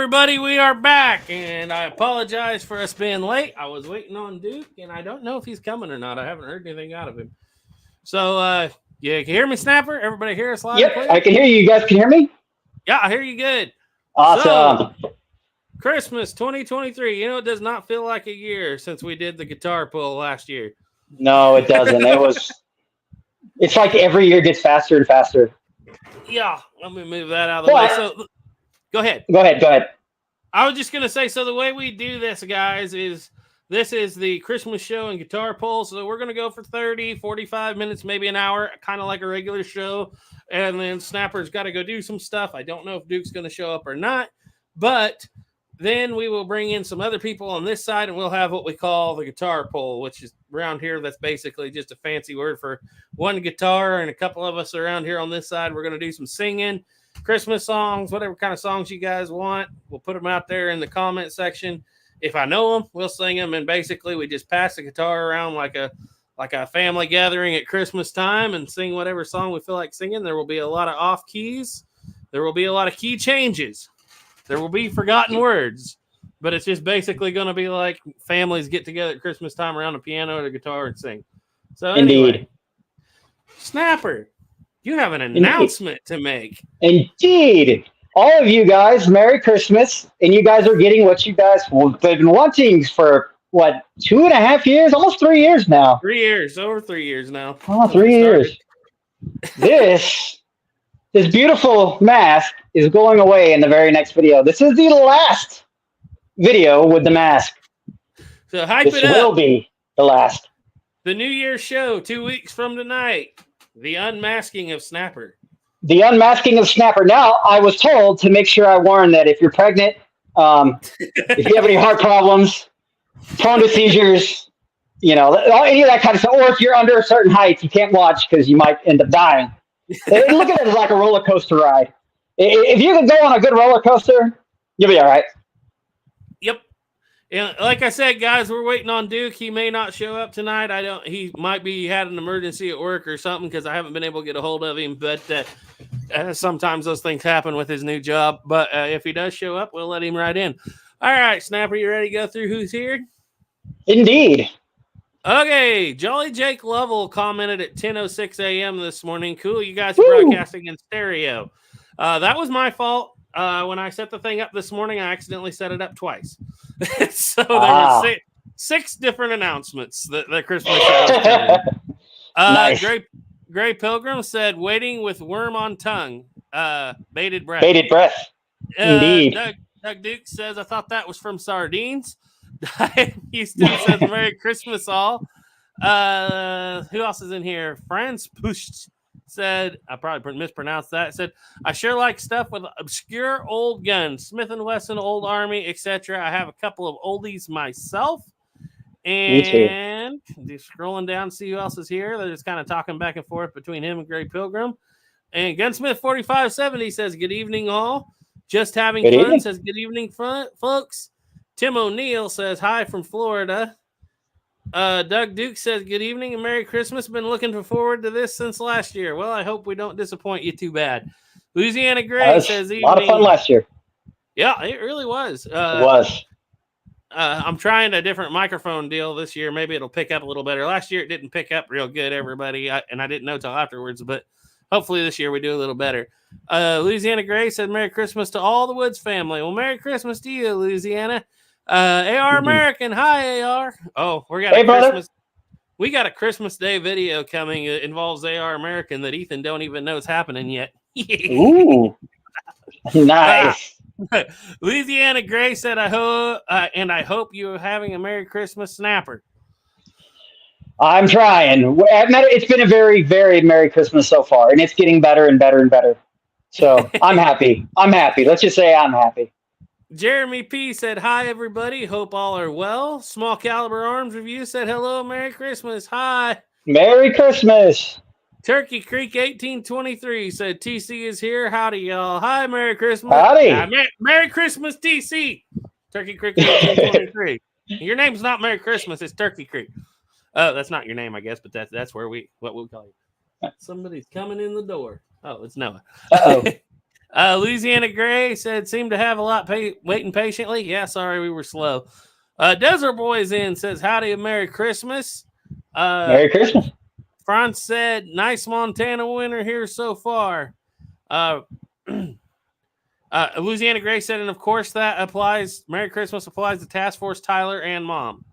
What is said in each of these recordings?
everybody, we are back, and I apologize for us being late. I was waiting on Duke, and I don't know if he's coming or not. I haven't heard anything out of him. So, you can hear me, Snapper? Everybody hear us loud and clear? I can hear you. You guys can hear me? Yeah, I hear you good. Awesome. So, Christmas 2023. You know, it does not feel like a year since we did the guitar pull last year. No, it doesn't. It's like every year gets faster and faster. Yeah, let me move that out of the way. So, go ahead. Go ahead. I was just going to say, so the way we do this, guys, is this is the Christmas show and guitar pull. So we're going to go for 30, 45 minutes, maybe an hour, kind of like a regular show. And then Snapper's got to go do some stuff. I don't know if Duke's going to show up or not. But then we will bring in some other people on this side, and we'll have what we call the guitar pull, which is around here. That's basically just a fancy word for one guitar, and a couple of us around here on this side. We're going to do some singing. Christmas songs, whatever kind of songs you guys want. We'll put them out there in the comment section. If I know them, we'll sing them. And basically, we just pass the guitar around like a family gathering at Christmas time and sing whatever song we feel like singing. There will be a lot of off keys. There will be a lot of key changes. There will be forgotten words. But it's just basically going to be like families get together at Christmas time around a piano or a guitar and sing. So anyway, Indeed. Snapper, you have an announcement to make. Indeed. All of you guys, Merry Christmas. And you guys are getting what you guys have been wanting for, 2.5 years? Almost 3 years now. 3 years. Over 3 years now. Oh, 3 years. This beautiful mask is going away in the very next video. This is the last video with the mask. So hype it up. This will be the last. The New Year's show 2 weeks from tonight. The unmasking of Snapper. The unmasking of Snapper. Now, I was told to make sure I warn that if you're pregnant, if you have any heart problems, prone to seizures, any of that kind of stuff, or if you're under a certain height, you can't watch because you might end up dying. Look at it as like a roller coaster ride. If you can go on a good roller coaster, you'll be all right. Yep. And like I said, guys, we're waiting on Duke. He may not show up tonight. He might be had an emergency at work or something because I haven't been able to get a hold of him. But sometimes those things happen with his new job. But if he does show up, we'll let him right in. All right, Snapper, you ready to go through who's here? Indeed. Okay, Jolly Jake Lovell commented at 10:06 a.m. this morning. Cool, you guys are broadcasting in stereo. That was my fault. When I set the thing up this morning, I accidentally set it up twice. So there were six different announcements that Christmas show was Nice. Gray Pilgrim said, waiting with worm on tongue. Bated breath. Bated breath. Indeed. Doug Duke says, I thought that was from Sardines. Houston says, Merry Christmas all. Who else is in here? Franz Pusht said, I probably mispronounced that, said, I sure like stuff with obscure old guns, Smith & Wesson, Old Army, etc. I have a couple of oldies myself. And just scrolling down, see who else is here. They're just kind of talking back and forth between him and Gray Pilgrim. And Gunsmith 4570 says, good evening all. Just having fun evening. Says, good evening, folks. Tim O'Neill says, hi from Florida. Doug Duke says, good evening and Merry Christmas. Been looking forward to this since last year. Well, I hope we don't disappoint you too bad. Louisiana Gray says, a lot of fun last year. Yeah, it really was. It was. I'm trying a different microphone deal this year. Maybe it'll pick up a little better. Last year, it didn't pick up real good, everybody. And I didn't know till afterwards, but hopefully this year we do a little better. Louisiana Gray said, Merry Christmas to all the Woods family. Well, Merry Christmas to you, Louisiana. AR American. Hi, AR. Oh, we got a Christmas Day video coming. It involves AR American that Ethan don't even know is happening yet. Ooh. Nice. Louisiana Gray said, I hope you're having a Merry Christmas, Snapper. I'm trying. It's been a very, very Merry Christmas so far, and it's getting better and better and better. So I'm happy. Let's just say I'm happy. Jeremy P. said, hi, everybody. Hope all are well. Small Caliber Arms Review said, hello, Merry Christmas. Hi. Merry Christmas. Turkey Creek 1823 said, TC is here. Howdy, y'all. Hi, Merry Christmas. Howdy. Merry Christmas, TC. Turkey Creek 1823. Your name's not Merry Christmas. It's Turkey Creek. Oh, that's not your name, I guess, but that's what we call you. Somebody's coming in the door. Oh, it's Noah. Uh-oh. Louisiana Gray said, seemed to have a lot waiting patiently. Yeah, sorry, we were slow. Desert Boys in says, howdy and Merry Christmas. Merry Christmas. Franz said, nice Montana winter here so far. Louisiana Gray said, and of course that applies, Merry Christmas applies to Task Force Tyler and Mom.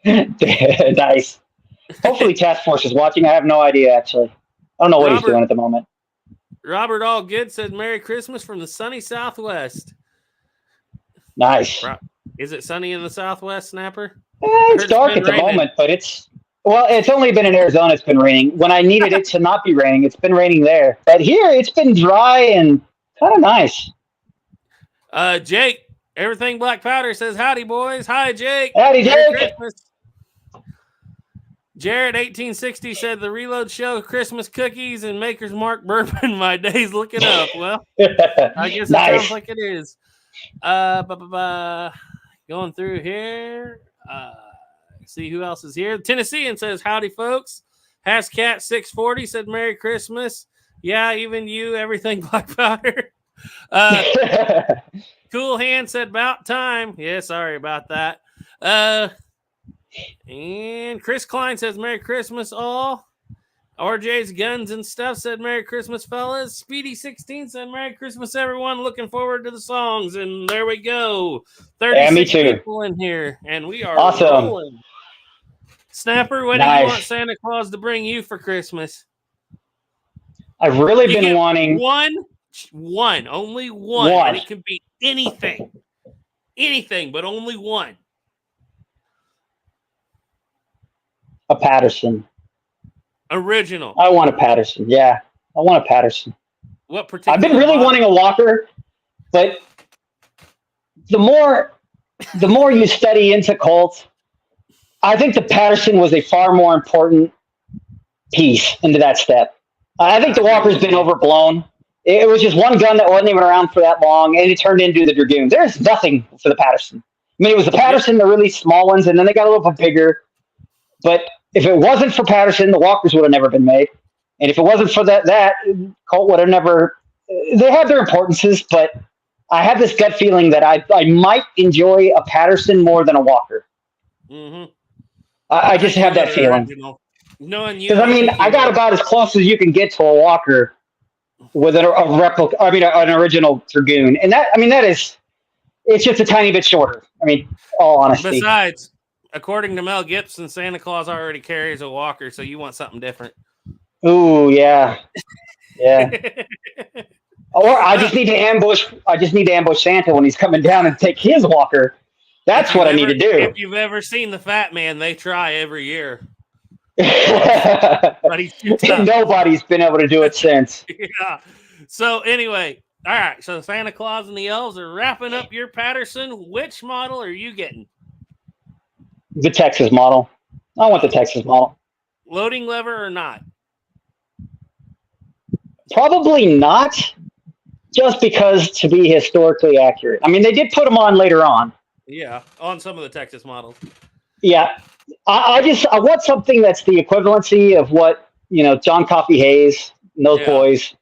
Nice. Hopefully Task Force is watching. I have no idea, actually. I don't know what he's doing at the moment. Robert Allgood said, Merry Christmas from the sunny Southwest. Nice. Is it sunny in the Southwest, Snapper? It's dark at the moment, but it's only been in Arizona. It's been raining. When I needed it to not be raining, it's been raining there. But here, it's been dry and kind of nice. Jake, Everything Black Powder says, howdy, boys. Hi, Jake. Howdy, Jake. Jared, 1860, said, the Reload Show, Christmas cookies, and Maker's Mark bourbon. My day's looking up. Well, I guess it sounds like it is. Going through here. See who else is here. Tennessean says, howdy, folks. Hascat 640 said, Merry Christmas. Yeah, even you, Everything Black Powder. Cool Hand said, about time. Yeah, sorry about that. And Chris Klein says, Merry Christmas, all. RJ's Guns and Stuff said, Merry Christmas, fellas. Speedy 16 said, Merry Christmas, everyone. Looking forward to the songs. And there we go. 36 people in here. And we are awesome. Rolling. Snapper, what do you want Santa Claus to bring you for Christmas? I've really been wanting only one. And it can be anything. Anything, but only one. A Patterson. Original. I want a Patterson. Yeah, I want a Patterson. What particular? I've been really wanting a Walker, but the more you study into Colt, I think the Patterson was a far more important piece into that step. I think the Walker's been overblown. It was just one gun that wasn't even around for that long, and it turned into the Dragoon. There's nothing for the Patterson. I mean, it was the Patterson, the really small ones, and then they got a little bit bigger. But if it wasn't for Patterson, the Walkers would have never been made. And if it wasn't for that Colt would have never. They have their importances, but I have this gut feeling that I might enjoy a Patterson more than a Walker. Mm-hmm. I just have that feeling. Knowing you, because I mean, I got about as close as you can get to a Walker with a replica. I mean, an original Dragoon, and it's just a tiny bit shorter. I mean, all honesty. Besides, according to Mel Gibson, Santa Claus already carries a Walker, so you want something different. Ooh, yeah. Or I just need to ambush Santa when he's coming down and take his Walker. That's what I need to do. If you've ever seen The Fat Man, they try every year. But he's too tough. Nobody's been able to do it since. Yeah. So anyway, all right. So Santa Claus and the elves are wrapping up your Patterson. Which model are you getting? The Texas model. I want the Texas model. Loading lever or not? Probably not, just because to be historically accurate. I mean, they did put them on later on. Yeah, on some of the Texas models. Yeah. I want something that's the equivalency of what, John Coffey Hayes and those boys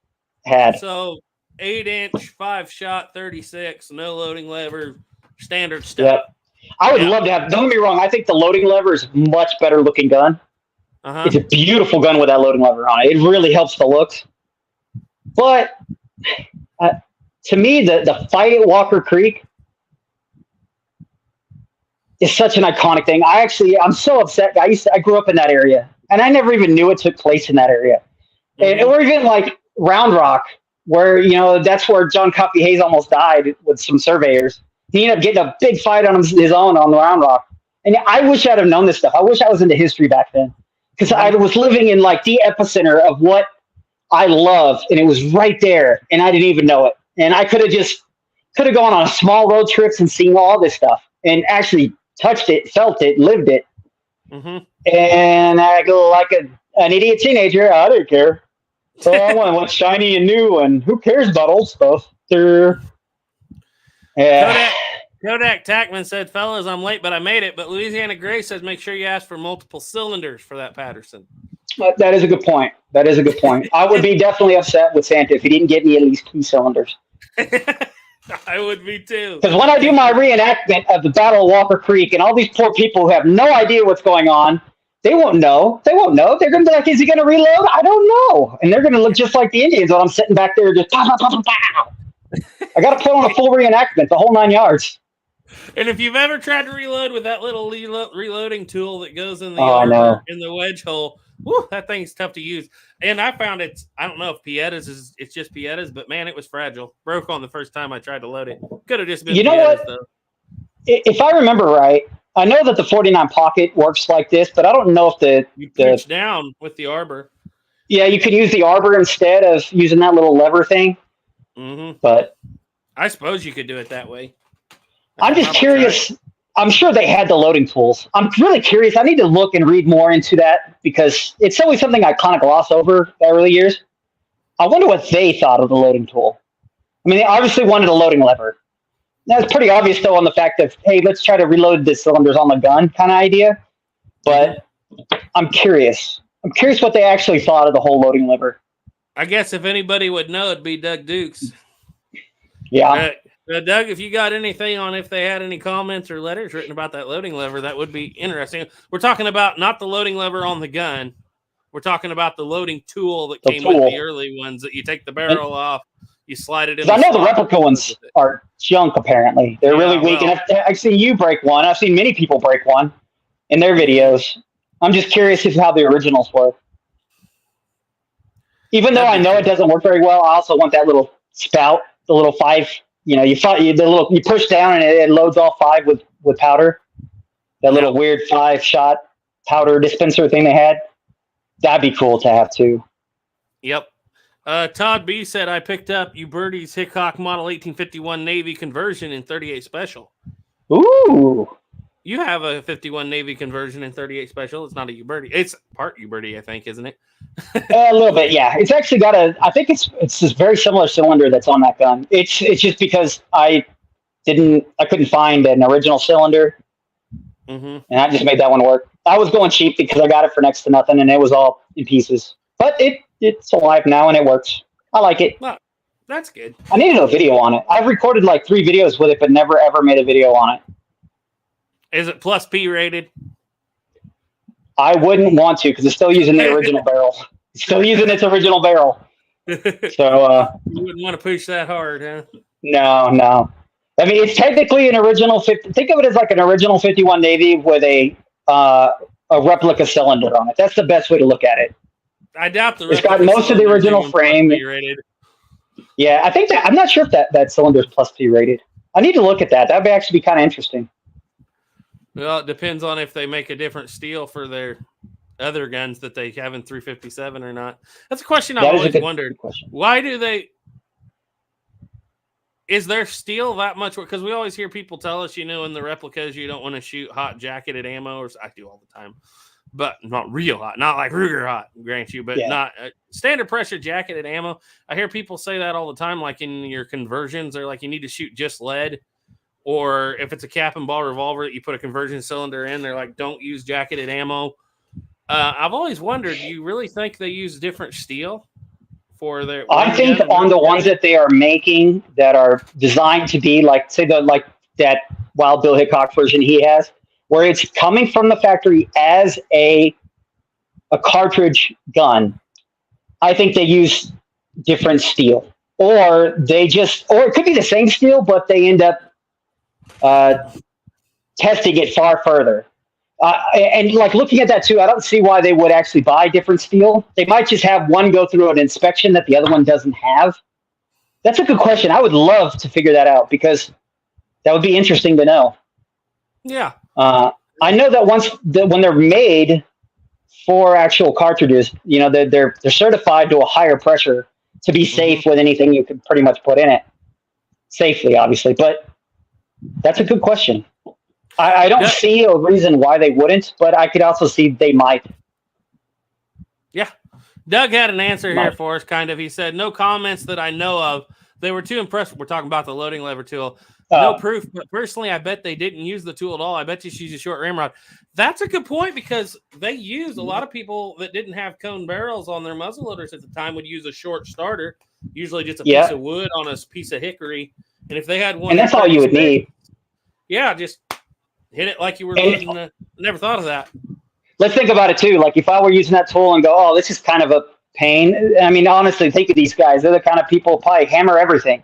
had. So 8-inch, 5-shot, 36, no loading lever, standard stuff. Yep. I would love to have, don't get me wrong, I think the loading lever is a much better looking gun. Uh-huh. It's a beautiful gun with that loading lever on it. It really helps the looks. But to me, the fight at Walker Creek is such an iconic thing. I'm so upset. I grew up in that area, and I never even knew it took place in that area. Mm-hmm. Or even like Round Rock, where, that's where John Coffey Hayes almost died with some surveyors. He ended up getting a big fight on his own on the Round Rock. And I wish I'd have known this stuff. I wish I was into history back then, because I was living in like the epicenter of what I loved, and it was right there, and I didn't even know it. And I could have gone on small road trips and seen all this stuff and actually touched it, felt it, lived it. Mm-hmm. And I go like an idiot teenager. I didn't care. So I want what's shiny and new, and who cares about old stuff? Yeah. Kodak Tackman said, fellas, I'm late, but I made it. But Louisiana Gray says, make sure you ask for multiple cylinders for that Patterson. That is a good point. That is a good point. I would be definitely upset with Santa if he didn't get me at least 2 cylinders. I would be too. Because when I do my reenactment of the Battle of Walker Creek and all these poor people who have no idea what's going on, they won't know. They won't know. They're going to be like, is he going to reload? I don't know. And they're going to look just like the Indians when I'm sitting back there just pow, pow, pow, pow, pow. I got to put on a full reenactment, the whole 9 yards. And if you've ever tried to reload with that little reloading tool that goes in the in the wedge hole, whew, that thing's tough to use. And I found I don't know if Pietta's it's just Pietta's, but man, it was fragile. Broke on the first time I tried to load it. Could have just been Pietta's, though. If I remember right, I know that the 49 pocket works like this, but I don't know if you pitch down with the arbor. Yeah, you could use the arbor instead of using that little lever thing. Mm-hmm. But I suppose you could do it that way. I'm just curious. I'm sure they had the loading tools. I'm really curious. I need to look and read more into that because it's always something I kind of gloss over the early years. I wonder what they thought of the loading tool. I mean, they obviously wanted a loading lever. That's pretty obvious, though, on the fact of, hey, let's try to reload the cylinders on the gun kind of idea. But I'm curious. I'm curious what they actually thought of the whole loading lever. I guess if anybody would know, it'd be Doug Dukes. Yeah. Doug, if you got anything on if they had any comments or letters written about that loading lever, that would be interesting. We're talking about not the loading lever on the gun. We're talking about the loading tool that came with the early ones that you take the barrel off, you slide it in. I know the replica ones are junk, apparently. They're really weak. And I've seen you break one. I've seen many people break one in their videos. I'm just curious as to how the originals work. Even though I know it doesn't work very well, I also want that little spout, the little 5. You know, you push down and it loads all 5 with powder. That little weird 5-shot powder dispenser thing they had. That'd be cool to have too. Yep. Todd B said, I picked up Uberti's Hickok Model 1851 Navy conversion in 38 Special. Ooh. You have a 51 Navy conversion in 38 Special. It's not a Uberti. It's part Uberti, I think, isn't it? A little bit, yeah. It's actually got I think it's this very similar cylinder that's on that gun. It's just because I couldn't find an original cylinder, and I just made that one work. I was going cheap because I got it for next to nothing, and it was all in pieces. But it's alive now, and it works. I like it. Well, that's good. I need to do a video on it. I've recorded like 3 videos with it, but never ever made a video on it. Is it plus P rated? I wouldn't want to because it's still using the original barrel. It's still using its original barrel. So you wouldn't want to push that hard, huh? No. I mean, it's technically an original 50. Think of it as like an original 51 Navy with a replica cylinder on it. That's the best way to look at it. I doubt it's got most of the original frame. Yeah, I think that I'm not sure if that cylinder is plus P rated. I need to look at that. That'd actually be kind of interesting. Well, it depends on if they make a different steel for their other guns that they have in 357 or not. That's a question I've always wondered. Why do they? Is their steel that much? Because we always hear people tell us, in the replicas, you don't want to shoot hot jacketed ammo, or I do all the time, but not real hot, not like Ruger hot, grant you, but not standard pressure jacketed ammo. I hear people say that all the time, like in your conversions, they're like, you need to shoot just lead. Or if it's a cap and ball revolver that you put a conversion cylinder in, they're like, don't use jacketed ammo. I've always wondered, do you really think they use different steel for their? I think on the ones that they are making that are designed to be like, say, like that Wild Bill Hickok version he has, where it's coming from the factory as a cartridge gun, I think they use different steel. Or it could be the same steel, but they end up testing it far further. And like looking at that too, I don't see why they would actually buy different steel. They might just have one go through an inspection that the other one doesn't have. That's a good question. I would love to figure that out because that would be interesting to know. Yeah. I know that when they're made for actual cartridges, they're certified to a higher pressure to be safe with anything you could pretty much put in it. Safely, obviously, but that's a good question. I don't see a reason why they wouldn't, but I could also see they might. Yeah. Doug had an answer here for us, kind of. He said, no comments that I know of. They were too impressed. We're talking about the loading lever tool. No proof, but personally, I bet they didn't use the tool at all. I bet you she used a short ramrod. That's a good point because they used a lot of people that didn't have cone barrels on their muzzleloaders at the time would use a short starter, usually just a piece of wood on a piece of hickory. And if they had one, and that's all you would need. Yeah, just hit it like you were loading. Never thought of that. Let's think about it too. Like if I were using that tool and go, oh, this is kind of a pain. I mean, honestly, think of these guys. They're the kind of people who probably hammer everything.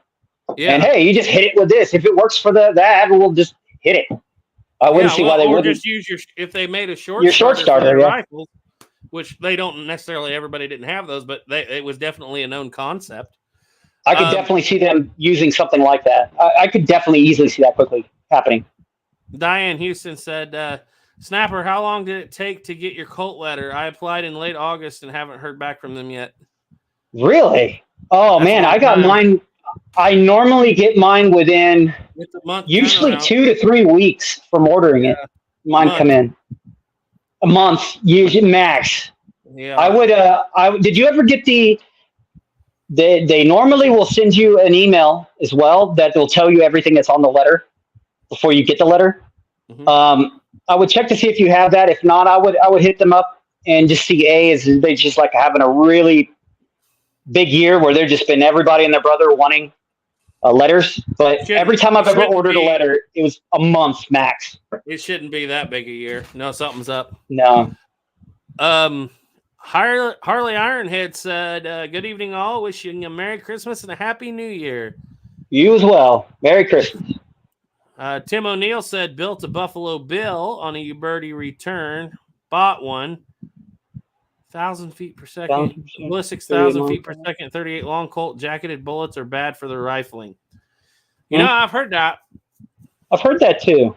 Yeah. And hey, you just hit it with this. If it works for that, we'll just hit it. I wouldn't see why they wouldn't. Just use if they made a short starter rifle, which they don't necessarily. Everybody didn't have those, but it was definitely a known concept. I could definitely see them using something like that. I could definitely easily see that quickly happening. Diane Houston said, "Snapper, how long did it take to get your Colt letter? I applied in late August and haven't heard back from them yet." Really? Oh man, I got mine. I normally get mine within usually 2 to 3 weeks from ordering it. Mine come in a month, usually max. Yeah. I would. Did you ever get they normally will send you an email as well that will tell you everything that's on the letter before you get the letter. Mm-hmm. I would check to see if you have that. If not, I would hit them up and just see is they just like having a really big year where they've just been everybody and their brother wanting letters. But every time I've ever ordered a letter, it was a month max. It shouldn't be that big a year. No, something's up. No. Harley Ironhead said, good evening all. Wishing you a Merry Christmas and a Happy New Year. You as well. Merry Christmas. Tim O'Neill said, built a Buffalo Bill on a Uberti return. Bought one. 1,000 feet per second. Ballistics 1,000 feet per second. 38 long Colt jacketed bullets are bad for the rifling. You know, I've heard that. I've heard that too.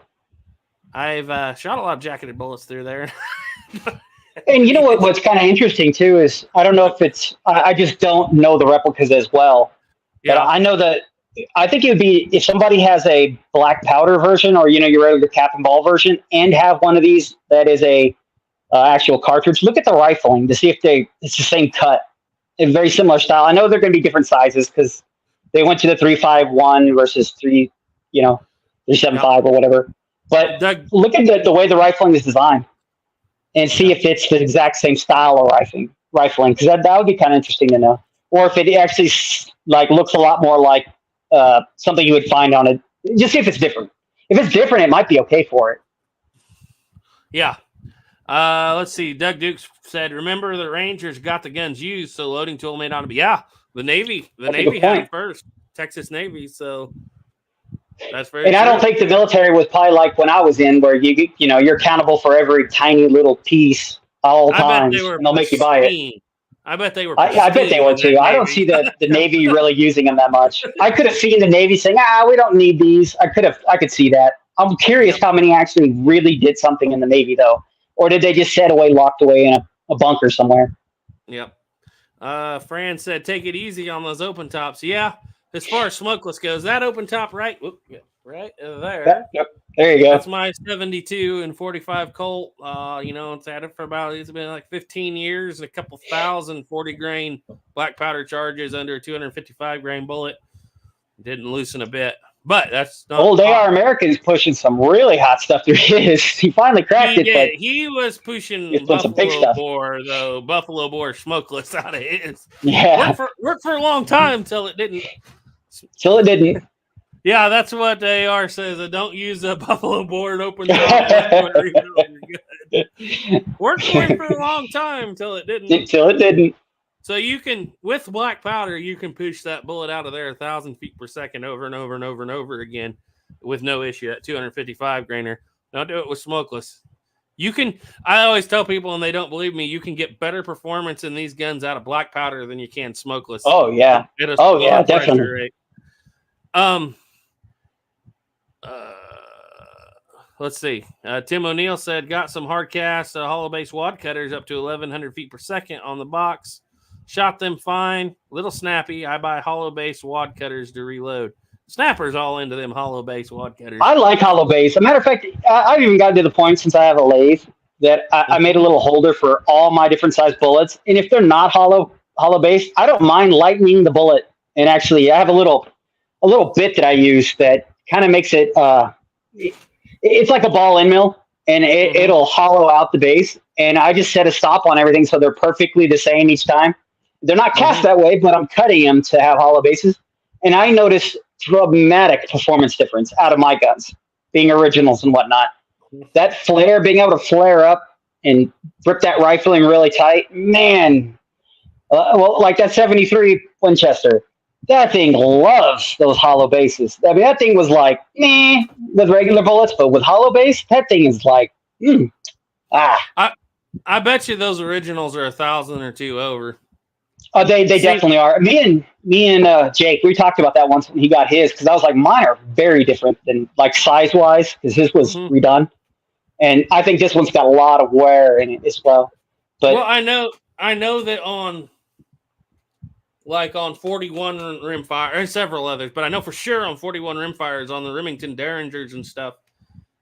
I've shot a lot of jacketed bullets through there. And you know what's kind of interesting too is I don't know if it's I just don't know the replicas as well. Yeah. But I know that I think it would be if somebody has a black powder version or your regular cap and ball version and have one of these that is a actual cartridge. Look at the rifling to see if it's the same cut, a very similar style. I know they're going to be different sizes because they went to the 3.51 versus 3.75 or whatever. But look at the way the rifling is designed and see if it's the exact same style of rifling because that would be kind of interesting to know. Or if it actually looks a lot more like something you would find on it. Just see if it's different. If it's different, it might be okay for it. Yeah. Let's see. Doug Dukes said, remember the Rangers got the guns used, so loading tool may not be. Yeah, the Navy had it first. Texas Navy, so that's very And true. I don't think the military was probably like when I was in where you're accountable for every tiny little piece all times, and they'll make you buy it. I bet they were. I bet they were too. I don't see the Navy really using them that much. I could have seen the Navy saying, we don't need these. I could see that. I'm curious how many actually really did something in the Navy though. Or did they just locked away in a bunker somewhere? Yep. Fran said, take it easy on those open tops. Yeah. As far as smokeless goes, that open top right there. Yep. There you go. That's my 72 and 45 Colt. It's had it for it's been like 15 years and a couple thousand 40 grain black powder charges under a 255 grain bullet. Didn't loosen a bit. But that's not old AR American's pushing some really hot stuff through his. He finally cracked it. But he was pushing Buffalo Bore, though. Buffalo Bore smokeless out of his. Yeah. Worked for a long time till it didn't. Yeah, that's what the AR says. Don't use a Buffalo Bore and open top. Worked for him for a long time till it didn't. So you can, with black powder, you can push that bullet out of there 1,000 feet per second over and over and over and over again with no issue at 255 grainer. Don't do it with smokeless. I always tell people, and they don't believe me, you can get better performance in these guns out of black powder than you can smokeless. Oh, yeah. Definitely. Let's see. Tim O'Neill said, got some hard cast hollow base wad cutters up to 1,100 feet per second on the box. Shot them fine. Little snappy. I buy hollow base wad cutters to reload. Snappers all into them hollow base wad cutters. I like hollow base. As a matter of fact, I've even gotten to the point since I have a lathe that I made a little holder for all my different size bullets. And if they're not hollow base, I don't mind lightening the bullet. And actually, I have a little bit that I use that kind of makes it, it's like a ball end mill, and it'll hollow out the base. And I just set a stop on everything so they're perfectly the same each time. They're not cast that way, but I'm cutting them to have hollow bases. And I notice dramatic performance difference out of my guns, being originals and whatnot. That flare, being able to flare up and grip that rifling really tight, man. Well, like that 73 Winchester, that thing loves those hollow bases. I mean, that thing was like, meh, with regular bullets, but with hollow base, that thing is like, I bet you those originals are 1,000 or 2 over. Oh, they definitely are. Me and Jake, we talked about that once when he got his, because I was like, mine are very different than like size wise, because his was redone, and I think this one's got a lot of wear in it as well. But well, I know that on 41 rimfire and several others, but I know for sure on 41 rimfires on the Remington Derringers and stuff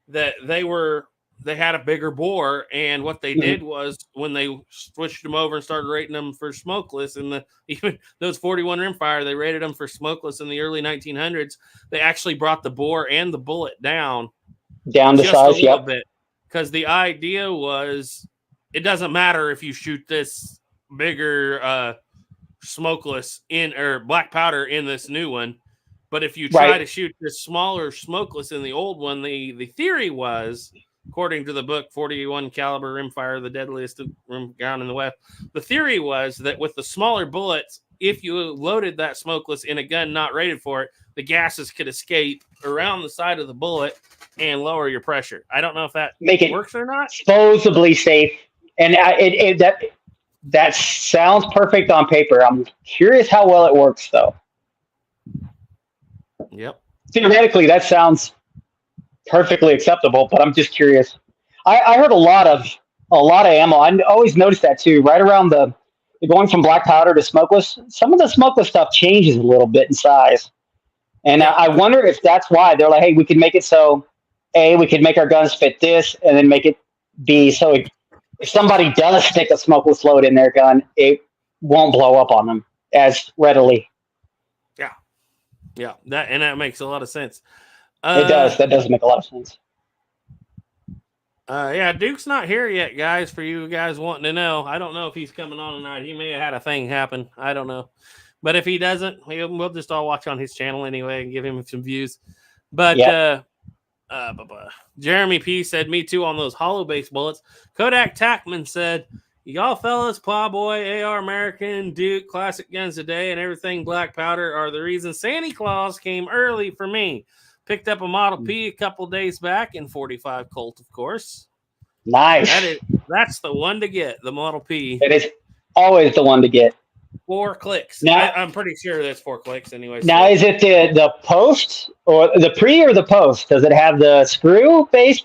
that they had a bigger bore, and what they did was when they switched them over and started rating them for smokeless, and even those 41 rimfire, they rated them for smokeless in the early 1900s. They actually brought the bore and the bullet down to size, a little bit, because the idea was it doesn't matter if you shoot this bigger smokeless in or black powder in this new one, but if you try to shoot this smaller smokeless in the old one, the theory was, according to the book 41 caliber rimfire, the deadliest rim gun in the West, the theory was that with the smaller bullets, if you loaded that smokeless in a gun not rated for it, the gases could escape around the side of the bullet and lower your pressure. I don't know if that works or not. Supposedly safe, and that sounds perfect on paper. I'm curious how well it works, though. Yep. Theoretically, that sounds perfectly acceptable, but I'm just curious. I heard a lot of ammo. I always noticed that too. Right around the going from black powder to smokeless, some of the smokeless stuff changes a little bit in size, and I wonder if that's why they're like, hey, we could make it so A, we could make our guns fit this, and then make it B, so if somebody does stick a smokeless load in their gun, it won't blow up on them as readily. Yeah, that makes a lot of sense. It does. That does make a lot of sense. Yeah, Duke's not here yet, guys, for you guys wanting to know. I don't know if he's coming on tonight. He may have had a thing happen. I don't know. But if he doesn't, we'll just all watch on his channel anyway and give him some views. But Jeremy P said, me too on those hollow base bullets. Kodak Tackman said, y'all fellas, Plowboy, AR American, Duke, classic guns today, and everything black powder are the reason Santa Claus came early for me. Picked up a Model P a couple days back in 45 Colt, of course. Nice. That's the one to get, the Model P. It is always the one to get. 4 clicks. Now, I'm pretty sure that's 4 clicks anyway. Now, is it the post or the pre or the post? Does it have the screw base,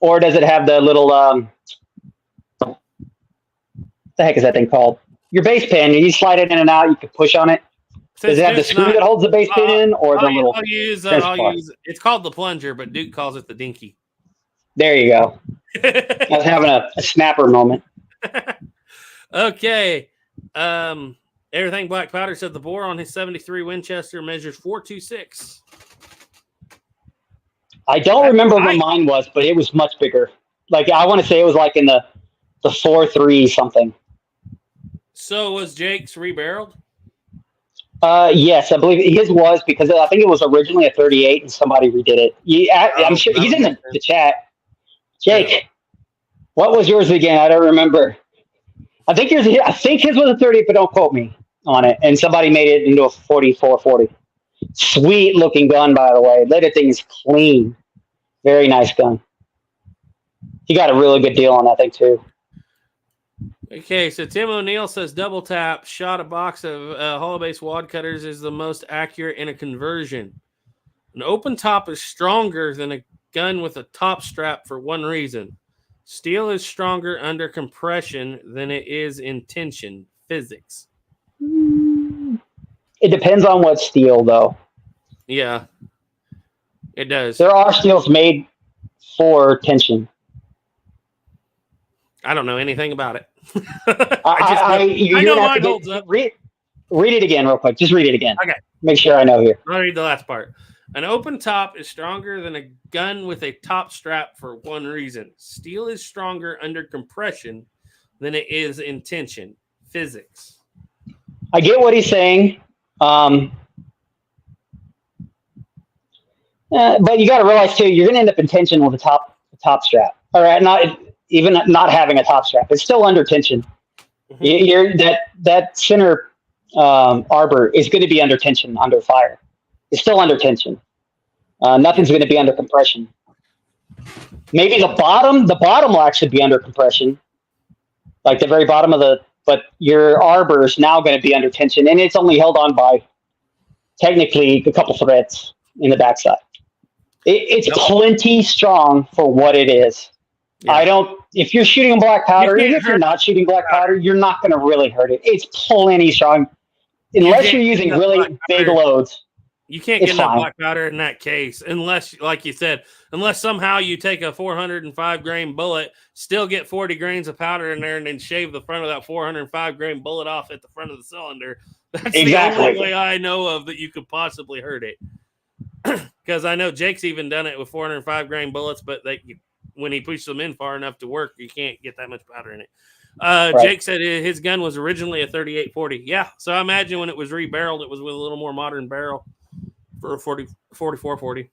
or does it have the little what the heck is that thing called? Your base pin. You slide it in and out. You can push on it. Does it have the screw that holds the base pin in, or the little? I'll use. It's called the plunger, but Duke calls it the dinky. There you go. I was having a snapper moment. Okay. Everything black powder said the bore on his 73 Winchester measures 4.26. I don't remember what mine was, but it was much bigger. Like I want to say it was like in the 4.3 something. So was Jake's rebarreled? Yes, I believe his was, because I think it was originally a 38 and somebody redid it. I'm sure he's in the chat. Jake, what was yours again? I don't remember. I think his was a 38, but don't quote me on it. And somebody made it into a 44-40. Sweet looking gun, by the way. That thing is clean. Very nice gun. He got a really good deal on that thing too. Okay, so Tim O'Neill says double tap shot a box of hollow base wad cutters is the most accurate in a conversion. An open top is stronger than a gun with a top strap for one reason. Steel is stronger under compression than it is in tension. Physics. It depends on what steel, though. Yeah, it does. There are steels made for tension. I don't know anything about it. I know mine holds up. Read it again real quick. Just read it again. Okay. Make sure I know here. I'll read the last part. An open top is stronger than a gun with a top strap for one reason. Steel is stronger under compression than it is in tension. Physics. I get what he's saying. But you got to realize too, you're going to end up in tension with a top strap. All right, not having a top strap, it's still under tension. That center arbor is going to be under tension, under fire. It's still under tension. Nothing's going to be under compression. Maybe the bottom will actually be under compression, like the very bottom but your arbor is now going to be under tension, and it's only held on by technically a couple threads in the backside. It's plenty strong for what it is. Yeah. If you're shooting black powder, even if you're not shooting black powder, you're not going to really hurt it. It's plenty strong, unless you're using really big loads. You can't get enough black powder in that case, unless, like you said, somehow you take a 405 grain bullet, still get 40 grains of powder in there, and then shave the front of that 405 grain bullet off at the front of the cylinder. That's the only way I know of that you could possibly hurt it. Because I know Jake's even done it with 405 grain bullets, but when he pushes them in far enough to work, you can't get that much powder in it. Right. Jake said his gun was originally a 38-40. Yeah, so I imagine when it was rebarreled, it was with a little more modern barrel for a 44-40.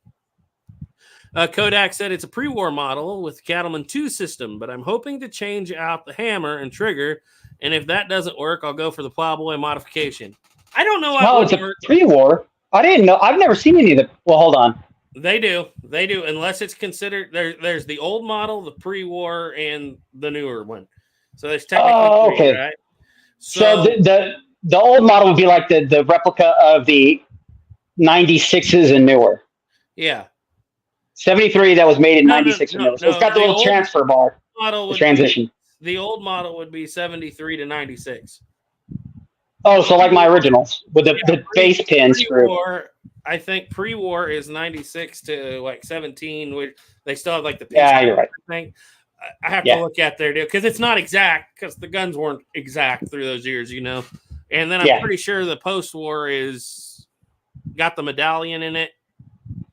Kodak said it's a pre-war model with Cattleman 2 system, but I'm hoping to change out the hammer and trigger, and if that doesn't work, I'll go for the Plowboy modification. I don't know. No, it's a pre-war. I didn't know. I've never seen any of the. Well, hold on. They do, unless it's considered. There's the old model, the pre-war, and the newer one. So there's technically three, right? So the old model would be like the replica of the 96s and newer. Yeah. 73 that was made in 96 and newer. So it's got the little transfer bar. The transition. The old model would be 73 to 96. Oh, so like my originals with the base pin screw. I think pre-war is 96 to like 17. Which they still have like the pin. Yeah, you're right. Thing. I have to look at there because it's not exact because the guns weren't exact through those years, And then I'm pretty sure the post-war is got the medallion in it.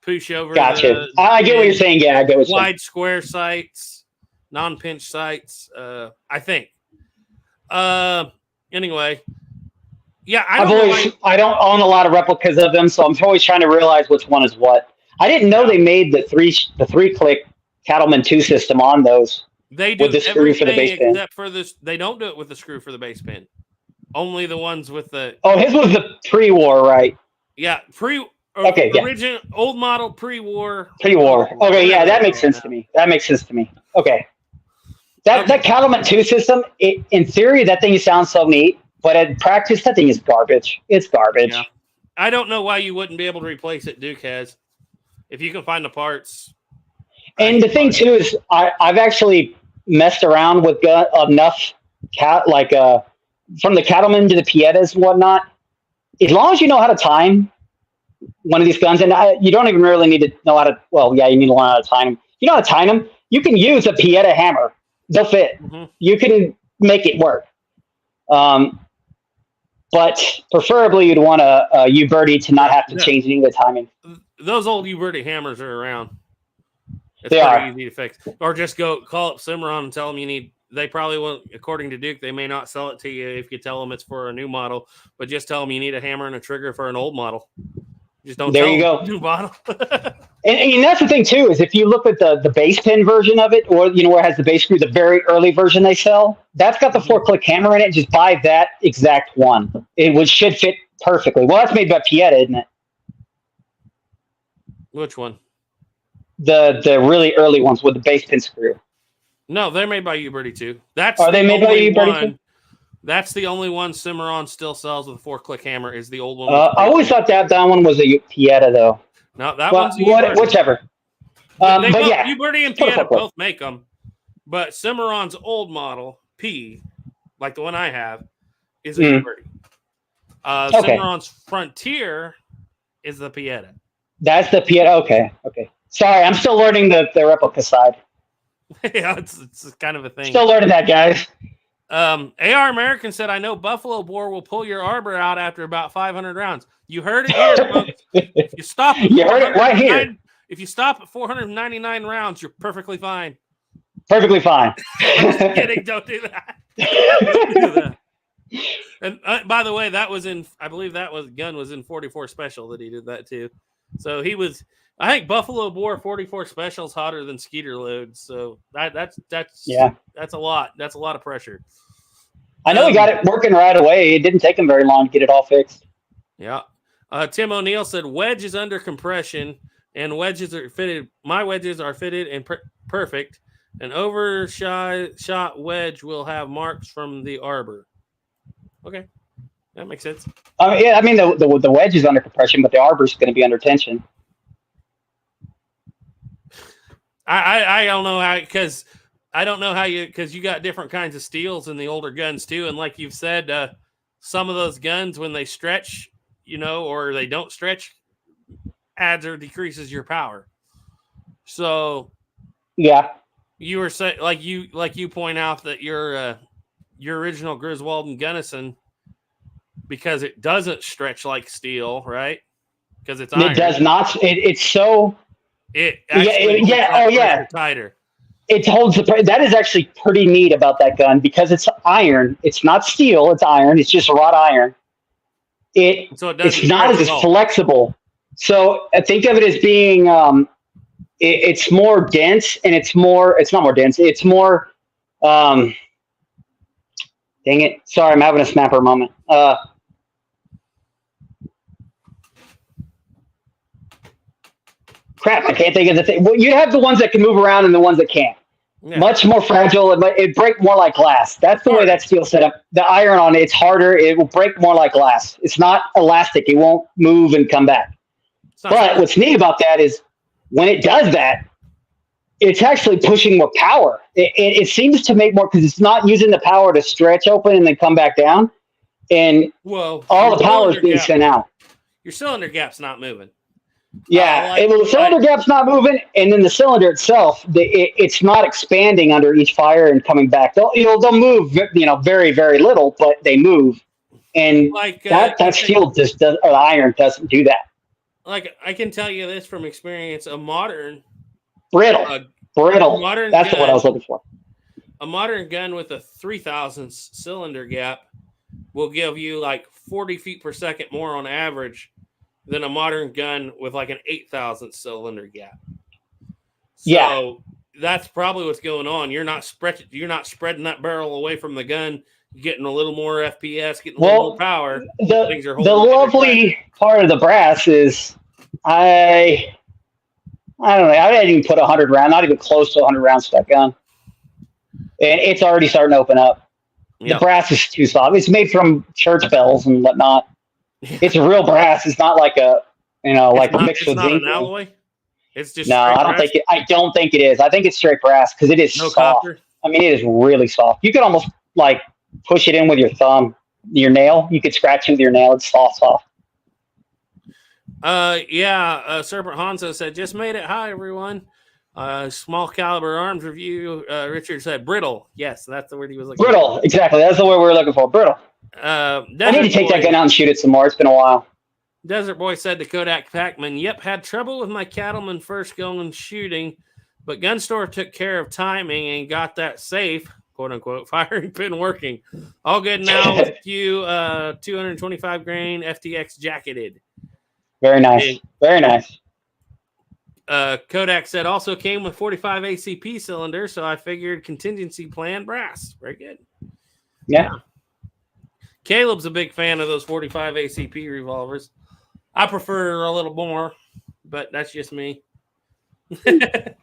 Push over. Gotcha. I get what you're saying. Yeah, I get what you're saying. Wide square sights, non-pinch sights. I think. Anyway. Yeah, I don't own a lot of replicas of them, so I'm always trying to realize which one is what. I didn't know they made the three-click Cattleman 2 system on those. They do with the screw for the base pin. Except for this, they don't do it with the screw for the base pin. Only the ones with the. Oh, his was the pre-war, right? Yeah, original old model pre-war. Pre-war. Okay, yeah, that makes sense to me. Okay, that Cattleman 2 system, in theory, that thing sounds so neat. But in practice, that thing is garbage. It's garbage. Yeah. I don't know why you wouldn't be able to replace it. Duke has, if you can find the parts. And the thing too is, I've actually messed around with enough from the Cattleman to the Piettas and whatnot. As long as you know how to time one of these guns, and you don't even really need to know how to. Well, yeah, you need to learn how to time them. You know how to time them. You can use a Pietta hammer. They'll fit. Mm-hmm. You can make it work. But preferably you'd want a Uberti to not have to change any of the timing. Those old Uberti hammers are around. It's pretty easy to fix. Or just go call up Cimarron and tell them you need. They probably won't, according to Duke, they may not sell it to you if you tell them it's for a new model. But just tell them you need a hammer and a trigger for an old model. Just don't there tell you them go. New model. and that's the thing too, is if you look at the base pin version of it, or where it has the base screw, the very early version they sell, that's got the 4-click hammer in it. Just buy that exact one. It should fit perfectly. Well, that's made by Pietta, isn't it? Which one? The really early ones with the base pin screw. No, they're made by Uberti too. Are they made by Uberti too? That's the only one Cimarron still sells with a 4-click hammer. Is the old one? I always thought that one was a Pietta though. No, that one's a whichever. Uberti and Pietta both make them, but Cimarron's old model P, like the one I have, is a Uberti. Cimarron's Frontier is the Pietta. That's the Pietta. Okay. Sorry, I'm still learning the replica side. Yeah, it's kind of a thing. Still learning that, guys. AR American said, I know Buffalo Bore will pull your arbor out after about 500 rounds. You heard it here, folks. If you stop, You heard it right here. If you stop at 499 rounds, you're perfectly fine. Perfectly fine. I'm just kidding. Don't do that. Don't do that. And by the way, that was in, I believe that was gun was in 44 special that he did that too. So he was, I think Buffalo Bore 44 specials hotter than Skeeter loads. So that's a lot. That's a lot of pressure. I know he got it working right away. It didn't take him very long to get it all fixed. Yeah. Tim O'Neill said wedge is under compression and wedges are fitted. My wedges are fitted and perfect. An overshot wedge will have marks from the arbor. Okay, that makes sense. Yeah, I mean the wedge is under compression, but the arbor is going to be under tension. I don't know how, because I don't know how because you got different kinds of steels in the older guns too, and like you've said, some of those guns when they stretch, or they don't stretch, adds or decreases your power. So yeah. You were saying, like you point out that your original Griswold and Gunnison, because it doesn't stretch like steel, right? Because it's iron. It does not. It's so. It actually tighter. It holds the. That is actually pretty neat about that gun because it's iron. It's not steel. It's iron. It's just wrought iron. It's not as flexible. So think of it as being. It's more dense, and it's not more dense. It's more, dang it. Sorry, I'm having a snapper moment. Crap, I can't think of the thing. Well, you have the ones that can move around and the ones that can't. Yeah. Much more fragile. It break more like glass. That's the way that steel set up. The iron on it's harder. It will break more like glass. It's not elastic. It won't move and come back. But what's neat about that is, when it does that, it's actually pushing more power. It seems to make more because it's not using the power to stretch open and then come back down. And all the power is being sent out. Your cylinder gap's not moving. Yeah, the cylinder gap's not moving, and then the cylinder itself, it's not expanding under each fire and coming back. They'll move, very, very little, but they move. And that steel just does, or iron doesn't do that. Like I can tell you this from experience, a modern brittle. Modern That's gun, what I was looking for. A modern gun with a 3,000 cylinder gap will give you like 40 feet per second more on average than a modern gun with like an 8,000 cylinder gap. So that's probably what's going on. You're not spreading that barrel away from the gun. You're getting a little more FPS, getting a little more power. The lovely part of the brass is I don't know. I didn't even put 100 rounds, not even close to 100 rounds to that gun. And it's already starting to open up. Yep. The brass is too soft. It's made from church bells and whatnot. It's real brass. It's not like a mixed with zinc. An alloy? It's just I don't think it is. I think it's straight brass because it is soft. Copper? I mean, it is really soft. You could almost like push it in with your thumb, your nail. You could scratch it with your nail. It's soft. Serpent Hanzo said, just made it. Hi, everyone. Small caliber arms review. Richard said brittle. Yes, that's the word he was looking for. Brittle, exactly. That's the word we were looking for. Brittle. I need to take that gun out and shoot it some more. It's been a while. Desert Boy said to Kodak Pac-Man, yep, had trouble with my cattleman first going shooting, but gun store took care of timing and got that safe, quote unquote, firing pin working. All good now with you 225 grain FTX jacketed. Very nice. Very nice. Kodak said also came with 45 ACP cylinder, so I figured contingency plan brass. Very good. Yeah. Caleb's a big fan of those 45 ACP revolvers. I prefer a little more, but that's just me. It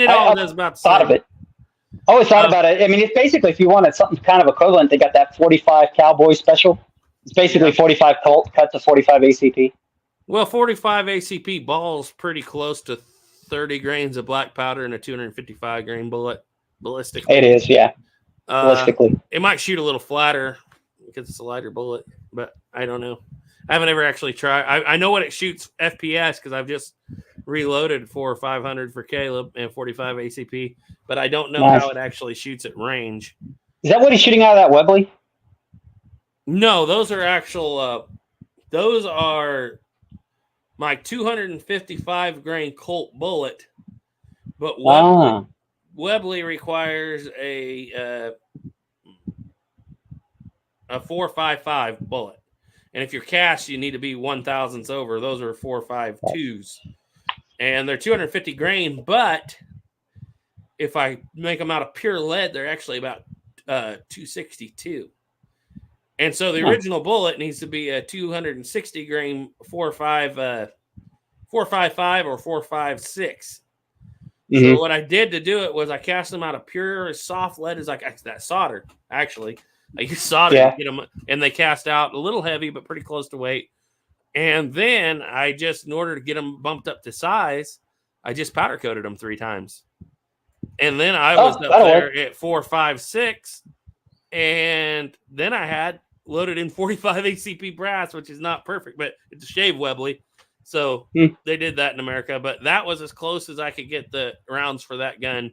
all does about the same. Thought of it. Always thought about it. I mean, it's basically, if you wanted something kind of equivalent, they got that 45 Cowboy special. It's basically 45 Colt cut to 45 ACP. Well, 45 ACP balls pretty close to 30 grains of black powder and a 255 grain bullet ballistically. It is, yeah. Ballistically. It might shoot a little flatter because it's a lighter bullet, but I don't know. I haven't ever actually tried. I know what it shoots FPS because I've just reloaded 400 or 500 for Caleb and 45 ACP, but I don't know how it actually shoots at range. Is that what he's shooting out of that Webley? No, those are actual Those are my 255 grain Colt bullet, but Webley requires a 4.55 bullet, and if you're cast, you need to be 1,000ths over. Those are 4.52s, and they're 250 grain. But if I make them out of pure lead, they're actually about 262. And so the original bullet needs to be a 260 grain 4.55 or 4.56. So what I did to do it was I cast them out of pure soft lead, is like that solder. Actually, I used solder to get them, and they cast out a little heavy, but pretty close to weight. And then I just, in order to get them bumped up to size, I just powder coated them 3 times. And then I was up there at 4.56, and then I had loaded in 45 ACP brass, which is not perfect, but it's a shave Webley. So they did that in America, but that was as close as I could get the rounds for that gun.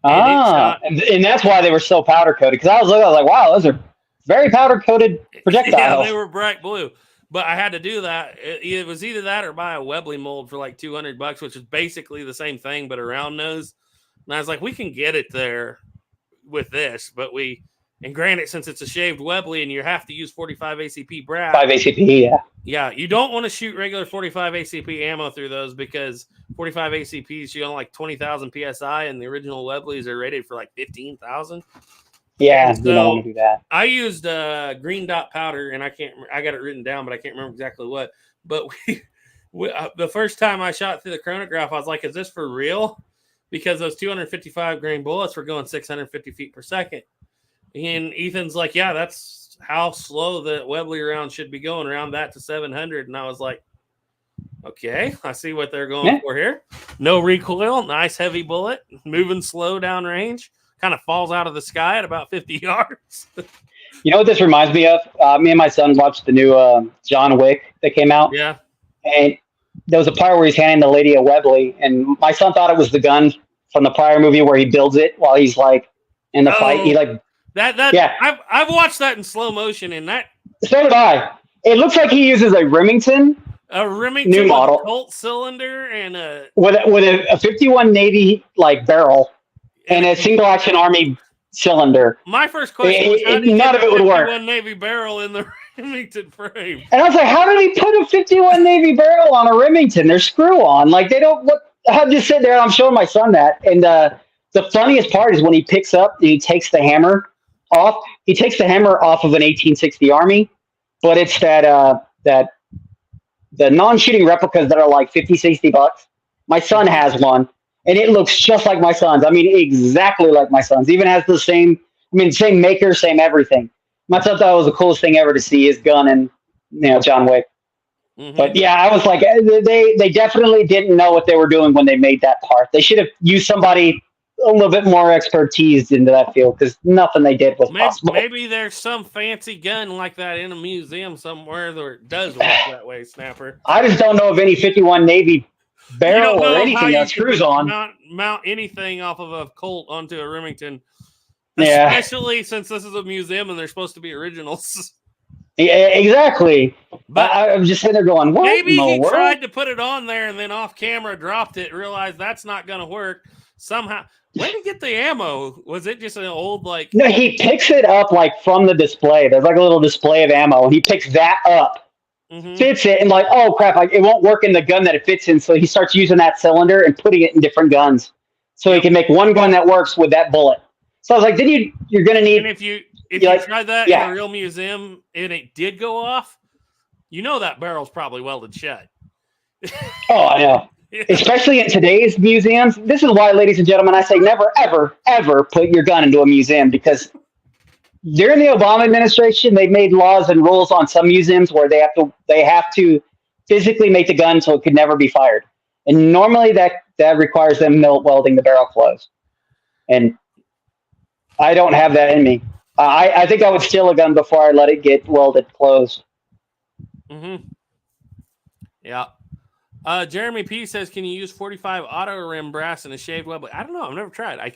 And that's why they were so powder coated. Because I was looking, I was like, wow, those are very powder coated projectiles. Yeah, they were bright blue. But I had to do that. It was either that or buy a Webley mold for like $200, which is basically the same thing, but a round nose. And I was like, we can get it there with this, but and granted, since it's a shaved Webley and you have to use 45 ACP brass. 5 ACP, yeah. Yeah, you don't want to shoot regular 45 ACP ammo through those, because 45 ACPs shoot on like 20,000 PSI, and the original Webleys are rated for like 15,000. Yeah, so you don't want to do that. I used green dot powder, and I got it written down, but I can't remember exactly what. But the first time I shot through the chronograph, I was like, is this for real? Because those 255 grain bullets were going 650 feet per second. And Ethan's like, yeah, that's how slow the Webley round should be going, around that to 700. And I was like, okay, I see what they're going for here. No recoil, nice heavy bullet, moving slow down range, kind of falls out of the sky at about 50 yards. You know what this reminds me of? Me and my son watched the new John Wick that came out. Yeah. And there was a part where he's handing the lady a Webley, and my son thought it was the gun from the prior movie where he builds it while he's like in the fight. He like I've watched that in slow motion, and that. So did I. It looks like he uses a Remington new model, Colt cylinder, and with a 51 Navy like barrel and a single action Army cylinder. My first question was, how did you none of it would work. 51 Navy barrel in the Remington frame? And I was like, how did he put a 51 Navy barrel on a Remington? They're screw on. Like they don't. I just sit there and I'm showing my son that, and the funniest part is when he picks up and he takes the hammer off. He takes the hammer off of an 1860 Army, but it's the non-shooting replicas that are like $50-$60. My son has one, and it looks just like my son's. I mean, exactly like my son's. Even has the same maker, same everything. My son thought it was the coolest thing ever to see his gun and John Wick. Mm-hmm. But yeah, I was like, they definitely didn't know what they were doing when they made that part. They should have used somebody a little bit more expertise into that field, because nothing they did was possible. Maybe there's some fancy gun like that in a museum somewhere that it does work that way, Snapper. I just don't know of any 51 Navy barrel or anything that screws on. Mount anything off of a Colt onto a Remington, especially since this is a museum and they're supposed to be originals. Yeah, exactly. But I'm just sitting there going, what? Maybe he tried to put it on there and then off camera dropped it, realized that's not going to work somehow. Where did he get the ammo? Was it just an old like? No, he picks it up like from the display. There's like a little display of ammo, and he picks that up, fits it, and like, oh crap, like it won't work in the gun that it fits in. So he starts using that cylinder and putting it in different guns, so he can make one gun that works with that bullet. So I was like, then you're gonna need. And if you tried that in a real museum and it did go off, that barrel's probably welded shut. Oh, I know. Especially in today's museums. This is why, ladies and gentlemen, I say never, ever, ever put your gun into a museum, because during the Obama administration, they made laws and rules on some museums where they have to physically make the gun so it could never be fired. And normally that requires them welding the barrel closed. And I don't have that in me. I think I would steal a gun before I let it get welded closed. Mm-hmm. Yeah. Jeremy P says, can you use 45 auto rim brass in a shaved Webley? I don't know. I've never tried. I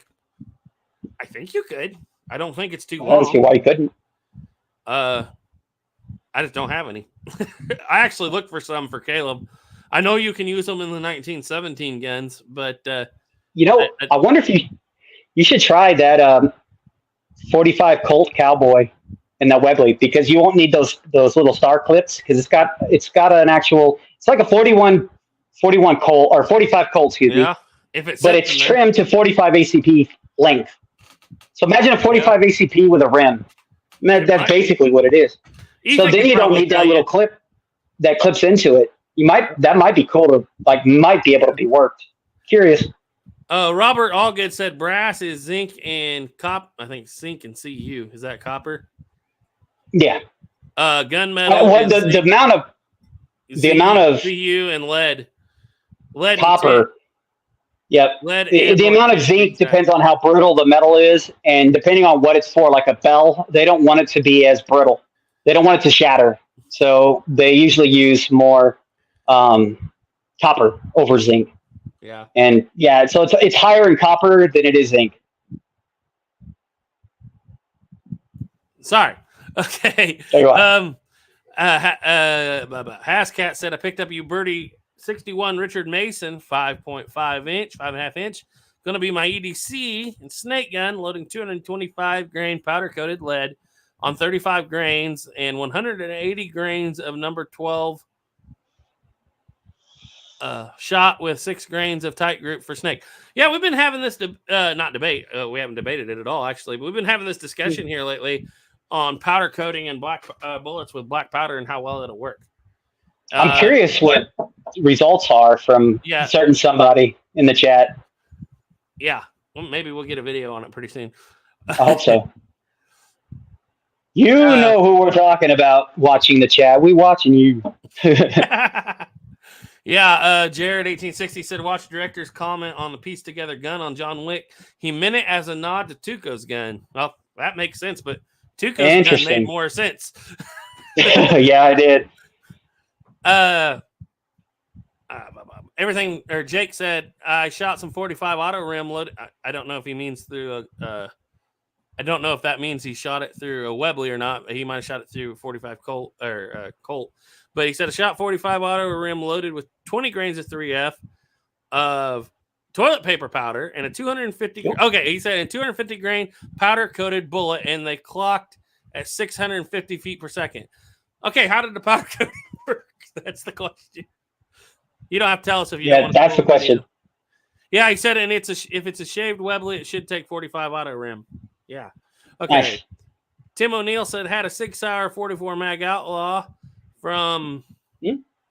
think you could. I don't think it's too long. I don't see why you couldn't. I I just don't have any. I actually looked for some for Caleb. I know you can use them in the 1917 guns, but I wonder if you should try that 45 Colt Cowboy and that Webley, because you won't need those little star clips, because it's got an actual, it's like a 41 Colt or 45 Colt, excuse me. But it's trimmed to 45 ACP length. So imagine a 45 ACP with a rim. That's basically what it is. So then you don't need that little clip that clips into it. That might be cool to might be able to be worked. Curious. Robert Allgood said brass is zinc and copper. I think zinc and Cu. Is that copper? Yeah. Gunmetal. The amount of Cu and lead. Lead copper. Yep. Lead. The amount of zinc depends on how brittle the metal is, and depending on what it's for, like a bell, they don't want it to be as brittle. They don't want it to shatter, so they usually use more copper over zinc. Yeah. And so it's higher in copper than it is zinc. Sorry. Okay. Hascat said I picked up you birdie 61 Richard Mason 5.5 inch. Going to be my EDC and snake gun, loading 225 grain powder coated lead on 35 grains and 180 grains of number 12 shot with 6 grains of tight group for snake. Yeah, we've been having this not debate. We haven't debated it at all, actually, but we've been having this discussion here lately on powder coating and black bullets with black powder and how well it'll work. I'm curious what results are from certain somebody in the chat. Yeah, well, maybe we'll get a video on it pretty soon. I hope so. You know who we're talking about watching the chat. We watching you. Yeah, Jared 1860 said, watch director's comment on the piece together gun on John Wick. He meant it as a nod to Tuco's gun. Well, that makes sense, but Tuco's gun made more sense. Yeah, I did. Everything, or Jake said, I shot some 45 auto rim load. I don't know if he means through I don't know if that means he shot it through a Webley or not. He might have shot it through 45 Colt or Colt. But he said a shot 45 auto rim loaded with 20 grains of 3F of toilet paper powder and a 250. Okay, he said a 250 grain powder coated bullet, and they clocked at 650 feet per second. Okay, how did the powder coating work? That's the question. You don't have to tell us if you don't want to. That's the question. Yeah, he said, and if it's a shaved Webley, it should take 45 auto rim. Yeah. Okay. Nice. Tim O'Neill said had a 6-hour 44 mag Outlaw from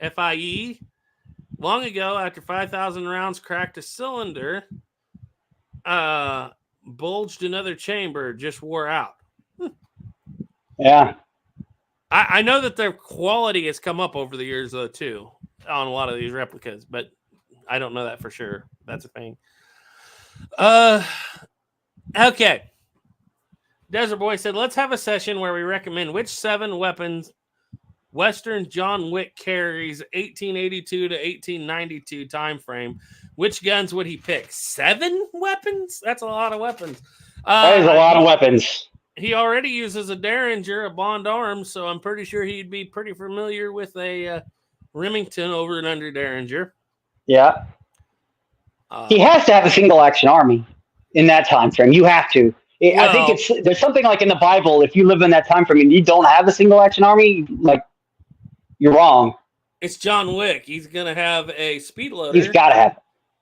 FIE long ago after 5,000 rounds cracked a cylinder, bulged another chamber, just wore out. Yeah. I know that their quality has come up over the years, though, too, on a lot of these replicas, but I don't know that for sure. That's a thing. Okay. Desert Boy said, let's have a session where we recommend which 7 weapons Western John Wick carries 1882 to 1892 time frame. Which guns would he pick? 7 weapons? That's a lot of weapons. That is a lot of weapons. He already uses a Derringer, a Bond Arms, so I'm pretty sure he'd be pretty familiar with a Remington over and under Derringer. Yeah. He has to have a single action army in that time frame. You have to. I think there's something like in the Bible, if you live in that time frame and you don't have a single action army, like, you're wrong. It's John Wick. He's going to have a speed loader. He's got to have it.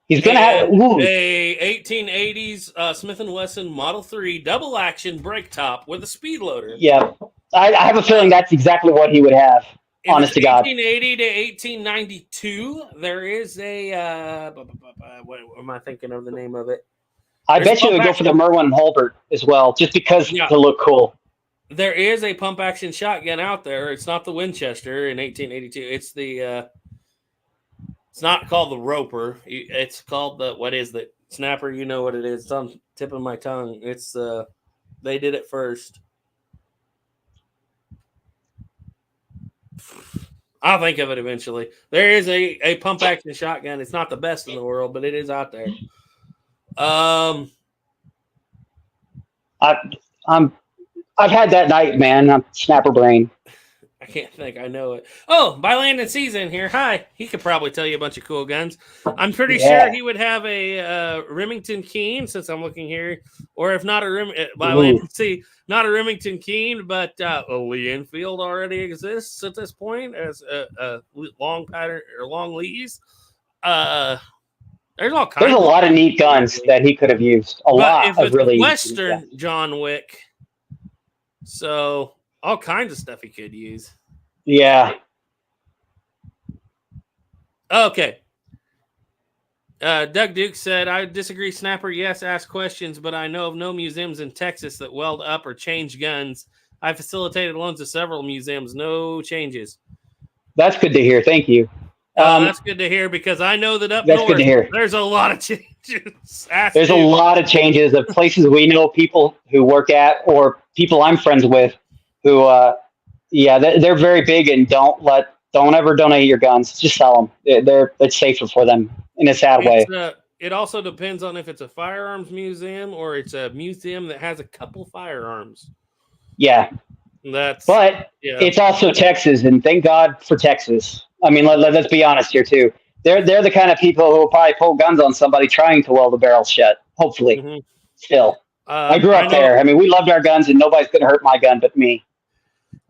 He's going to have a 1880s Smith & Wesson Model 3 double action brake top with a speed loader. Yeah. I have a feeling that's exactly what he would have, honest to God. 1880 to 1892, there is a, what am I thinking of the name of it? I bet you they would go for the Merwin Hulbert as well, just because to look cool. There is a pump action shotgun out there. It's not the Winchester in 1882. It's the it's not called the Roper. It's called the, what is it? Snapper, you know what it is. It's on the tip of my tongue. It's they did it first. I'll think of it eventually. There is a pump action shotgun. It's not the best in the world, but it is out there. I've had that night, man. I'm snapper brain. I can't think. I know it. Oh, by Landon C's in here. Hi. He could probably tell you a bunch of cool guns. I'm pretty sure he would have a Remington Keen, since I'm looking here. Or if not by Landon C, not a Remington Keen, but a Lee Enfield already exists at this point as a long pattern or long Lees. There's all kinds. There's a lot of neat guns that he could have used. A lot if of it's really Western John Wick. So all kinds of stuff he could use. Yeah. Okay. Doug Duke said, I disagree, Snapper. Yes, ask questions, but I know of no museums in Texas that weld up or change guns. I facilitated loans to several museums. No changes. That's good to hear. Thank you. That's good to hear, because I know that up north, there's a lot of changes. There's a lot of changes of places we know people who work at, or people I'm friends with who, they're very big and don't ever donate your guns. Just sell them. It's safer for them in a sad way. It also depends on if it's a firearms museum or it's a museum that has a couple firearms. Yeah. It's also Texas, and thank God for Texas. I mean, let's be honest here too. They're the kind of people who will probably pull guns on somebody trying to weld the barrel shut. Hopefully, still. I grew up there. I mean, we loved our guns, and nobody's going to hurt my gun but me.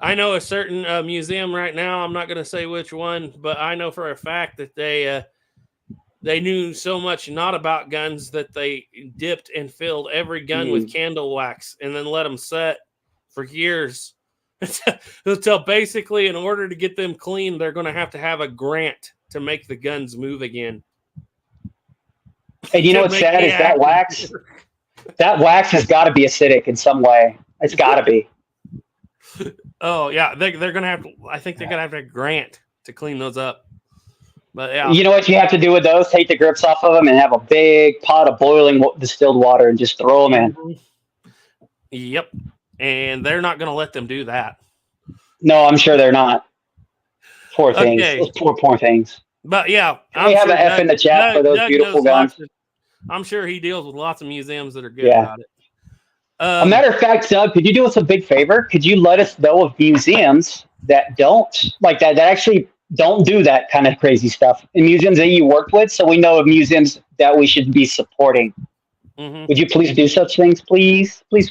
I know a certain museum right now. I'm not going to say which one, but I know for a fact that they knew so much not about guns that they dipped and filled every gun with candle wax and then let them set for years. Until basically, in order to get them clean, they're going to have a grant to make the guns move again. And you know what's sad is that wax. That wax has got to be acidic in some way. It's got to be. Oh yeah, they're going to have. I think they're going to have a grant to clean those up. But yeah, you know what you have to do with those? Take the grips off of them and have a big pot of boiling distilled water and just throw them in. Yep. And they're not going to let them do that. No, I'm sure they're not. Poor things. Those poor things. But yeah. We have an F in the chat for those beautiful guns. I'm sure he deals with lots of museums that are good about it. A matter of fact, Doug, could you do us a big favor? Could you let us know of museums that don't like that actually don't do that kind of crazy stuff, and museums that you worked with, so we know of museums that we should be supporting? Would you please do such things, please? Please.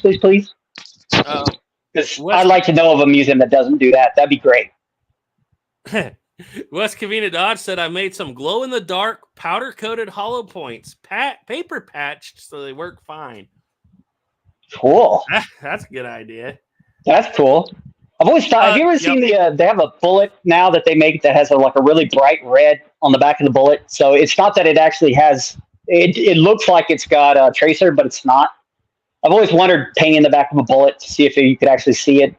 Because I'd like to know of a museum that doesn't do that. That'd be great. West Covina Dodge said, I made some glow-in-the-dark powder-coated hollow points, paper patched so they work fine. Cool. That's a good idea. That's cool. I've always thought, have you ever seen they have a bullet now that they make that has a really bright red on the back of the bullet? So it's not that it actually has, it looks like it's got a tracer, but it's not. I've always wondered painting the back of a bullet to see if you could actually see it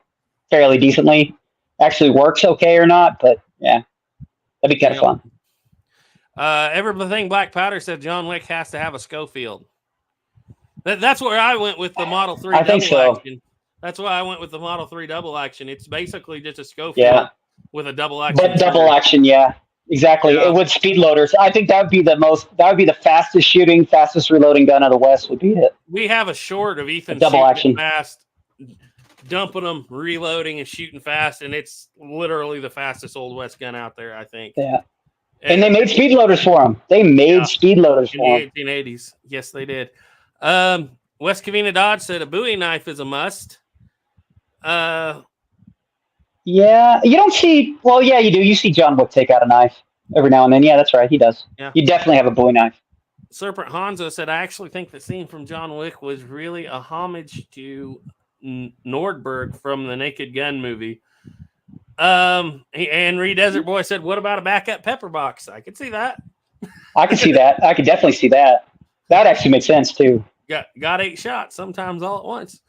fairly decently. Actually works okay or not, but yeah, that'd be kind of fun. Everything Black Powder said John Wick has to have a Schofield. That's where I went with the Model 3 double action. That's why I went with the Model 3 double action. It's basically just a Schofield with a double action. But double action, exactly. Yeah. With speed loaders, I think that would be the fastest shooting, fastest reloading gun of the West would be it. We have a short of Ethan double action fast, dumping them, reloading, and shooting fast, and it's literally the fastest Old West gun out there, I think. Yeah. And they made speed loaders for them. They made speed loaders for them. In the 1880s. Yes, they did. West Covina Dodge said a Bowie knife is a must. Yeah, you don't see. Well, yeah, you do. You see John Wick take out a knife every now and then. Yeah, that's right. He does. Yeah. You definitely have a Bowie knife. Serpent Hanzo said, I actually think the scene from John Wick was really a homage to Nordberg from the Naked Gun movie. And Reed Desert Boy said, what about a backup pepper box? I could see that. I could see that. I could definitely see that. That actually makes sense too. Got 8 shots, sometimes all at once.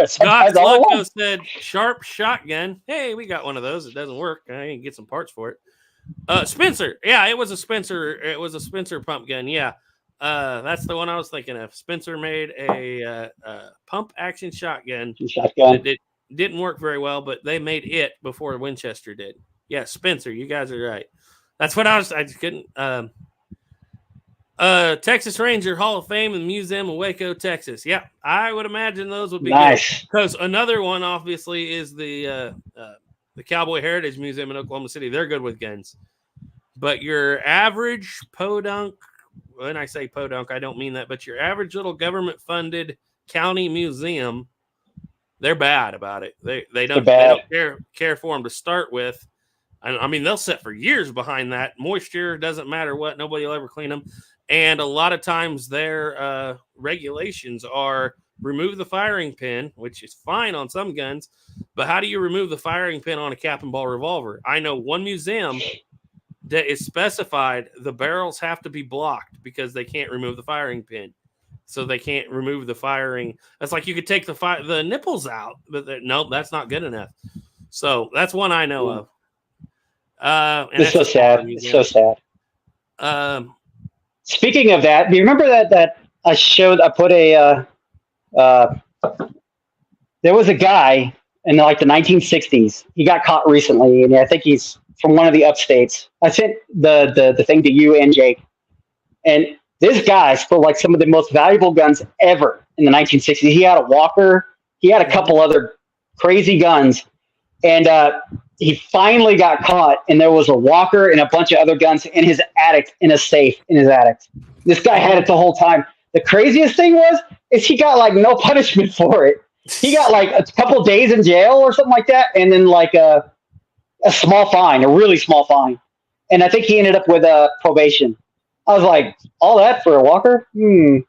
Scott Loco said sharp shotgun. Hey, we got one of those. It doesn't work. I need to get some parts for it. Spencer. Yeah, it was a Spencer. It was a Spencer pump gun. Yeah. That's the one I was thinking of. Spencer made a pump action shotgun. It didn't work very well, but they made it before Winchester did. Yeah, Spencer, you guys are right. That's what I just couldn't. Texas Ranger Hall of Fame and Museum of Waco, Texas. Yeah, I would imagine those would be nice. Because another one, obviously, is the Cowboy Heritage Museum in Oklahoma City. They're good with guns. But your average podunk, when I say podunk, I don't mean that, but your average little government-funded county museum, they're bad about it. They don't care for them to start with. I mean, they'll sit for years behind that. Moisture doesn't matter what. Nobody will ever clean them. And a lot of times their regulations are remove the firing pin, which is fine on some guns. But how do you remove the firing pin on a cap and ball revolver? I know one museum that is specified the barrels have to be blocked because they can't remove the firing pin. So they can't remove the firing. That's like you could take the nipples out, but nope, that's not good enough. So that's one I know of. It's so sad. It's so sad. Speaking of that, do you remember that I put a there was a guy in like the 1960s. He got caught recently, and I think he's from one of the upstates. I sent the thing to you and Jake, and this guy stole like some of the most valuable guns ever in the 1960s. He had a Walker. He had a couple other crazy guns, and he finally got caught. And there was a Walker and a bunch of other guns in his attic, in a safe in his attic. This guy had it the whole time. The craziest thing is he got like no punishment for it. He got like a couple days in jail or something like that, and then like a small fine, a really small fine. And I think he ended up with probation. I was like, all that for a Walker? Tim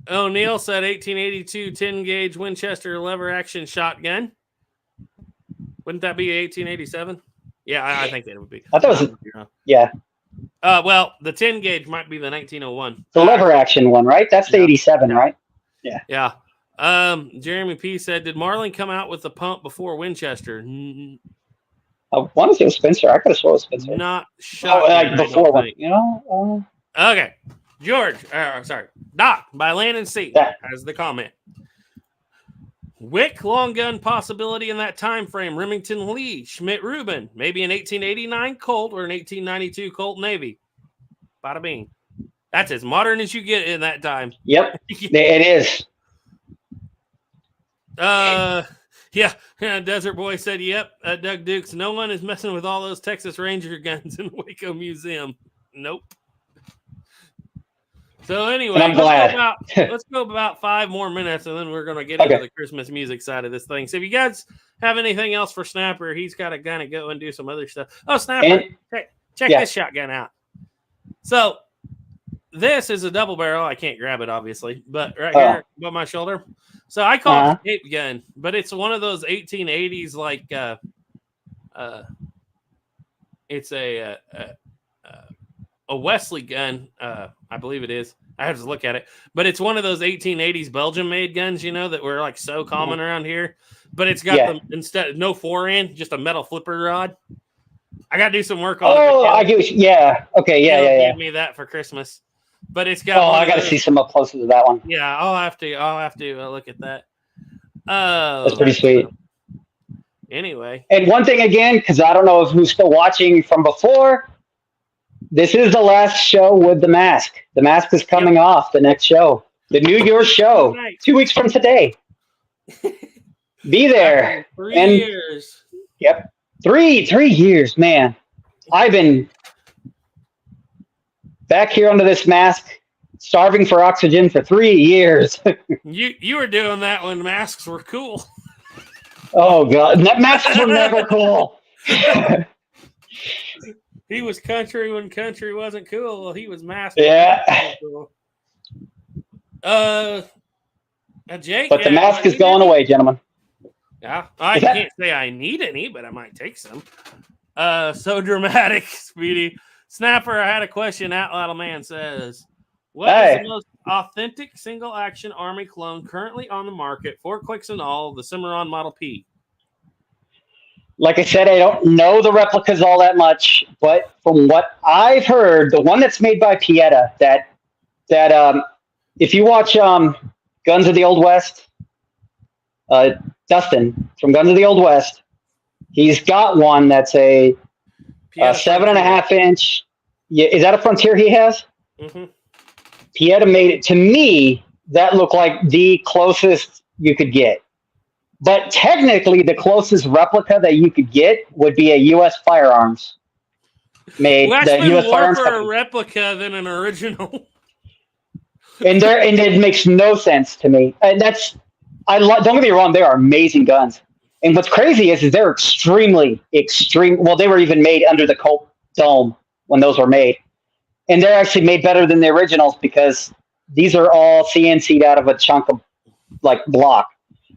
O'Neill said 1882 10-gauge Winchester lever-action shotgun. Wouldn't that be 1887? Yeah, I think that would be. I thought it was, yeah. Well, the 10-gauge might be the 1901. The lever-action one, right? That's the 87, right? Yeah. Yeah. Jeremy P. said, did Marlin come out with the pump before Winchester? I want to say it was Spencer. I could have sworn it was Spencer. Not shotgun. Like before one, you know? Okay. George, sorry. Doc, by Land and Sea, has the comment. Wick long gun possibility in that time frame. Remington Lee, Schmidt Rubin, maybe an 1889 Colt or an 1892 Colt Navy. Bada bing. That's as modern as you get in that time. Yep, it is. Yeah, Desert Boy said, yep. Doug Dukes, no one is messing with all those Texas Ranger guns in Waco Museum. Nope. So anyway, I'm glad. Let's go about 5 more minutes, and then we're going to get into the Christmas music side of this thing. So if you guys have anything else for Snapper, he's got to kind of go and do some other stuff. Oh, Snapper, check this shotgun out. So this is a double barrel. I can't grab it, obviously, but right here above my shoulder. So I call it a tape gun, but it's one of those 1880s, like it's a Wesley gun, I believe it is. I have to look at it, but it's one of those 1880s Belgian-made guns, you know, that were like so common around here. But it's got instead no forend, just a metal flipper rod. I got to do some work on it. Oh, I get. Yeah. Okay. Yeah. Give me that for Christmas. But it's got. Oh, I got to see some up close to that one. Yeah, I'll have to look at that. That's pretty sweet. Anyway, and one thing again, because I don't know if who's still watching from before. This is the last show with the mask. The mask is coming off. The next show, the New Year's show, 2 weeks from today. Be there. 3 years. Yep, 3 years, man. I've been back here under this mask, starving for oxygen for 3 years. You were doing that when masks were cool. Oh God, masks were never cool. He was country when country wasn't cool. He was masked. Yeah. Cool. Jake. But the mask is going away, gentlemen. Yeah, I can't say I need any, but I might take some. So dramatic, Speedy. Snapper, I had a question. Outlaw Man says, what is the most authentic single-action Army clone currently on the market, 4 clicks and all, the Cimarron Model P? Like I said, I don't know the replicas all that much, but from what I've heard, the one that's made by Pieta, that if you watch Guns of the Old West, Dustin from Guns of the Old West, he's got one that's a 7.5 inch Yeah, is that a Frontier he has? Mm-hmm. Pieta made it. To me, that looked like the closest you could get. But technically, the closest replica that you could get would be a U.S. Firearms made. Well, that's the been U.S. more Firearms for a company. replica than an original. And it makes no sense to me. And don't get me wrong, they are amazing guns. And what's crazy is they're extremely. Well, they were even made under the Colt Dome when those were made, and they're actually made better than the originals because these are all CNC'd out of a chunk of like block.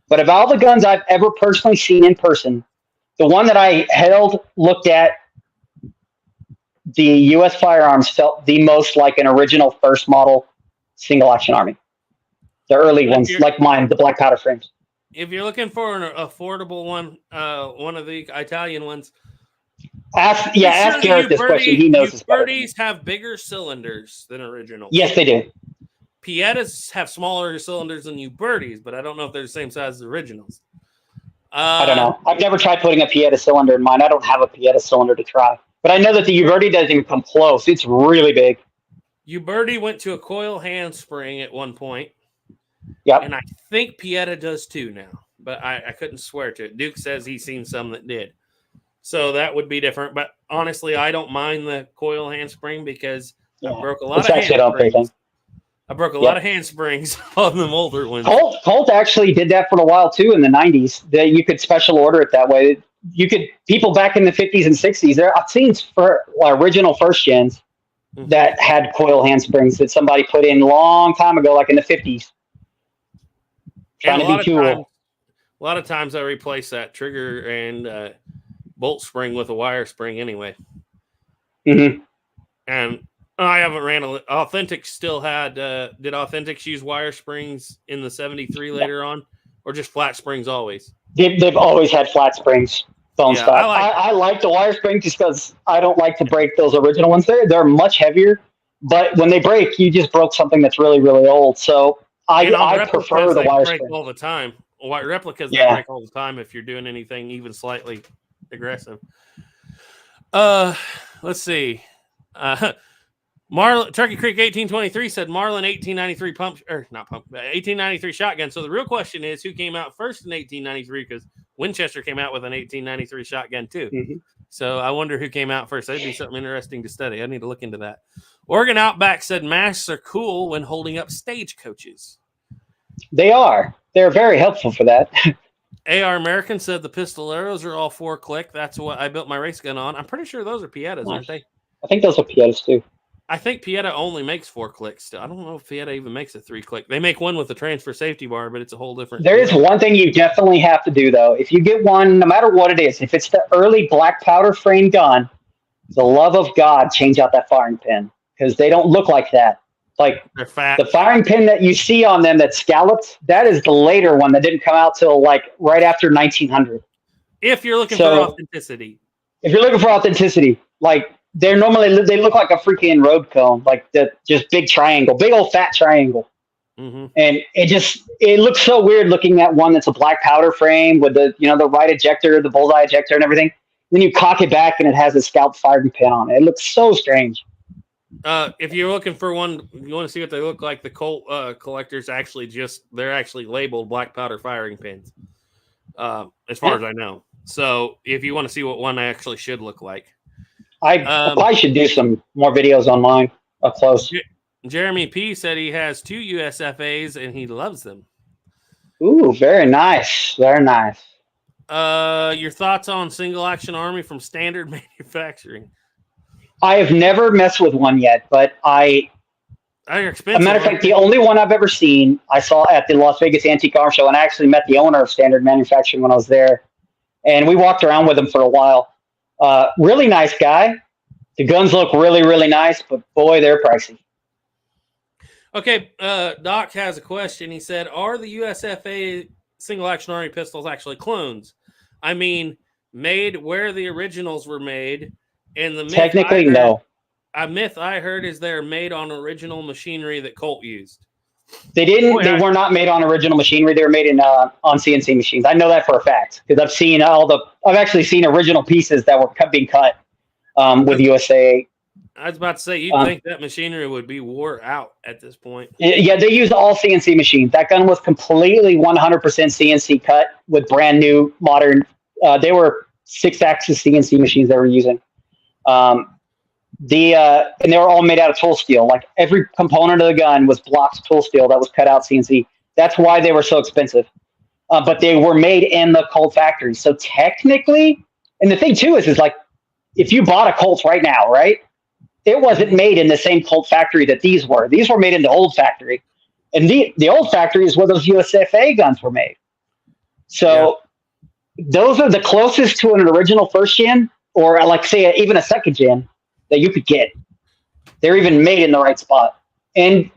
But of all the guns I've ever personally seen in person, the one that I looked at, the U.S. Firearms felt the most like an original first model single action Army. The early ones, like mine, the black powder frames. If you're looking for an affordable one, one of the Italian ones, ask Garrett this question. He knows this better. Ubertis have bigger cylinders than originals. Yes, they do. Pietas have smaller cylinders than Ubertis, but I don't know if they're the same size as originals. I don't know. I've never tried putting a Pieta cylinder in mine. I don't have a Pieta cylinder to try. But I know that the Uberti doesn't even come close. It's really big. Uberti went to a coil handspring at one point. Yep. And I think Pieta does too now, but I couldn't swear to it. Duke says he's seen some that did. So that would be different. But honestly, I don't mind the coil handspring because I broke a lot of handsprings. I broke a lot of handsprings on the older ones. Colt actually did that for a while too in the 90s. That you could special order it that way. People back in the 50s and 60s. I've seen for original first gens that had coil handsprings that somebody put in a long time ago, like in the 50s. Trying to be cool. A lot of times I replace that trigger and bolt spring with a wire spring anyway. Mm-hmm. And I haven't ran Authentics still had. Did Authentics use wire springs in the 73 later on, or just flat springs always? They've always had flat springs. Bone stock. I like the wire spring just because I don't like to break those original ones. They're much heavier, but when they break, you just broke something that's really, really old. So I prefer the wire spring all the time. Replicas they break all the time if you're doing anything even slightly aggressive. Let's see. Turkey Creek 1823 said Marlin 1893 1893 shotgun. So the real question is who came out first in 1893 because Winchester came out with an 1893 shotgun too. Mm-hmm. So I wonder who came out first. That'd be something interesting to study. I need to look into that. Oregon Outback said masks are cool when holding up stagecoaches. They are. They're very helpful for that. AR American said the pistoleros are all 4-click. That's what I built my race gun on. I'm pretty sure those are Pietas, aren't they? I think those are Pietas too. I think Pieta only makes 4-clicks still. I don't know if Pieta even makes a 3-click. They make one with a transfer safety bar, but it's a whole different. There is one thing you definitely have to do, though. If you get one, no matter what it is, if it's the early black powder frame gun, the love of God, change out that firing pin because they don't look like that. Like they're fat. The firing pin that you see on them that's scalloped, that is the later one that didn't come out till like right after 1900. If you're looking for authenticity. If you're looking for authenticity, like they look like a freaking road cone, like the just big triangle, big old fat triangle. Mm-hmm. And it looks so weird looking at one that's a black powder frame with the right ejector, the bullseye ejector and everything. Then you cock it back and it has a scalp firing pin on it. It looks so strange. If you're looking for one, you want to see what they look like. The Colt collectors they're actually labeled black powder firing pins, as far as I know. So if you want to see what one actually should look like, I probably should do some more videos online up close. Jeremy P said he has 2 USFAs and he loves them. Ooh, very nice, very nice. Your thoughts on single action Army from Standard Manufacturing? I have never messed with one yet, but they're expensive. As a matter of fact, the only one I've ever seen, I saw at the Las Vegas Antique Arms Show, and I actually met the owner of Standard Manufacturing when I was there, and we walked around with him for a while. Really nice guy. The guns look really, really nice, but boy, they're pricey. Okay, Doc has a question. He said, are the USFA single action Army pistols actually clones? I mean, made where the originals were made. And the technically, no. A myth I heard is they're made on original machinery that Colt used. They were not made on original machinery. They were made on CNC machines. I know that for a fact because I've actually seen original pieces that were being cut with USA. I was about to say, you'd think that machinery would be wore out at this point. Yeah, they use all CNC machines. That gun was completely 100% CNC cut with brand new modern. They were 6-axis CNC machines they were using. And they were all made out of tool steel. Like every component of the gun was blocked tool steel that was cut out CNC. That's why they were so expensive. But they were made in the Colt factory. So technically, and the thing too is like, if you bought a Colt right now, right? It wasn't made in the same Colt factory that these were. These were made in the old factory. And the old factory is where those USFA guns were made. So those are the closest to an original first gen, or like say even a second gen, that you could get. They're even made in the right spot. And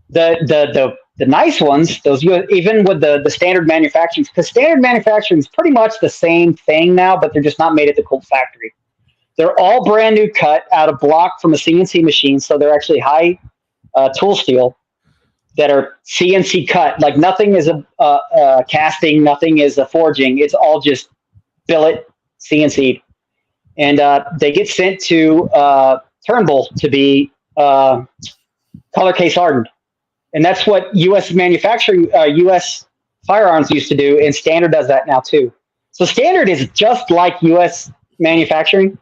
the nice ones, those even with the standard manufacturing, because standard manufacturing is pretty much the same thing now, but they're just not made at the Colt factory. They're all brand new cut out of block from a CNC machine, so they're actually high tool steel that are CNC cut. Like nothing is a casting, nothing is a forging. It's all just billet CNC'd. And they get sent to Turnbull to be color case hardened. And that's what U.S. manufacturing, U.S. firearms used to do, and Standard does that now too. So Standard is just like U.S. manufacturing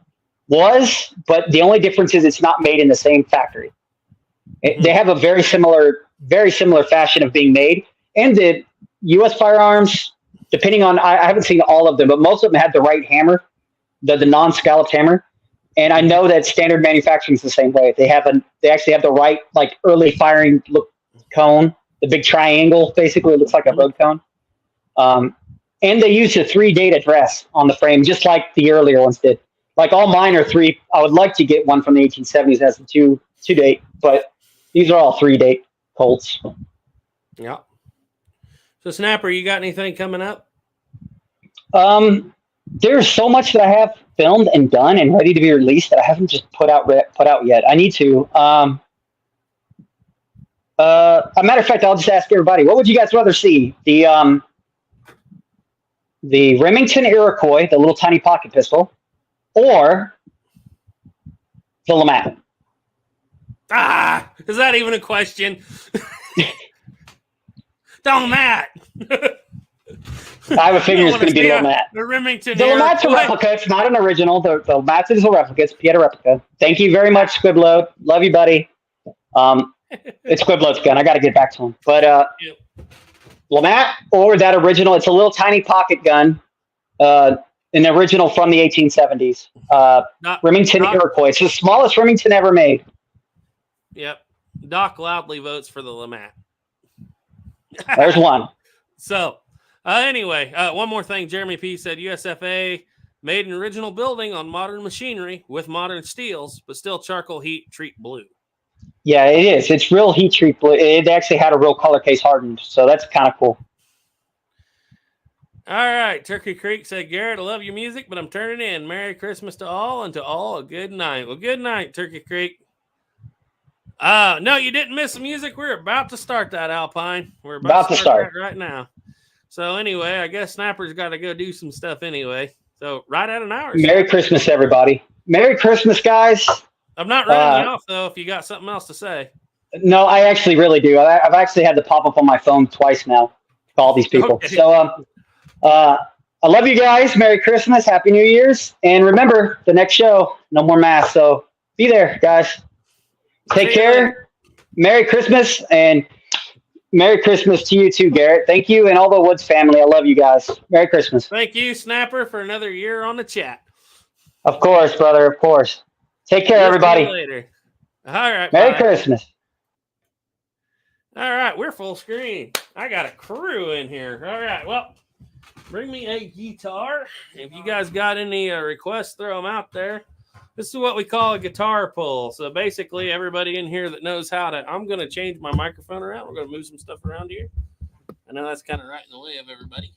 was, but the only difference is it's not made in the same factory. They have a very similar fashion of being made. And the U.S. firearms, depending on, I haven't seen all of them, but most of them had the right hammer, the non-scalloped hammer. And I know that Standard manufacturing is the same way. They actually have the right, like, early firing look cone, the big triangle, basically it looks like a road cone. And they use a 3-date address on the frame, just like the earlier ones did. Like all mine are 3. I would like to get one from the 1870s as a 2-date, but these are all 3-date Colts. Yeah. So Snapper, you got anything coming up? There's so much that I have filmed and done and ready to be released that I haven't just put out yet. I need to. A matter of fact, I'll just ask everybody, what would you guys rather see? The Remington Iroquois, the little tiny pocket pistol, or the LeMat? Is that even a question? The LeMat. I have a feeling it's going to be the LeMat. The Remington. The LeMat's a replica. It's not an original. The LeMat's is a replica. It's Pieta replica. Thank you very much, Squibload. Love you, buddy. It's Squibload's gun. I got to get back to him. But LeMat or that original. It's a little tiny pocket gun. An original from the 1870s. Remington Iroquois. It's the smallest Remington ever made. Yep. Doc loudly votes for the LeMat. There's one. So, anyway, one more thing. Jeremy P. said USFA made an original building on modern machinery with modern steels, but still charcoal heat treat blue. Yeah, it is. It's real heat treat blue. It actually had a real color case hardened, so that's kind of cool. All right. Turkey Creek said, Garrett, I love your music, but I'm turning in. Merry Christmas to all, and to all a good night. Well, good night, Turkey Creek. No, you didn't miss the music. We're about to start that, Alpine. We're about to start that right now. So anyway, I guess Snapper's got to go do some stuff anyway. So right at an hour. Merry Christmas, everybody. Merry Christmas, guys. I'm not running off, though, if you got something else to say. No, I actually really do. I've actually had to pop up on my phone twice now to call these people. Okay. So I love you guys. Merry Christmas. Happy New Year's. And remember, the next show, no more masks. So be there, guys. Take care. Merry Christmas. And Merry Christmas to you too, Garrett. Thank you and all the Woods family. I love you guys. Merry Christmas. Thank you, Snapper, for another year on the chat. Of course, brother. Of course. Take care, everybody. See you later. All right. Merry Christmas. All right. We're full screen. I got a crew in here. All right. Well, bring me a guitar. If you guys got any requests, throw them out there. This is what we call a guitar pull. So basically, everybody in here that knows how to, I'm going to change my microphone around. We're going to move some stuff around here. I know that's kind of right in the way of everybody.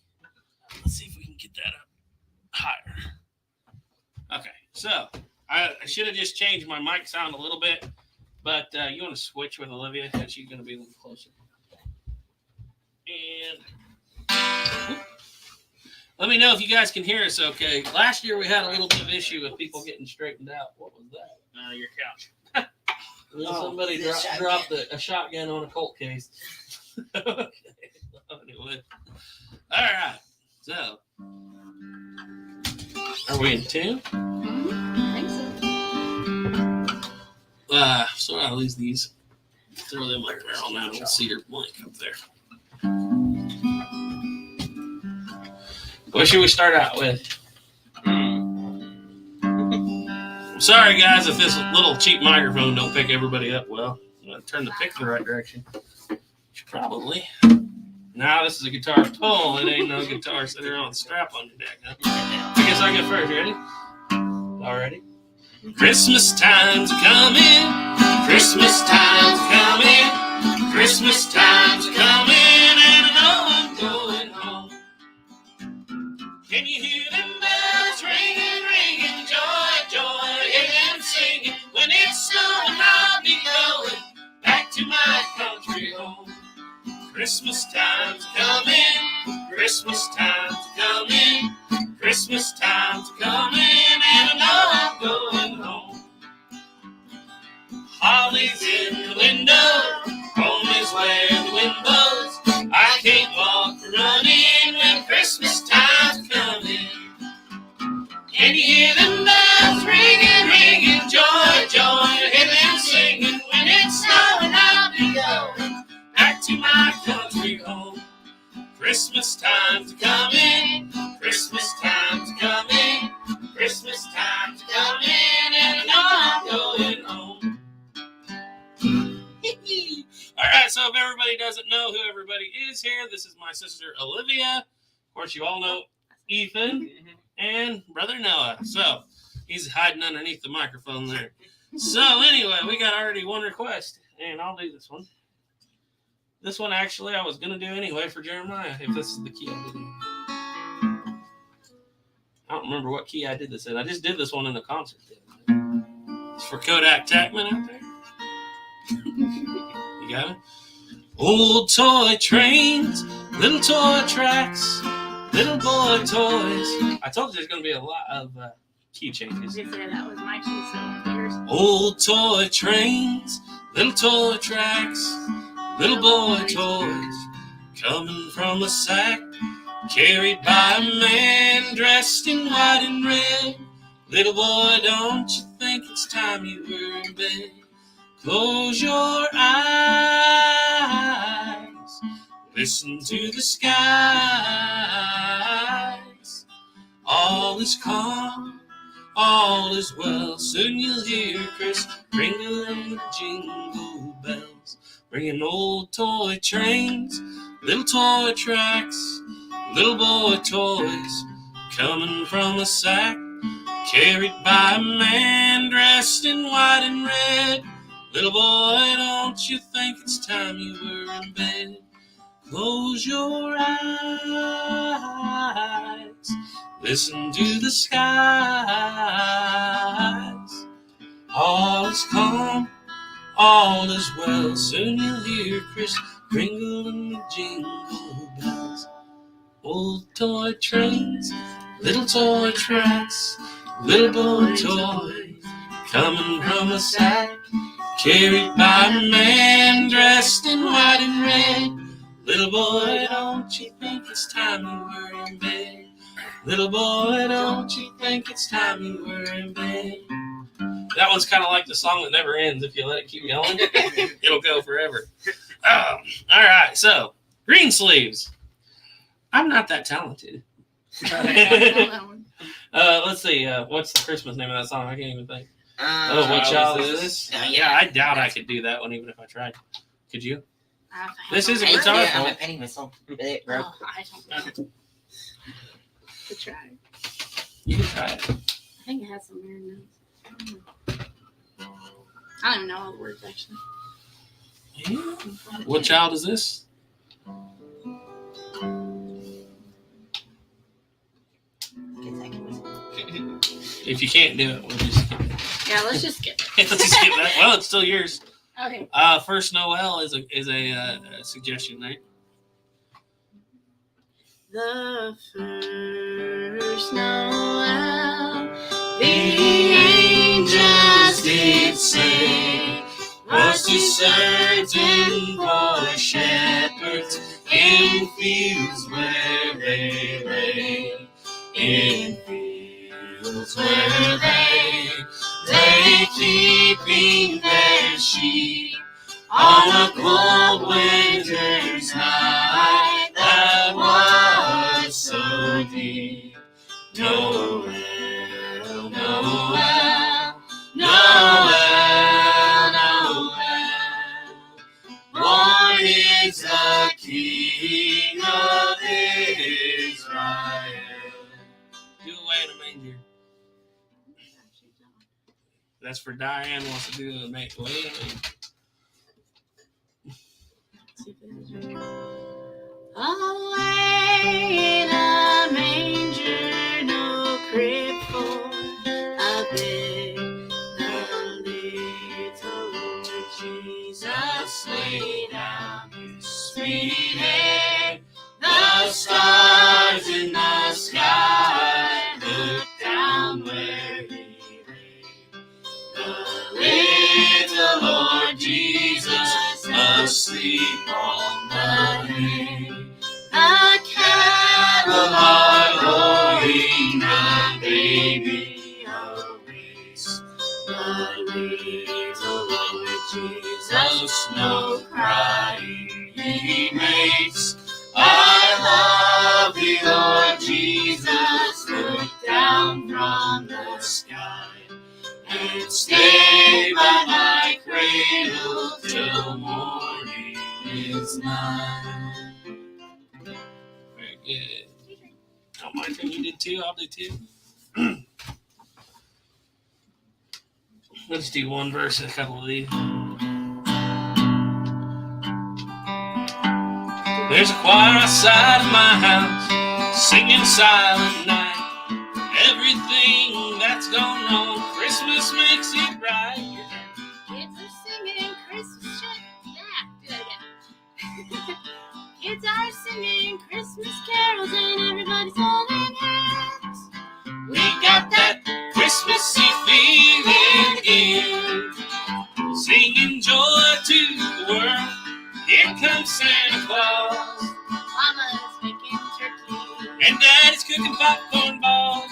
Let's see if we can get that up higher. Okay, so I should have just changed my mic sound a little bit, but you want to switch with Olivia because she's going to be a little closer. And let me know if you guys can hear us okay. Last year we had a little bit of issue with people getting straightened out. What was that? Your couch. Somebody dropped a shotgun on a Colt case. Okay. Anyway. All right. So, are we in tune? I think so. So I'll lose these. Throw them like there on that old cedar blank up there. What should we start out with? Sorry, guys, if this little cheap microphone don't pick everybody up well. I'm going to turn the pick in the right direction. Probably. Now this is a guitar pull. It ain't no guitar sitting on the strap on your neck. Huh? I guess I'll get first. Ready? All ready? Christmas time's coming. Christmas time's coming. Christmas time's coming. And I know I'm going home. Can you hear them bells ringing, ringing? Joy, joy, hear them singing. When it's snowing, I'll be going back to my country home. Christmas time's coming. Christmas time's coming. Christmas time's coming. And I know I'm going home. Holly's in the window. Home is where the wind blows. I can't walk running when Christmas time's coming. Can you hear them bells ringing, ringing? Joy, joy, hear them singing. When it's snowing, I'll be going back to my country home. Christmas time's coming. Christmas time's coming. Christmas time's coming. And I know I'm going home. All right, so if everybody doesn't know who everybody is here, this is my sister Olivia. Of course, you all know Ethan and brother Noah. So he's hiding underneath the microphone there. So anyway, we got already one request, and I'll do this one. This one, actually, I was going to do anyway for Jeremiah, if this is the key I did in. I don't remember what key I did this in. I just did this one in the concert. It's for Kodak Tackman out there. You got it? Old toy trains, little toy tracks, little boy toys. I told you there's going to be a lot of key changes. That was my key, so yours. Old toy trains, little toy tracks, little boy toys, coming from a sack, carried by a man dressed in white and red. Little boy, don't you think it's time you were in bed? Close your eyes, listen to the skies. All is calm, all is well. Soon you'll hear Chris ringing the jingle bells, bringing old toy trains, little toy tracks, little boy toys, coming from a sack, carried by a man dressed in white and red. Little boy, don't you think it's time you were in bed? Close your eyes, listen to the skies. All is calm, all is well. Soon you'll hear Chris ringing the jingle bells. Old toy trains, little toy tracks, little boy toys, coming from a sack, carried by a man dressed in white and red. Little boy, don't you think it's time you were in bed? Little boy, don't you think it's time you were in bed? That one's kind of like the song that never ends. If you let it keep going, it'll go forever. All right, so Green Sleeves. I'm not that talented. Let's see. What's the Christmas name of that song? I can't even think. What child is this? Yeah, I doubt I could do that one even if I tried. Could you? This is a guitar. I'm a penny whistle. It broke. I don't know. To try. You can try it. I think it has some weird notes. I don't even know all the words actually. Yeah. What child is this? If you can't do it, we'll just skip it. Yeah, let's just skip it. Let's just skip that. Well, it's still yours. Okay. First Noel is a suggestion, right? The first Noel, the angels did say, to certain poor shepherds in fields where they lay, in fields where they lay, keeping their sheep on a cold winter's night that was so deep. Noel, Noel, Noel, Noel, born is the King of Israel. Do away in a manger. That's for Diane wants to do the make way in a manger. Away in a manger, no crib for a bed. The little Lord Jesus laid down his sweet head. The stars in the sky look down where he lay. The little Lord Jesus asleep on the hay. The cattle are lowing, the baby awakes. The little Lord Jesus no crying he makes. I love thee, Lord Jesus, look down from the sky and stay by my cradle till morning is nigh. Very good. Oh, my turn. You did two. I'll do two. Let's do one verse and a couple of these. There's a choir outside of my house, singing Silent Night. Everything that's gone wrong, Christmas makes it right. Kids are singing Christmas Kids are singing Christmas carols and everybody's holding hands. We got that Christmassy feeling again, singing joy to the world. Here comes Santa Claus, Mama's making turkey, and Daddy's cooking popcorn balls.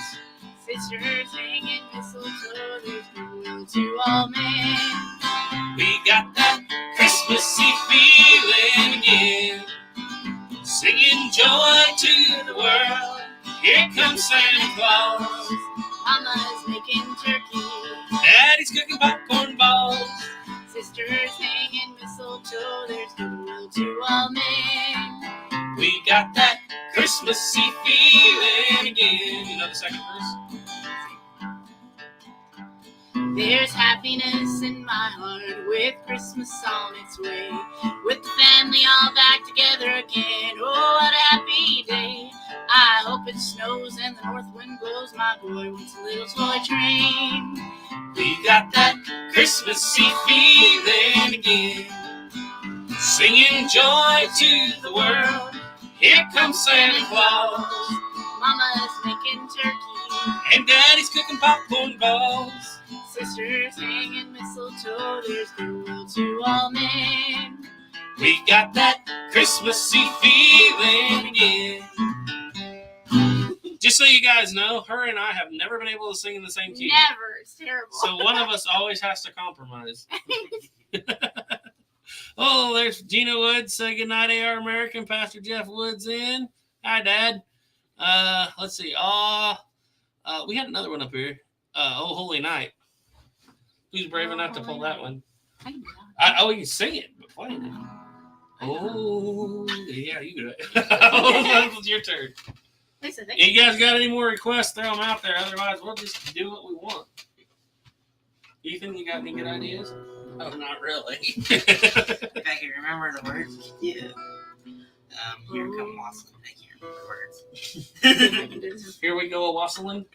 sisters hanging mistletoe, there's goodwill to all men. We got that Christmassy feeling again, singing joy to the world. Here comes Santa Claus, Mama's making turkey, Daddy's cooking popcorn balls. sisters hanging mistletoe, there's goodwill to all men. We got that Christmassy feeling again. You know the second verse? There's happiness in my heart with Christmas on its way, with the family all back together again. Oh, what a happy day. I hope it snows and the north wind blows. My boy wants a little toy train. We got that Christmassy feeling again, singing joy to the world. Here comes Santa Claus, Mama's making turkey, and Daddy's cooking popcorn balls. sisters hanging mistletoe, there's goodwill to all men. We got that Christmassy feeling again. Just so you guys know, her and I have never been able to sing in the same key. Never. It's terrible. So one of us always has to compromise. Oh, there's Gina Woods. Say goodnight, AR American. Pastor Jeff Woods in. Hi, Dad. Let's see. We had another one up here. Oh, Holy Night. Who's brave enough to pull that one? I know. You can sing it, but play it. Oh, yeah, you do it. It's your turn. Lisa, thank You guys got any more requests? Throw them out there. Otherwise, we'll just do what we want. Ethan, you got any good ideas? Oh, not really. If I can remember the words, yeah. Here come Wassel. I can't remember the words. Here we go, wassailing.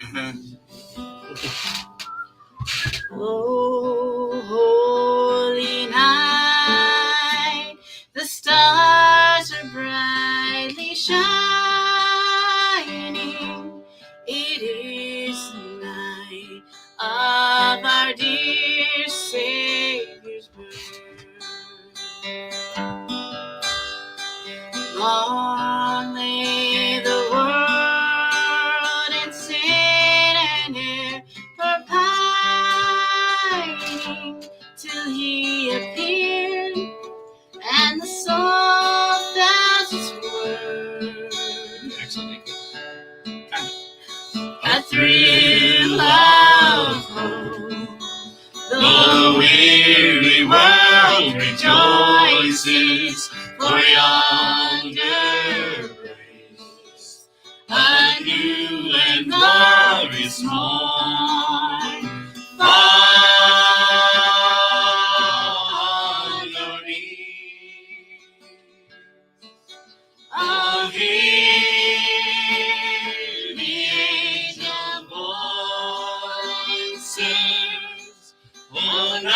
Oh, holy night, the stars are brightly shining. It is the night of our dear Savior's birth. Long lay the world in sin and ever pining till he appeared, and the soul felt its word. A thrill of hope. The weary world rejoices for yonder grace, a new and glorious morn. On your knees, oh, hear the angel voices, oh, night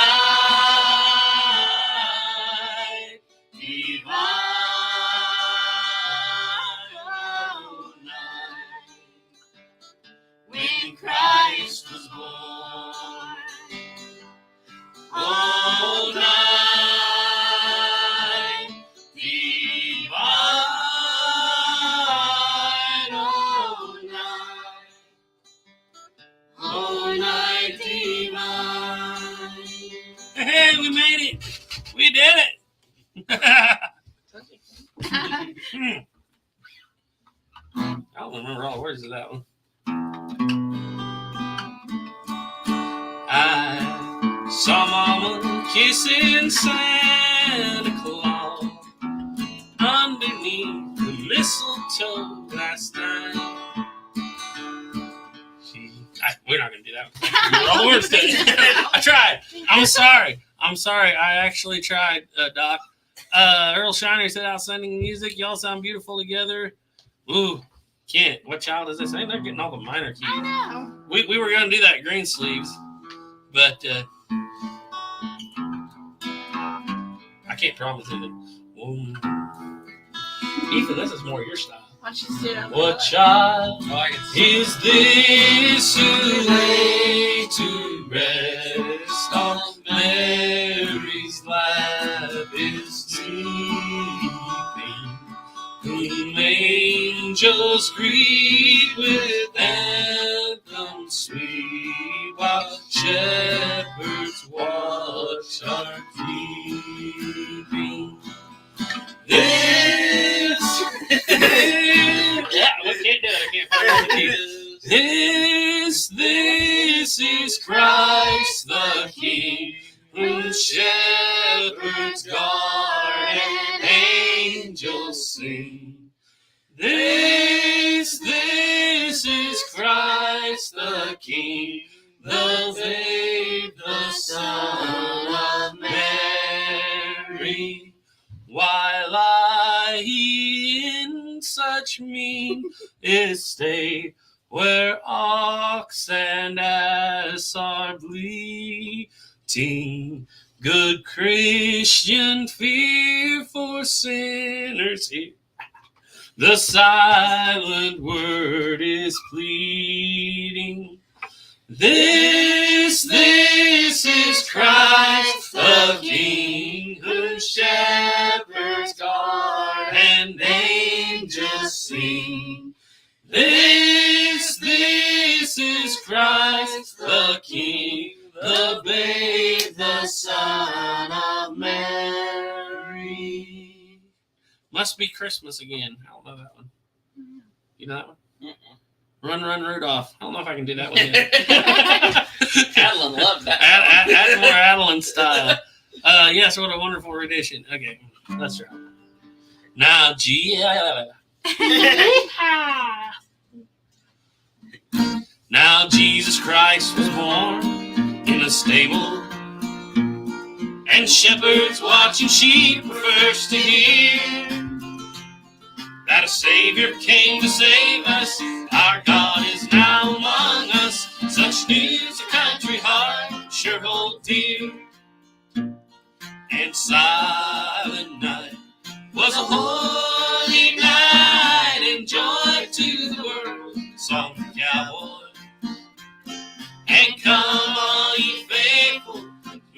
divine, oh, night when Christ was born. Oh, night divine, oh, night divine. Hey, we made it. We did it. I don't remember all the words of that one. I saw Mama kissing Santa Claus underneath the mistletoe last night. We're not going to do that. All the words today. I tried. I'm sorry. I actually tried, Doc. Earl Shiner said outstanding music. Y'all sound beautiful together. Ooh, Kent, what child is this? Ain't they're getting all the minor keys. I know. We were going to do that green sleeves, but I can't promise it. Ethan, this is more your style. Why don't you sit up? What child is this who lay to rest on Mary's lap is sleeping, whom angels greet with anthems sweet, while shepherds watch our keeping. This yeah, we can't do it. I can't find all the keys. This is Christ the King, whom shepherds guard and angels sing. This is Christ the King, the babe, the Son of Mary. While I in such mean estate, where ox and ass are bleating, good Christian fear for sinners here, the silent word is pleading. This is Christ the King, whom shepherds guard and angels sing. This is Christ the King, the babe, the Son of Mary. Must be Christmas again. I don't know that one. You know that one? Run, Run, Rudolph. I don't know if I can do that one yet. Adeline loved that. Add more Adeline style. Yes, what a wonderful rendition. Okay, let's try. Now, Now Jesus Christ was born in a stable, and shepherds watching sheep were first to hear that a Savior came to save us. Our God is now among us. Such news a country heart sure hold dear. And silent night was a holy night, and joy to the world, song the cowboy. And come all ye faithful,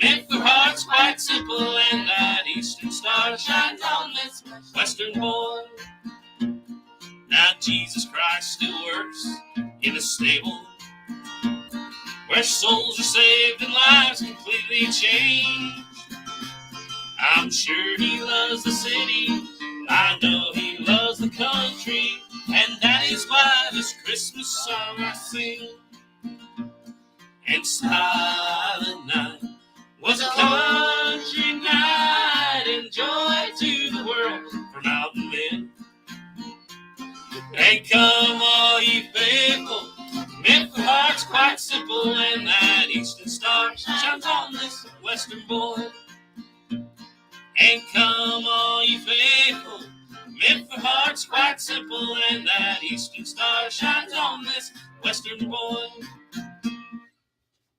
meant for hearts quite simple, and that eastern star shines on this western boy. Jesus Christ still works in a stable where souls are saved and lives completely changed. I'm sure he loves the city, I know he loves the country, and that is why this Christmas song I sing. And Silent Night was a country night, and joy to the world from mountain men. And come all ye faithful, meant for hearts quite simple, and that eastern star shines on this western boy. And come all ye faithful, meant for hearts quite simple, and that eastern star shines on this western boy.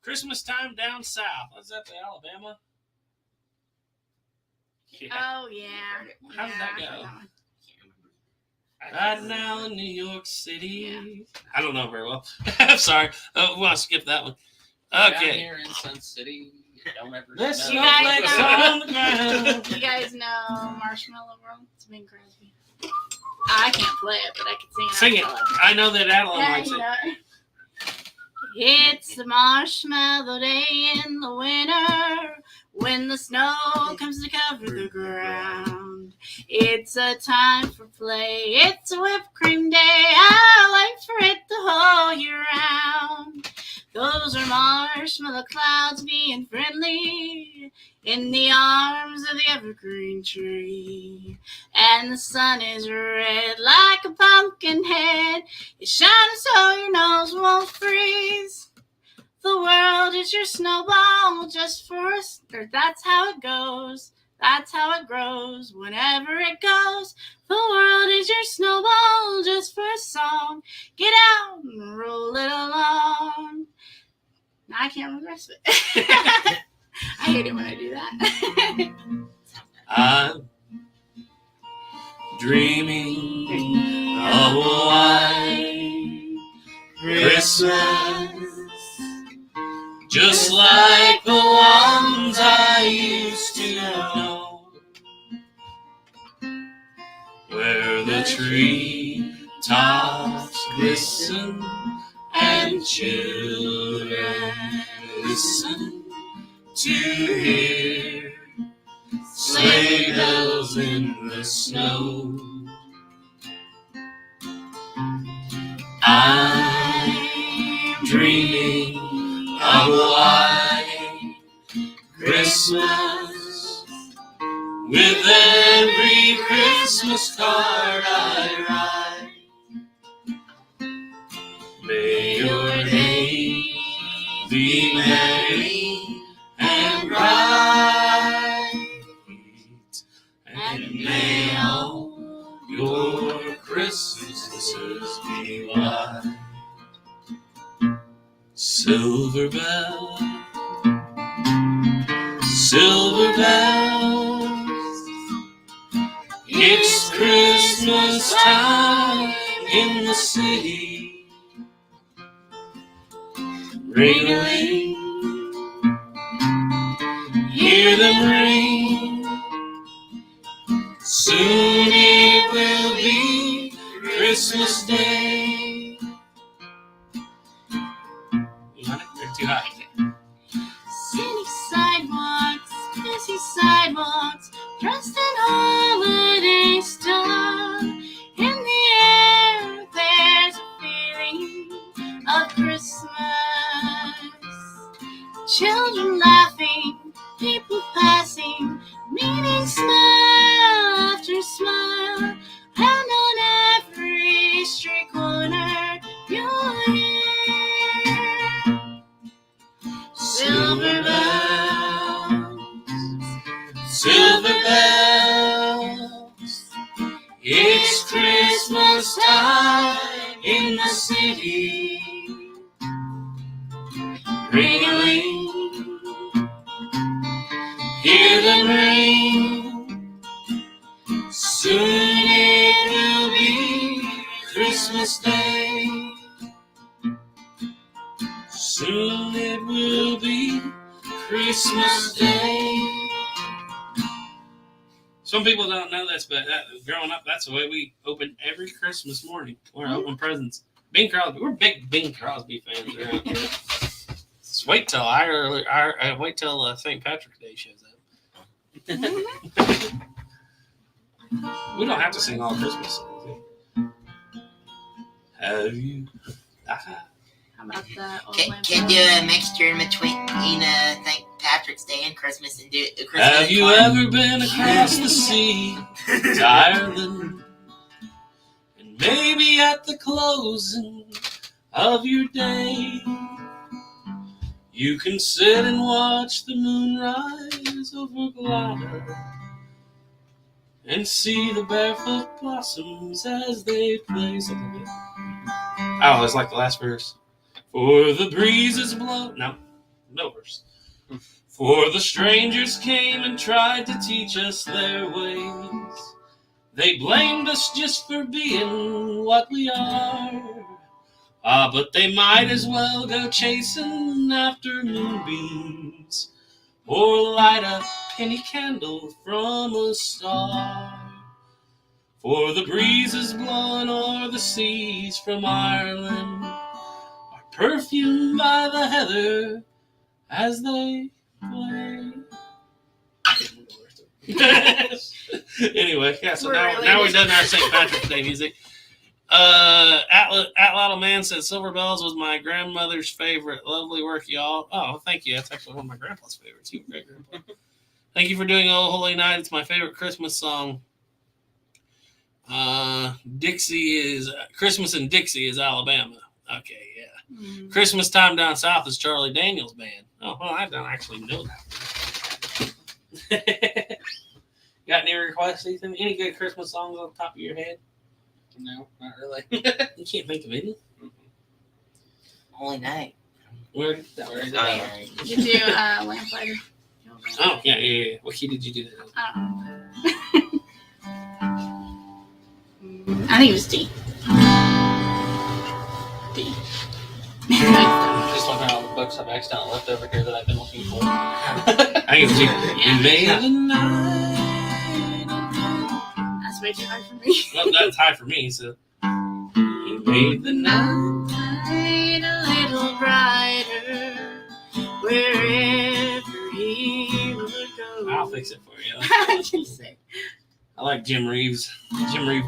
Christmas time down south. What's that, Alabama? Yeah. Oh, yeah. How did that Yeah, go? one. Right now in New York City. I don't know very well. I'm sorry. We want to skip that one. Down Okay. here in Sun City, don't ever This smell You guys snowflakes know- on the ground. You guys know Marshmallow World? It's Bing Crosby. I can't play it, but I can sing it. Sing it. I know that Adeline Yeah, likes you it. know. It's a marshmallow day in the winter when the snow comes to cover the ground. It's a time for play. It's a whipped cream day. I wait for it the whole year round. Those are marshmallow clouds being friendly in the arms of the evergreen tree. And the sun is red like a pumpkin head. It's shining so your nose won't freeze. The world is your snowball just for us. Or that's how it goes. That's how it grows whenever it goes. The world is your snowball just for a song. Get out and roll it along. Now I can't remember the rest of it. I hate it when I do that. I'm dreaming of a white Christmas, just like the ones I used to know, where the tree tops glisten and children listen to hear sleigh bells in the snow. I'm dreaming of a white Christmas, with every Christmas card I write. May your day be merry and bright, and may all your Christmases be white. Silver bells, silver bells, it's Christmas time in the city. Ring-a-ling, hear them ring. Soon it will be Christmas Day. You want it? They're too high. City sidewalks, busy sidewalks, dressed in holiday stuff. In the air, there's a feeling of Christmas. Children laughing, people passing, meeting smile after smile. And on every street corner, you'll hear silver bells, Silver bells, it's Christmas time in the city. Ring-a-ling, hear them ring. Soon it will be Christmas Day. Soon it will be Christmas Day. Some people don't know this, but growing up, that's the way we open every Christmas morning. We're open presents. Bing Crosby, we're big Bing Crosby fans around here. Just wait till St. Patrick's Day shows up. We don't have to sing all Christmas songs. Have you? How about that? Can do a mixture in between St. Patrick's Day and Christmas and do a Christmas. Have you ever been across the sea to Ireland? And maybe at the closing of your day, you can sit and watch the moon rise over Gloucester and see the barefoot blossoms as they play something. Oh, it's like the last verse. For the breezes blow. No verse. For the strangers came and tried to teach us their ways. They blamed us just for being what we are. But they might as well go chasing after moonbeams or light a penny candle from a star. For the breezes blowing o'er the seas from Ireland are perfumed by the heather as they play. Anyway, yeah, so now we've done our St. Patrick's Day music. Atlatl Man said Silver Bells was my grandmother's favorite. Lovely work, y'all. Oh, thank you. That's actually one of my grandpa's favorites. You were great, Grandpa. Thank you for doing Oh Holy Night. It's my favorite Christmas song. Dixie is Christmas in Dixie is Alabama. Okay, yeah. Mm-hmm. Christmas Time Down South is Charlie Daniels Band. Oh, well, I don't actually know that. Got any requests, Ethan? Any good Christmas songs on the top of your head? No, not really. You can't think of any. Holy Night. Where Where is Oh, it? yeah. You do Lamplighter. Oh, yeah. What key did you do that in? I don't know. I think it was D. D. Just looking at all the books I've accidentally left over here that I've been looking for. I think it was you. You made the night. That's way too hard for me. Well, that's high for me, so. You made the night. Light a little brighter wherever he would go. I'll fix it for you. I can say. I like Jim Reeves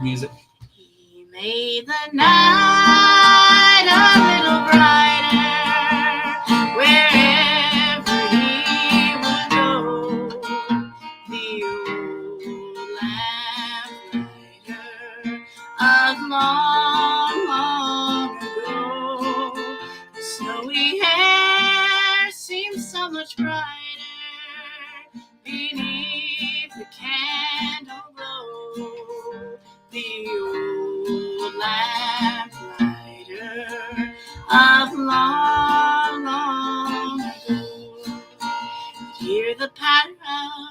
music. He made the night a little brighter wherever he would go. The old lamplighter of long, long ago. The snowy hair seems so much brighter beneath the candle glow. The old lamplighter of long, long ago. You'd hear the patter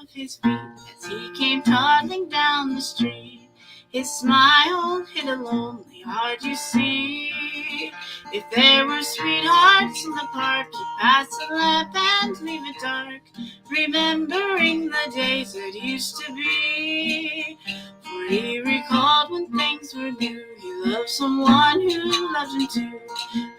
of his feet as he came toddling down the street. His smile hit a lonely heart, you see. If there were sweethearts in the park, he'd pass a lamp and leave it dark, remembering the days that used to be. For he recalled when things were new. He loved someone who loved him too,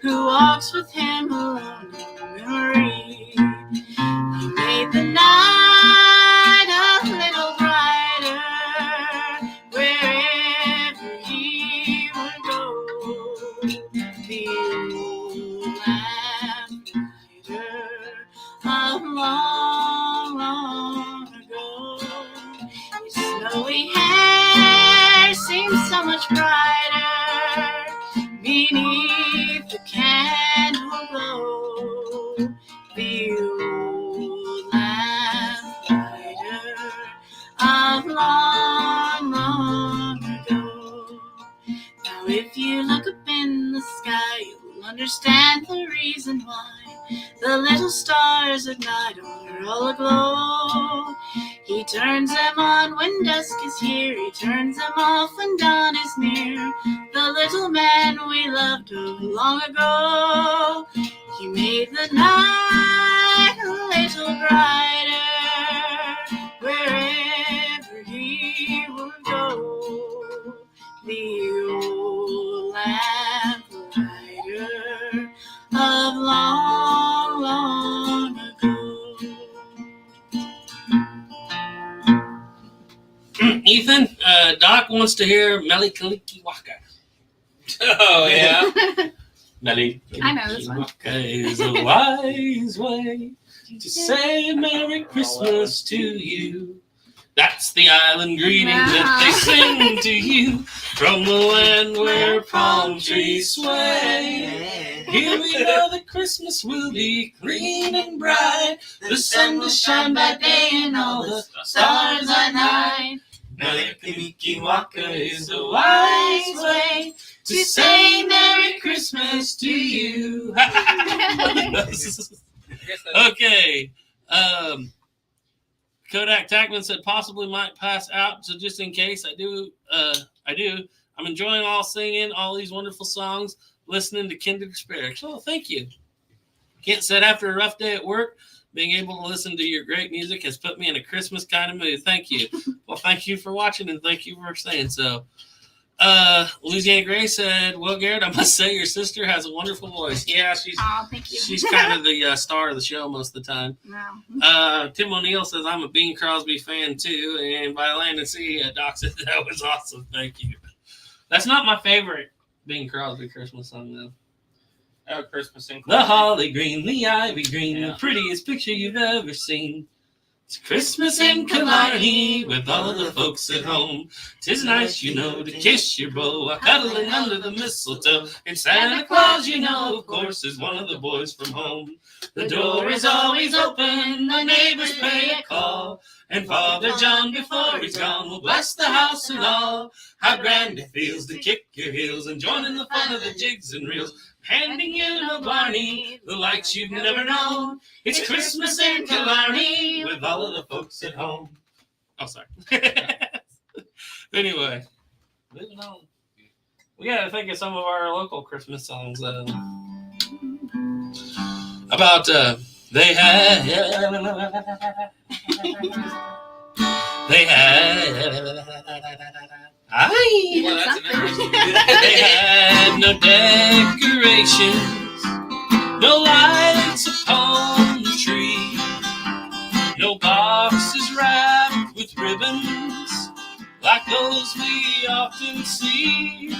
who walks with him alone in memory. He made the night a little brighter wherever he would go. The old lamplighter of long, long ago. His snowy hair seems so much brighter beneath the candle glow. The old lamplighter of long, long ago. Now if you look up in the sky, you'll understand the reason why the little stars at night are all aglow. He turns them on when dusk is here, he turns them off when dawn is near. The little man we loved long ago. He made the night a little brighter wherever he Ethan, Doc wants to hear Mele Kalikimaka. Oh, yeah. Mele I know this one. Kalikimaka is a wise way to say Merry Christmas to you. That's the island greeting that they sing to you from the land where palm trees sway. Here we know that Christmas will be clean and bright. The sun will shine by day and all the stars by night. Mele Kalikimaka is a wise way to say Merry Christmas to you. Okay. Kodak Tackman said possibly might pass out, so just in case I do. I'm enjoying all singing all these wonderful songs, listening to Kindred Spirits. Oh, thank you. Can't say after a rough day at work, being able to listen to your great music has put me in a Christmas kind of mood. Thank you. Well, thank you for watching and thank you for saying so. Louisiana Gray said, well, Garrett, I must say your sister has a wonderful voice. Yeah, Oh, thank you. she's kind of the star of the show most of the time. No. Tim O'Neill says, I'm a Bing Crosby fan too. And by Land and Sea, Doc said, that was awesome. Thank you. That's not my favorite Bing Crosby Christmas song, though. Oh, Christmas in The holly green, the ivy green, Yeah. the prettiest picture you've ever seen. It's Christmas in Killarney with all of the folks at home. 'Tis nice, you know, to kiss your beau while cuddling under the mistletoe. And Santa Claus, you know, of course, is one of the boys from home. The door is always open, the neighbors pay a call. And Father John, before he's gone, will bless the house and all. How grand it feels to kick your heels and join in the fun of the jigs and reels. Handing you no Barney, the lights you've never known. It's Christmas in Killarney with all of the folks at home. Oh, sorry. Anyway, moving on. We got to think of some of our local Christmas songs. About they had Well, that's an interesting they had no decorations, no lights upon the tree, no boxes wrapped with ribbons like those we often see.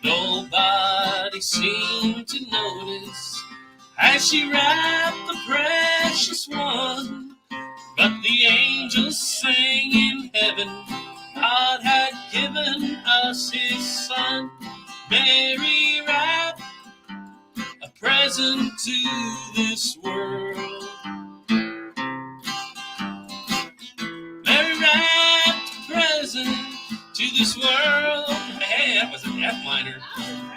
Nobody seemed to notice as she wrapped the precious one, but the angels sang in heaven, God had given us his son. Mary wrapped a present to this world. Mary wrapped a present to this world. Hey, that was an F minor.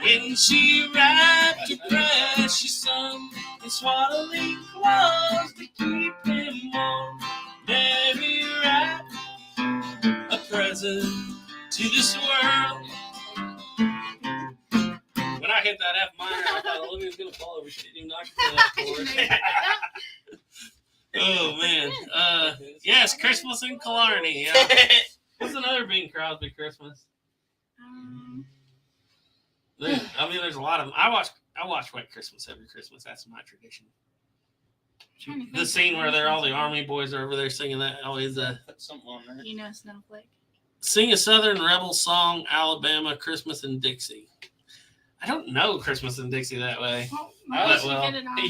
When she wrapped her precious son in swaddling clothes to keep him warm. Mary wrapped a present to this world. When I hit that F minor, I thought Olivia was going to fall over. She didn't even knock it out. Oh, man. Yes, Christmas in Killarney. What's another Bing Crosby Christmas? I mean, there's a lot of them. I watch White Christmas every Christmas. That's my tradition. The scene where they're all the army boys are over there singing that always Put something on there. You know, Snowflake. Sing a Southern Rebel song, Alabama, Christmas in Dixie. I don't know Christmas in Dixie that way. Well, if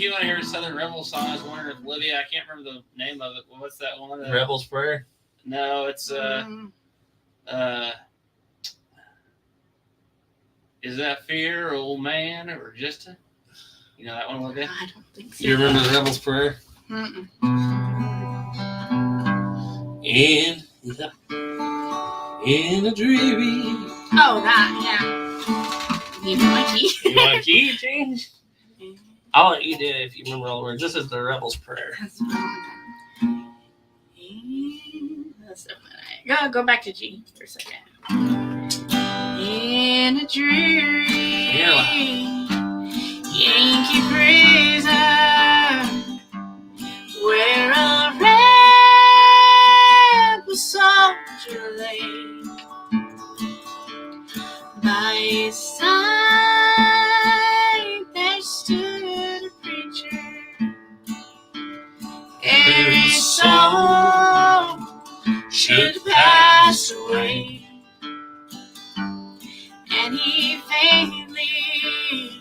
you want to hear a Southern Rebel song, I was wondering if Olivia, I can't remember the name of it. What's that one? Rebel's Prayer? No, it's is that Fear, Old Man, or just a, you know that one, Olivia? I don't think so. You remember the Rebel's Prayer? Mm-mm. In a dreary. Oh, that, yeah. You know my key. You want a key change? I'll let you do it if you remember all the words. This is the Rebel's Prayer. That's definitely. Go back to G for a second. In a dreary Yankee prison, where a rebel soldier lay, by his side there stood a preacher. Every soul should pass passed away, and he faintly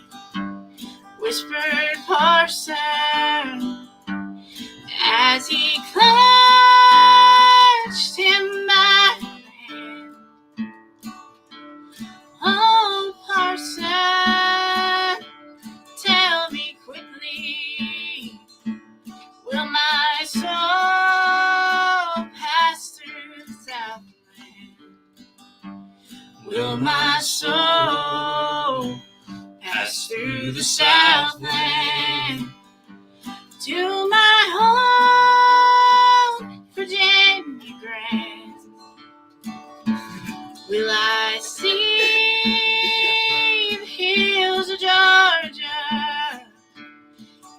whispered, "Parson," as he clutched him by the hand. "Oh, Parson, tell me quickly, will my soul pass through the Southland? Will my soul pass through the Southland to my home, Virginia Grand? Will I see the hills of Georgia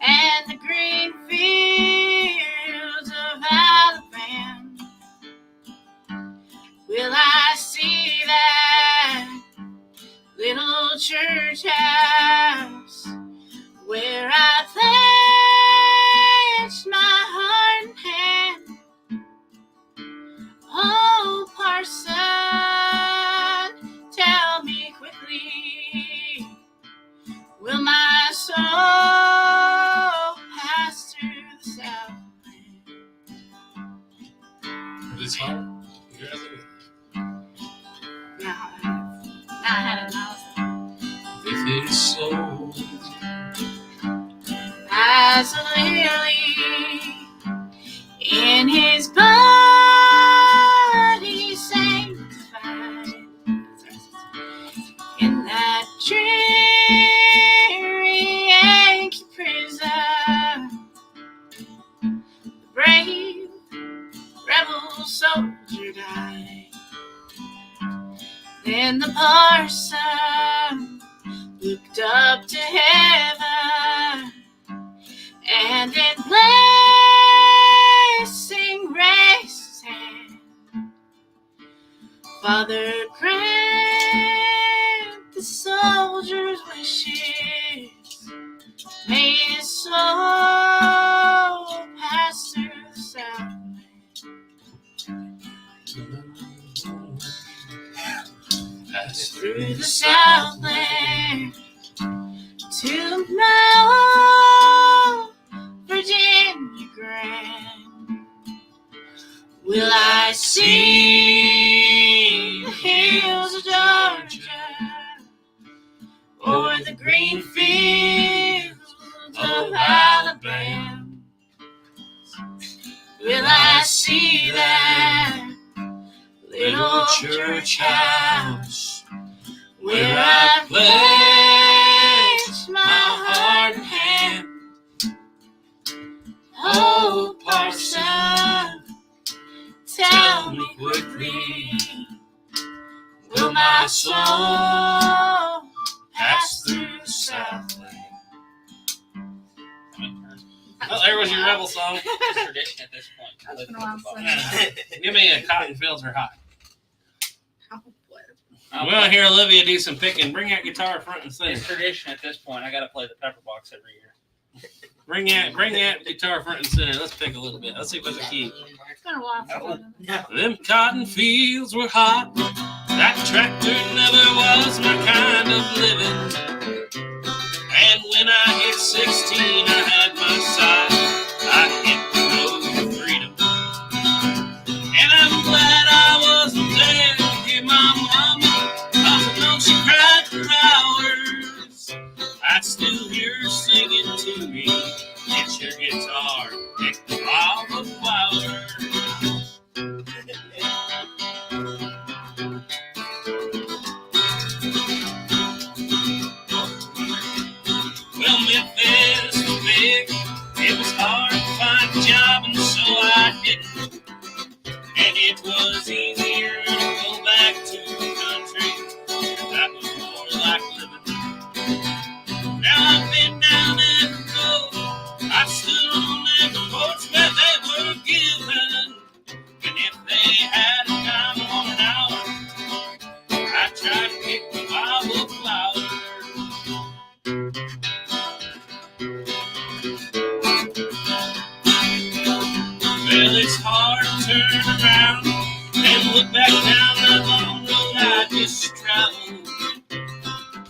and the green fields of Alabama? Will I see that little church house where I pledged my heart and hand? Oh, Parson, tell me quickly, will my soul pass through the Southland? This song? No, I had it now. With his soul. As a lily in his body sanctified, in that dreary Yankee prison, the brave rebel soldier died. Then the parson looked up to heaven, and in blessing raised his hand. Father, grant the soldier's wishes, may his soul pass through the Southland. Pass Through the Southland to my own Virginia Grand. Will I see the hills of Georgia or the green fields of Alabama? Will I see that little church house where I pledged my heart and hand? Oh, Parson, tell me quickly, will my soul pass through the Southland? Well, there was your rebel song. It's tradition at this point. That's been a while since Give me a cotton fields are hot. Oh, boy. We want to hear Olivia do some picking. Bring that guitar front and center. It's tradition at this point. I got to play the pepper box every year. Bring that guitar front and center. Let's pick a little bit. Let's see what's the key. It's been a while since Them cotton fields were hot. That tractor never was my kind of living. And when I hit 16, I had my sight. I hit the road to freedom. And I'm glad I wasn't there to hear my mama. I know she cried for hours. I still hear her singing to me. Get your guitar, pick the wildflower. Well, Memphis was big, it was and look back down that long road I just traveled.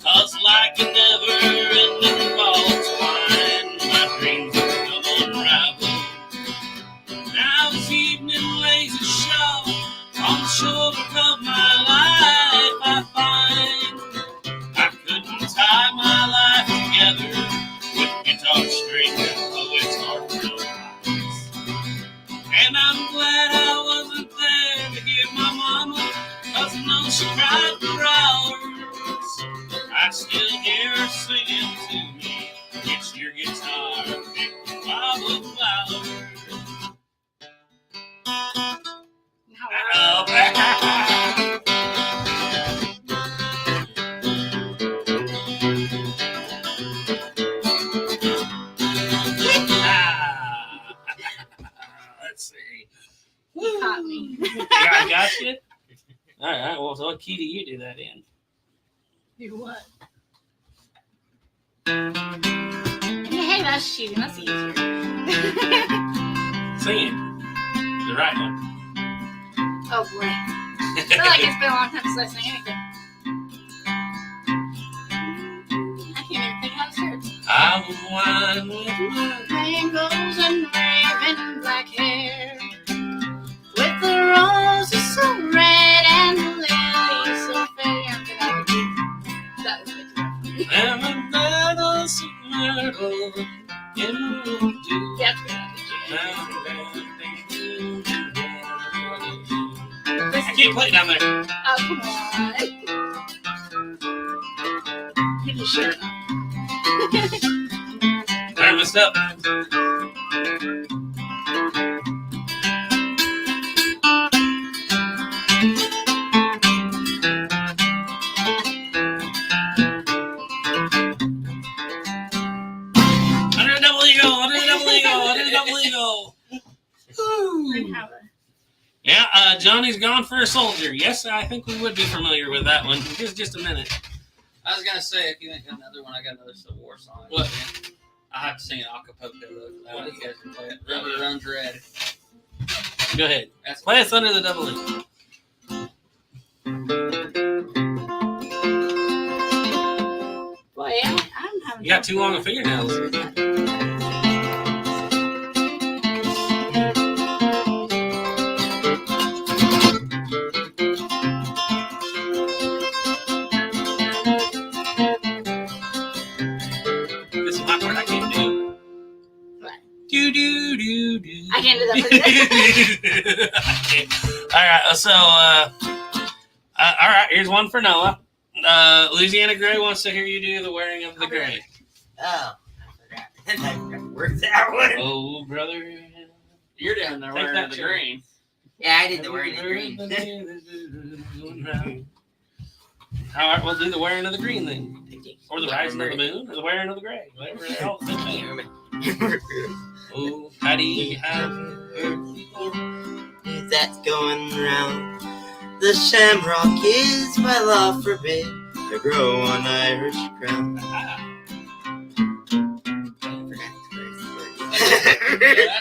'Cause like a never-ending ball of twine, my dreams will unravel. Now this evening lays a shawl on the shoulder of my life. I find I couldn't tie my life together with guitar strings and poet's heart lines. And I'm glad I wasn't there to hear my mama, 'cause I know she cried for hours. I still hear her singing to me, it's your guitar, pick the wildflowers. Oh, let's see. You caught me. Yeah, I got you. All right. Well, so what key do you do that in? Do what? Hey, that's cheating. That's easier. Sing it. The right one. Oh boy. I feel like it's been a long time since I sang anything. I can't even think how it starts. I'm wine with Rainbows and raven black hair, with the roses so red and the lilies so fair. That was good. and the meadows of myrtle in the dew. That's good. I can't play it down there. Oh, come on. Get your shirt on. I messed up. Under the double eagle, under the double eagle, under the double eagle. Yeah, Johnny's Gone for a Soldier. Yes, I think we would be familiar with that one. Just a minute. I was gonna say, if you think of another one, I got another Civil War song. What? I have to sing an acapella though. That one you guys can play it. River Runs Red. Go ahead. That's Play us Under the Double Eagle. Boy, I'm having. You got too long of fingernails. This is my part I can't do. What? Do do do do. I can't do that for you. Okay. All right. So, all right. Here's one for Noah. Louisiana Gray wants to hear you do the wearing of the gray. Oh, I forgot. Where's that one? Oh, brother. You're down there Take wearing that the cherry. green. Yeah, I did the wearing the green. All right, we'll do the wearing of the green then. Or the rising of the moon, or the wearing of the gray. Whatever the hell. Oh, Patty, have That's going round. The shamrock is by law forbid to grow on Irish ground. that's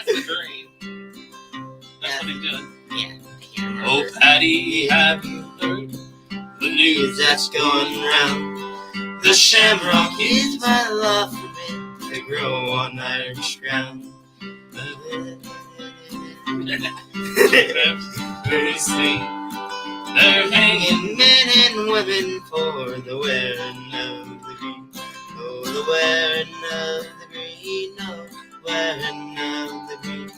the green. That's what he's doing. Yeah. Oh, Patty, have you heard the news That's going round. The shamrock is by law forbid to grow on Irish ground. They're hanging. Hanging men and women for the wearing of the green. Oh, the wearing of the green. Oh, wearing of the green.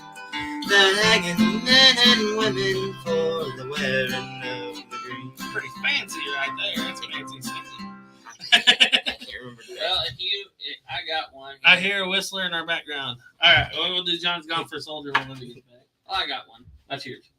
They're hanging men and women for the wearing of the green. Pretty fancy right there. That's fancy singing. Well, I got one. I hear a whistler in our background. All right, well, we'll do John's Gone for a Soldier when we get back. I got one. That's yours.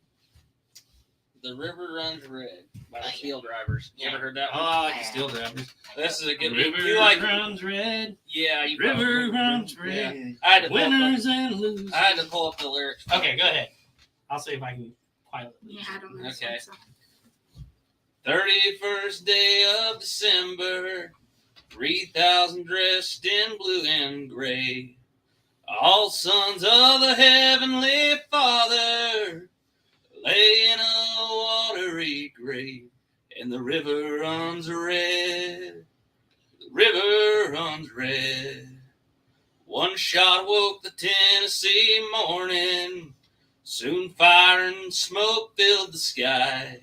The River Runs Red by the Steel Drivers. You ever heard that Oh, one? I like the Steel Drivers. This is a good River one. You like? runs red. Yeah, you River probably- runs Yeah. red. I had to pull up Winners and losers. the, I had to pull up the lyrics. Okay, go ahead. I'll see if I can quietly. Yeah, I don't know. this Okay. one, so. 31st day of December, 3,000 dressed in blue and gray. All sons of the Heavenly Father, laying a very great, and the river runs red. The river runs red. One shot woke the Tennessee morning. Soon fire and smoke filled the sky.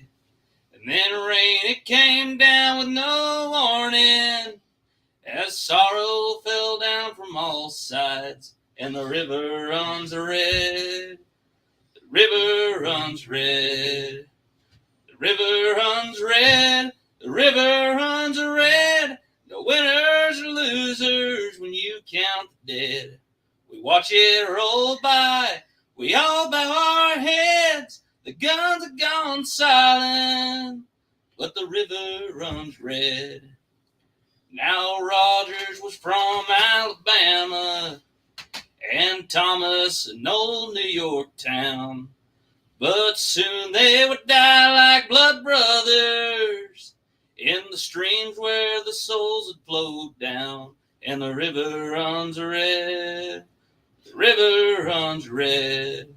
And then rain, it came down with no warning. As sorrow fell down from all sides. And the river runs red. The river runs red. The river runs red. The river runs red. No winners or losers when you count the dead. We watch it roll by. We all bow our heads. The guns are gone silent, but the river runs red. Now Rogers was from Alabama, and Thomas an old New York town. But soon they would die like blood brothers in the streams where the souls had flowed down. And the river runs red. The river runs red.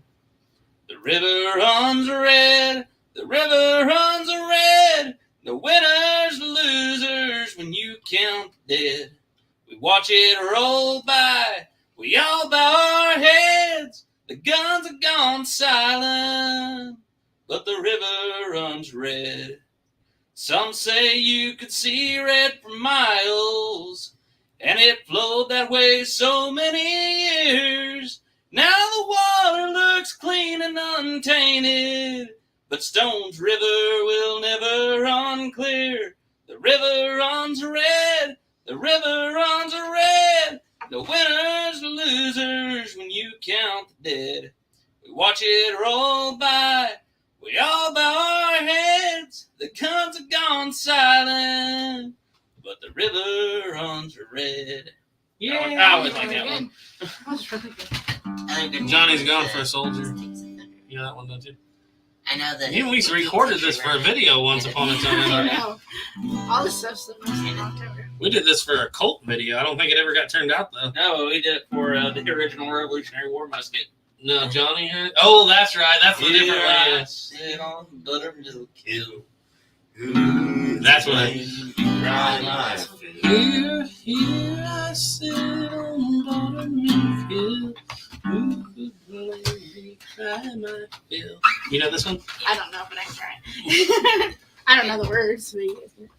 The river runs red. The river runs red. No winners, losers when you count the dead. We watch it roll by. We all bow our heads. The guns are gone silent, but the river runs red. Some say you could see red for miles, and it flowed that way so many years. Now the water looks clean and untainted, but Stone's River will never run clear. The river runs red. The river runs red. No winners or losers when you count the dead. We watch it roll by. We all bow our heads. The guns are gone silent, but the river runs red. Yeah, I always like that one. That was really good. Johnny's Gone for a Soldier. You know that one, don't you? I know that. You know, we recorded this for a video once upon a I time. know. All this stuff's the most in October. We did this for a cult video. I don't think it ever got turned out, though. No, we did it for the original Revolutionary War musket. No, Johnny had... Oh, that's right. That's the different I one. sit on Buttermilk Hill. That's what I... Cry my fill. Here I sit on Buttermilk Hill. Who could blame me, cry my fill. You know this one? I don't know, but I can try. I don't know the words, but you guys do.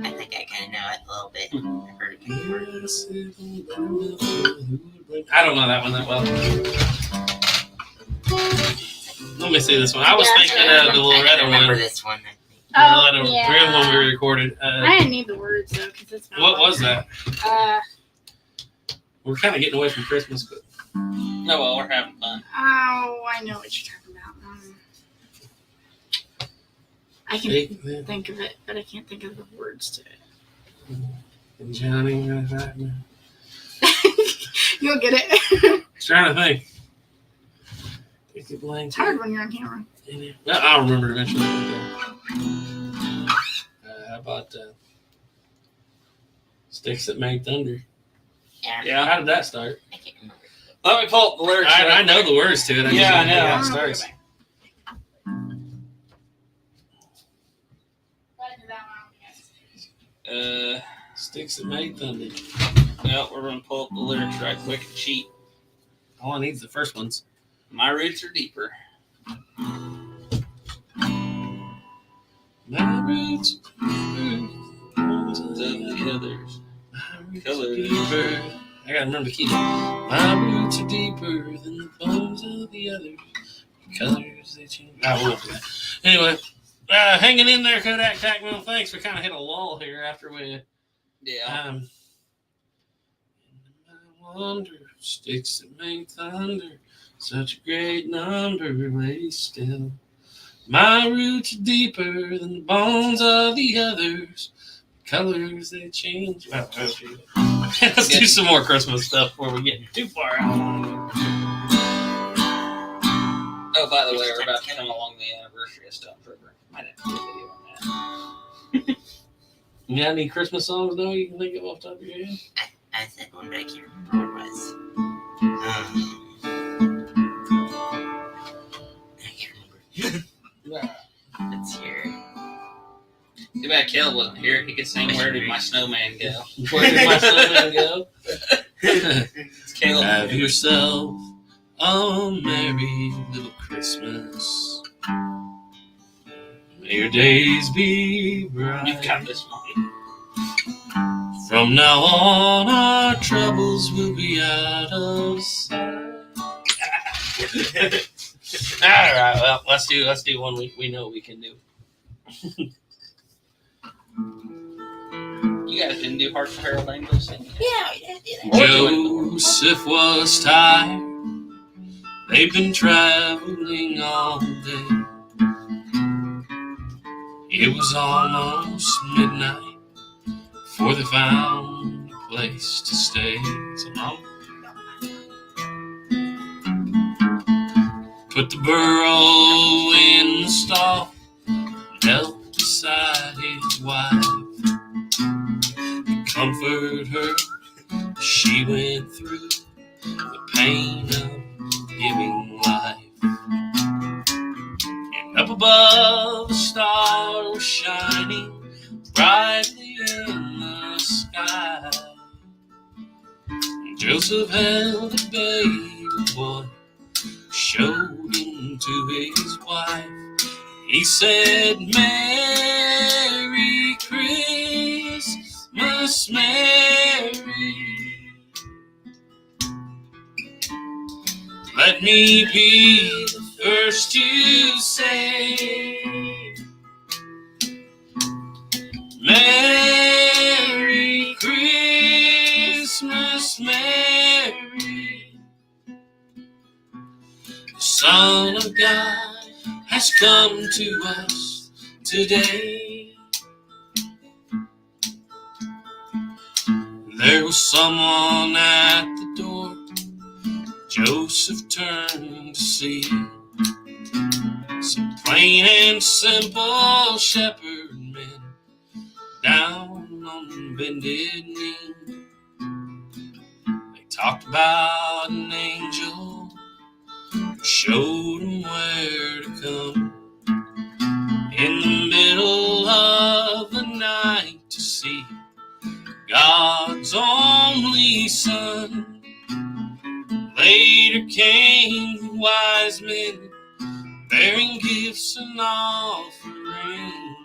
I think I kind of know it a little bit. I've heard a couple Here words. I sit on Buttermilk Hill. Who would blame... I don't know that one that well. Let me see this one. I was Yeah, thinking so of the I Loretta remember one. this one. I think. Oh, The yeah. real one we recorded. I didn't need the words, though, because it's not What was that? Uh, We're kind of getting away from Christmas, but No, well, we're having fun. oh, I know what you're talking about. I can think of it, but I can't think of the words to it. And Johnny, You'll get it. trying to think. Take a blank. It's hard when you're on camera. Well, I'll remember eventually. How about Sticks That Made Thunder? Yeah. Yeah. How did that start? I can't remember. Let me pull up the lyrics. I know the words to it. I just Yeah, I don't know know. how it starts. Sticks That Made Thunder. Well, we're going to pull up the lyrics right quick and cheat. All I need is the first ones. My roots are deeper. My roots To the others. deeper. I gotta remember to keep it. My roots are deeper than the bones of the others. Colors they change. I won't do that. Anyway, hanging in there, Kodak Tackmill. Thanks. We kind of hit a lull here after we. Yeah. I wonder, sticks that make thunder, such a great number lay still. My roots are deeper than the bones of the others. Colors they change. Well, let's do some more Christmas stuff before we get too far out. Oh, by the way, we're about to come along the anniversary of Stone's River. Might have to do a video on that. You got any Christmas songs though you can think of off the top of your head? I said one, but I can't remember what it was. I can't remember. It's here. Too bad Caleb wasn't here. He could sing "Where Did My Snowman Go." Where did my snowman go? It's Caleb. Have yourself a merry little Christmas. May your days be bright. You've got this one. From now on, our troubles will be out of sight. All right, well, let's do one we know we can do. You guys didn't do Heart of Harold Angel singing. Yeah, we did do that. Joseph was tired. They've been traveling all day. It was almost midnight before they found a place to stay. So Mom put the burro in the stall, knelt beside his wife. Comfort her, she went through the pain of giving life. And up above, the star was shining brightly in the sky. And Joseph held a baby boy, showed him to his wife. He said, "Merry Christmas, Mary. Let me be the first to say, Merry Christmas, Mary. The Son of God has come to us today." There was someone at the door. Joseph turned to see some plain and simple shepherd men down on bended knee. They talked about an angel who showed them where to come in the middle of the night to see God's only Son. Later came the wise men, bearing gifts and offerings.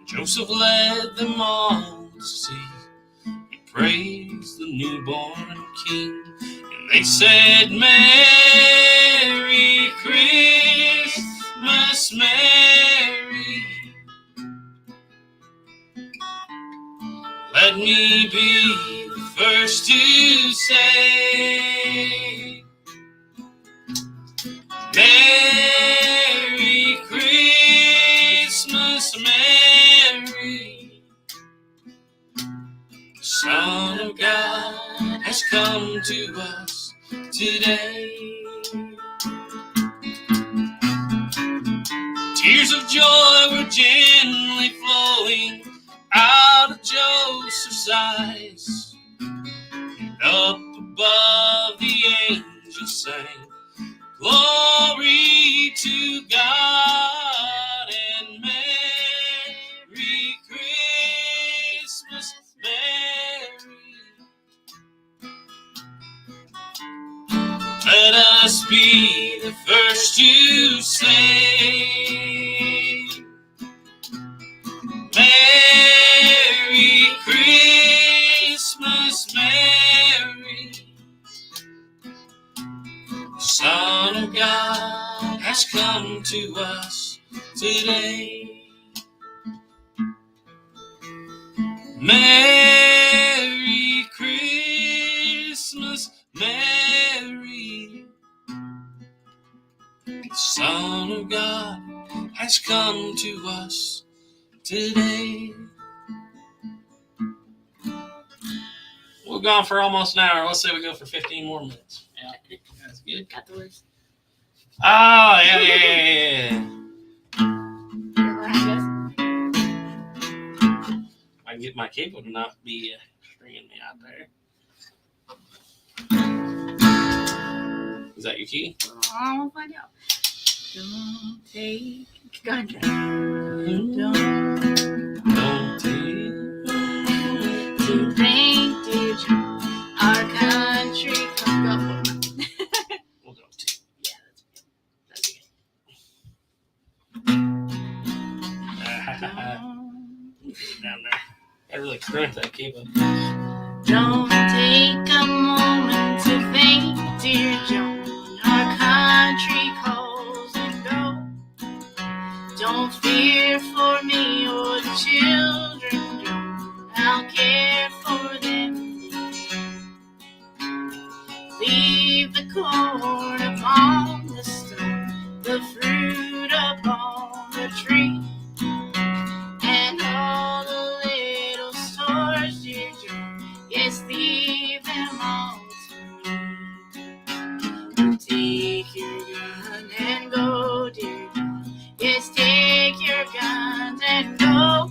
Joseph led them all to see and praise the newborn King. And they said, "Merry Christmas, Mary. Let me be the first to say, Merry Christmas, Mary. The Son of God has come to us today." Tears of joy were gently flowing out of Joseph's eyes, and up above the angels sang, "Glory to God," and Merry Christmas, Mary. Let us be the first to say, Merry Christmas, Mary. The Son of God has come to us today. Merry Christmas, Mary. The Son of God has come to us today. We're gone for almost an hour. Let's say we go for 15 more minutes. Yeah, that's good. Got the words. Oh, yeah. I can get my cable to not be stringing me out there. Is that your key? I'll find out. Don't take. Go ahead, Jeff. Don't take To think, dear John, our country come go. We'll go to. Yeah, that's good. Down there. I really cranked that cable. Don't take a moment to think, dear John, our country calls and go. Don't fear for me or the children, John, I'll care for them. Leave the corn upon the stone, the fruit upon the tree, and all the little stores, dear John, yes, leave them all to me. Take your gun and go, dear John, yes, take your guns and go.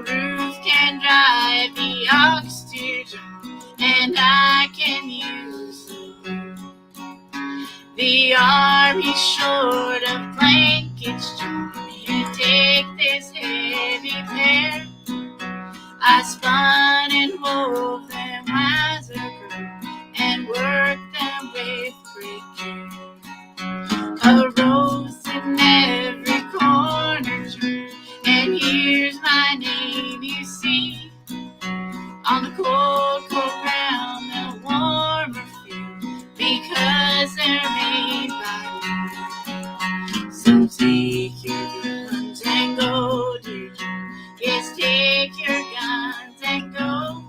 Ruth can drive the ox, dear John, and I can use the hoe. The army's short of blankets, John, you take this heavy pair. I spun and wove them as a girl and worked them with great care. A rose in every corner, John, and here's my name, you see. On the cold, cold ground, they'll warmer feel, because they're made by me. So take your guns and go, dear John, yes, take your guns and go.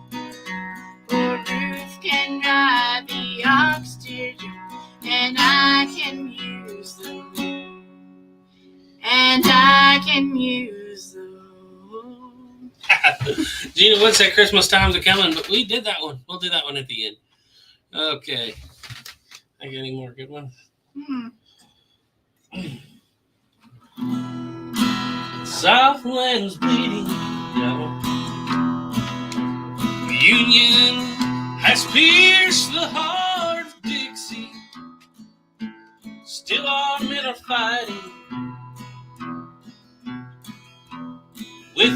For Ruth can drive the ox, dear John, and I can use the hoe. And I can use the hoe. Gina Wood said Christmas times are coming, but we did that one. We'll do that one at the end. Okay. I got any more good ones? South winds bleeding yellow. Union has pierced the heart of Dixie. Still our men are fighting with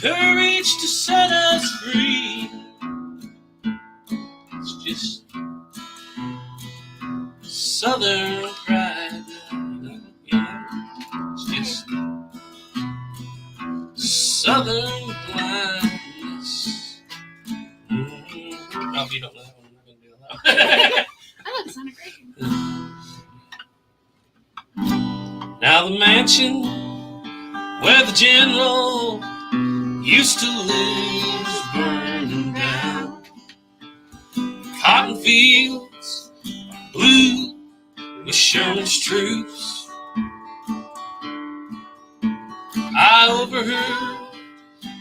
courage to set us free. It's just Southern pride, you know. It's just Southern blindness. Oh, if you don't know that one, I'm not going to do that one. I thought it sounded great. Now the mansion where the general used to live is burning down. Cotton fields are blue with Sherman's troops. I overheard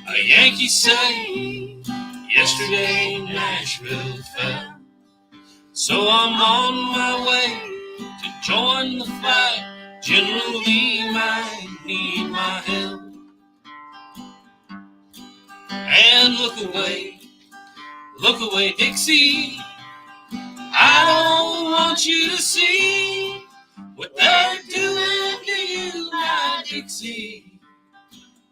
a Yankee say yesterday Nashville fell. So I'm on my way to join the fight. General Lee might need my help. And look away, Dixie. I don't want you to see what they're doing to you, my Dixie.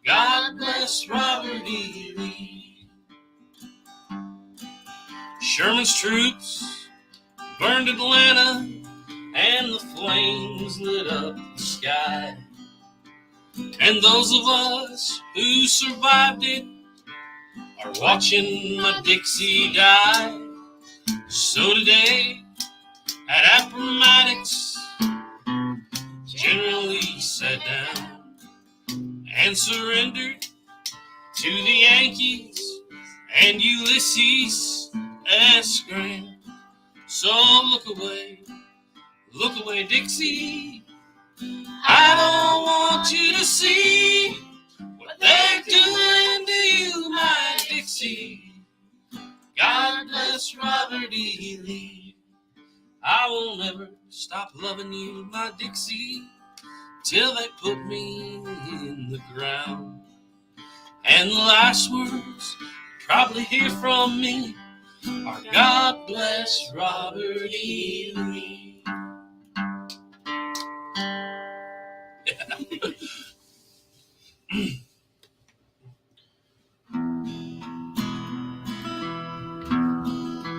God bless Robert E. Lee. Sherman's troops burned Atlanta, and the flames lit up the sky. And those of us who survived it are watching my Dixie die. So today, at Appomattox, General Lee sat down and surrendered to the Yankees and Ulysses S. Grant. So look away, Dixie. I don't want you to see what they're doing to you, my Dixie. God bless Robert E. Lee. I will never stop loving you, my Dixie, till they put me in the ground. And the last words you probably hear from me are God bless Robert E. Lee.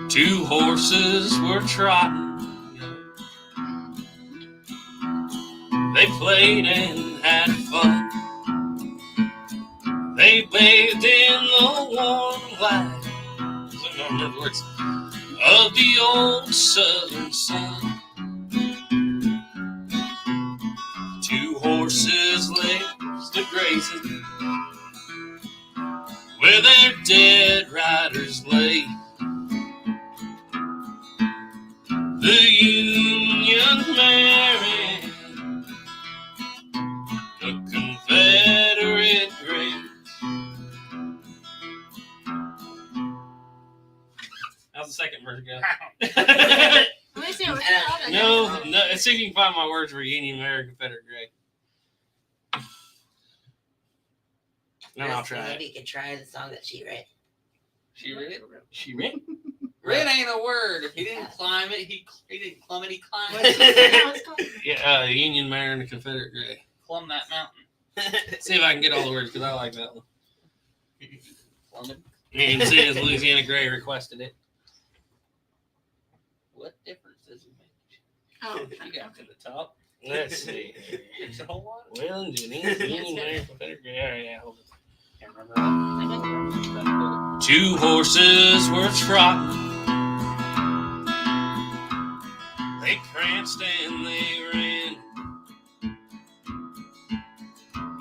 Two horses were trotting. They played and had fun. They bathed in the warm light. I don't remember the words. Of the old southern sun. Two horses lay stood grazing where their dead riders lay. The Union Mary, the Confederate Grace. How's the second verse go? Let me see what's the No, see if you can find my words for Union Mary, Confederate Grace. No, I'll try it. Maybe you could try the song that she wrote. She read it? She read it? Red ain't a word. If he didn't climb it, he didn't clumb it, he climbed What's it. it called? Yeah, Union Mary and the Confederate Grace. Clumb that mountain. See if I can get all the words because I like that one. Clumb it. You can see as Louisiana Gray requested it. What difference does it make? Oh, You got to the top. Let's see. It's a whole lot. Well, Union Mary, Confederate Grace. All right, yeah, hold it. Can't remember. Two horses were trotting. They pranced and they ran.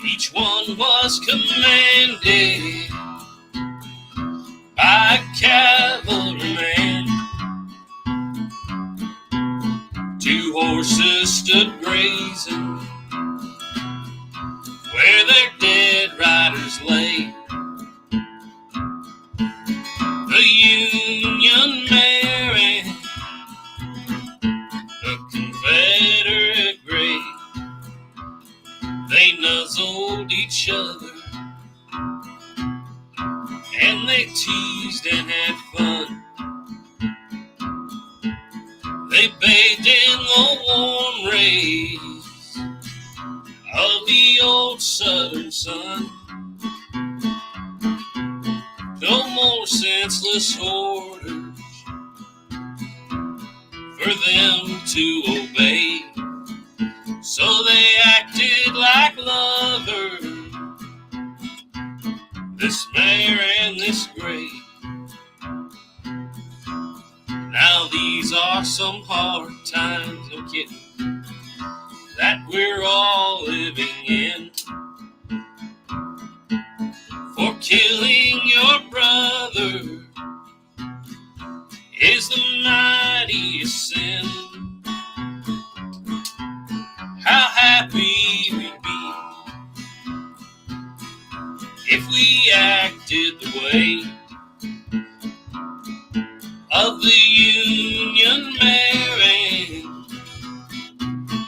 Each one was commanded by a cavalryman. Two horses stood grazing where their dead riders lay. The Union Mary, the Confederate Grace. They nuzzled each other and they teased and had fun. They bathed in the warm rays of the old southern sun. No more senseless orders for them to obey. So they acted like lovers, this Mare and this Gray. Now these are some hard times, no kidding, that we're all living in. For killing your brother is the mightiest sin. How happy we'd be if we acted the way of the Union Mary,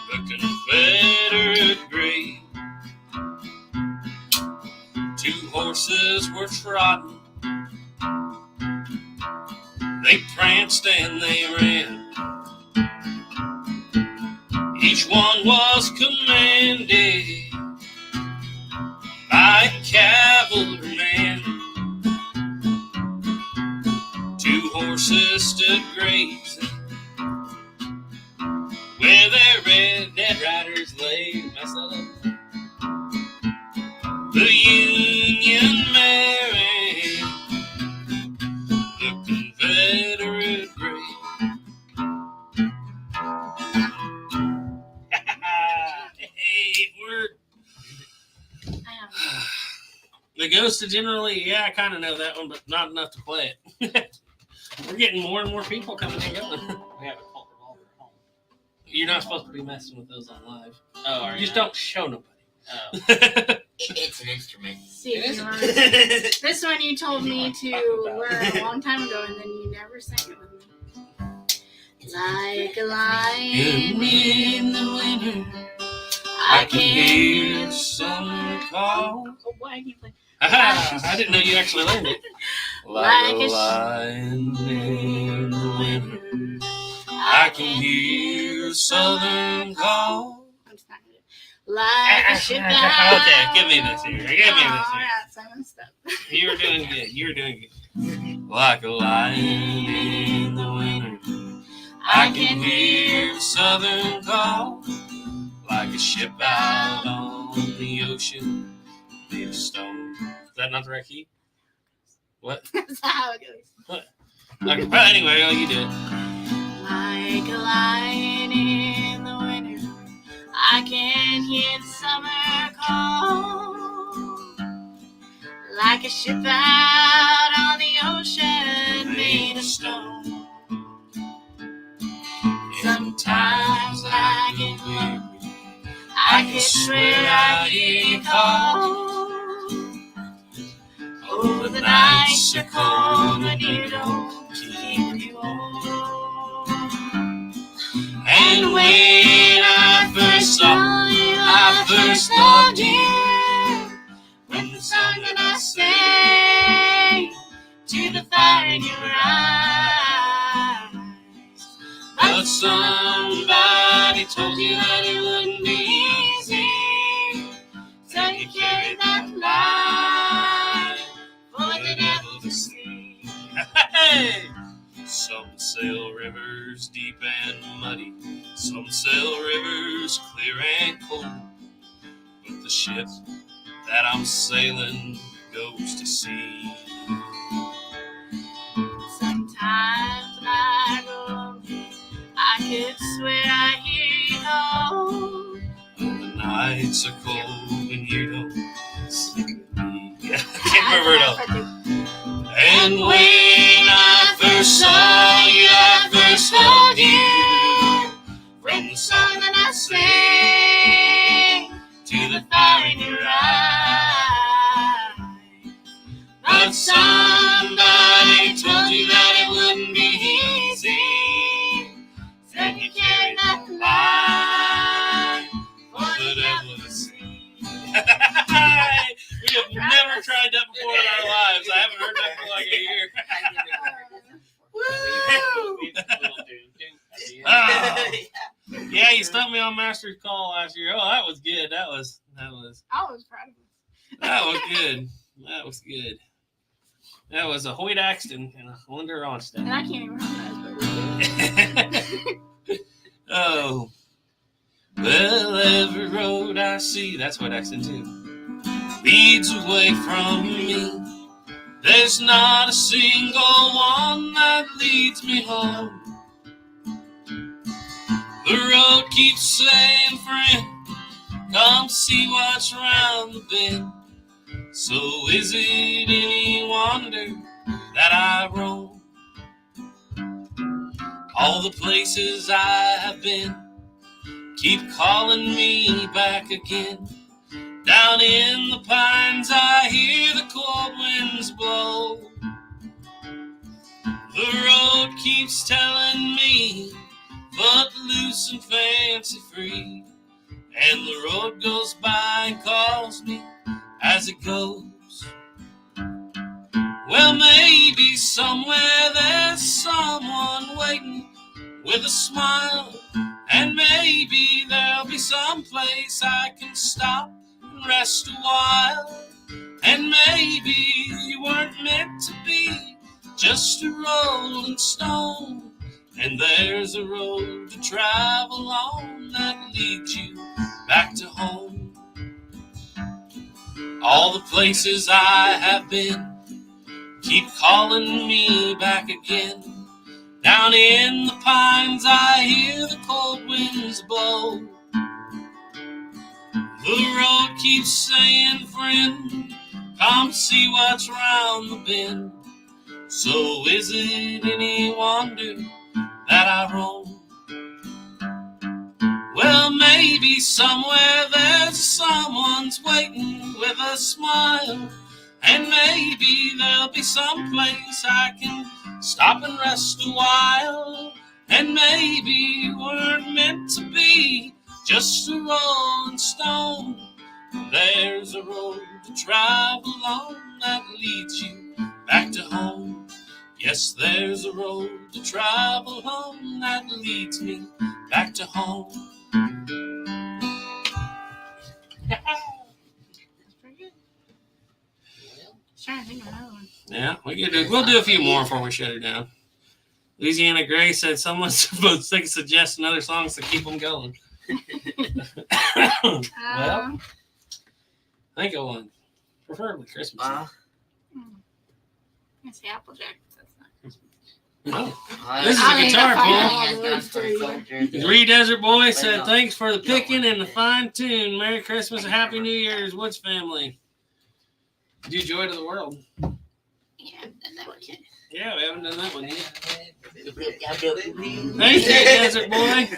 the Confederate Grace. Two horses were trotting, they pranced and they ran. Each one was commanded by a cavalryman. Two horses stood grazing where their red dead riders lay. Mess that up. The Union Mary, the Confederate Grace. Hey, word. The Ghost of Generally, yeah, I kind of know that one, but not enough to play it. We're getting more and more people coming and going. We have a Colt revolver at home. You're not supposed to be messing with those on live. Oh, are You you just not? don't show nobody. Oh. It's an instrument. See, It is you a- are- this one you told me to learn a long time ago, and then you never sang it with me. Like a lion in the winter, I can hear summer call. Oh boy, I can't play. I didn't know you actually learned it. Like a lion in the winter, I can hear southern call. I'm just not gonna do it. like a ship out. Okay, give me this here. Give me this All here. right, so I'm gonna stop. You're doing good. You're doing good. Like a lion in the winter, I can hear the southern call. Like a ship out on the ocean, made of stone. Is that not the right key? What? That's how it goes. Okay, but anyway, oh, you did. Like a lion in the winter, I can hear the summer call. Like a ship out on the ocean made of stone. Sometimes I get lonely, I can swear I hear you call. Oh, the nights are cold when you don't keep me warm. And when I first saw you, I first loved you. When the song that I sang to the fire in your eyes. But somebody told you that it wouldn't be easy, So you carried that light for the devil to see. Hey! Some sail rivers deep and muddy, some sail rivers clear and cold. But the ship that I'm sailing goes to sea. Sometimes when I go lonely, I could swear I hear you call. The nights are cold and you don't sleep with me. Yeah, I can't remember it all. And when I first saw you, I first loved you. When the song that I sang to the fire in your eyes. But somebody told you that it wouldn't be easy. Said you carried that light for the devil to see. We have never tried that before in our lives. I haven't heard that for like a year. Yeah, you stumped me on Master's Call last year. Oh, that was good. That was I was proud of it. That was good. That was good. That was a Hoyt Axton and a Linda And Ronstadt. I can't even remember that, Oh. Well, every road I see, that's Hoyt Axton too, leads away from me. There's not a single one that leads me home. The road keeps saying, friend, come see what's round the bend. So is it any wonder that I roam? All the places I have been keep calling me back again. Down in the pines I hear the cold winds blow. The road keeps telling me, but loose and fancy free. And the road goes by and calls me as it goes. Well, maybe somewhere there's someone waiting with a smile. And maybe there'll be some place I can stop and rest a while. And maybe you weren't meant to be just a rolling stone. And there's a road to travel on that leads you back to home. All the places I have been keep calling me back again. Down in the pines I hear the cold winds blow. The road keeps saying, friend, come see what's round the bend. So is it any wonder that I roam? Well, maybe somewhere there's someone's waiting with a smile. And maybe there'll be some place I can stop and rest a while. And maybe you weren't meant to be just a rolling stone. There's a road to travel on that leads you back to home. Yes, there's a road to travel on that leads me back to home. trying to think of another one. Yeah, we'll do a few more before we shut it down. Louisiana Gray said someone's supposed to suggest another songs to keep them going. Well, think of one. Preferably Christmas. I say Applejack. That's not Christmas. No. I This is I a mean, guitar if I pull. had all Three Desert Boy said, thanks for the picking and the fine tune. Merry Christmas and Happy New Year's, Woods family. Do Joy to the World. Yeah, and that one can't. Yeah, we haven't done that one yet. Thank Thank you, Desert Boy.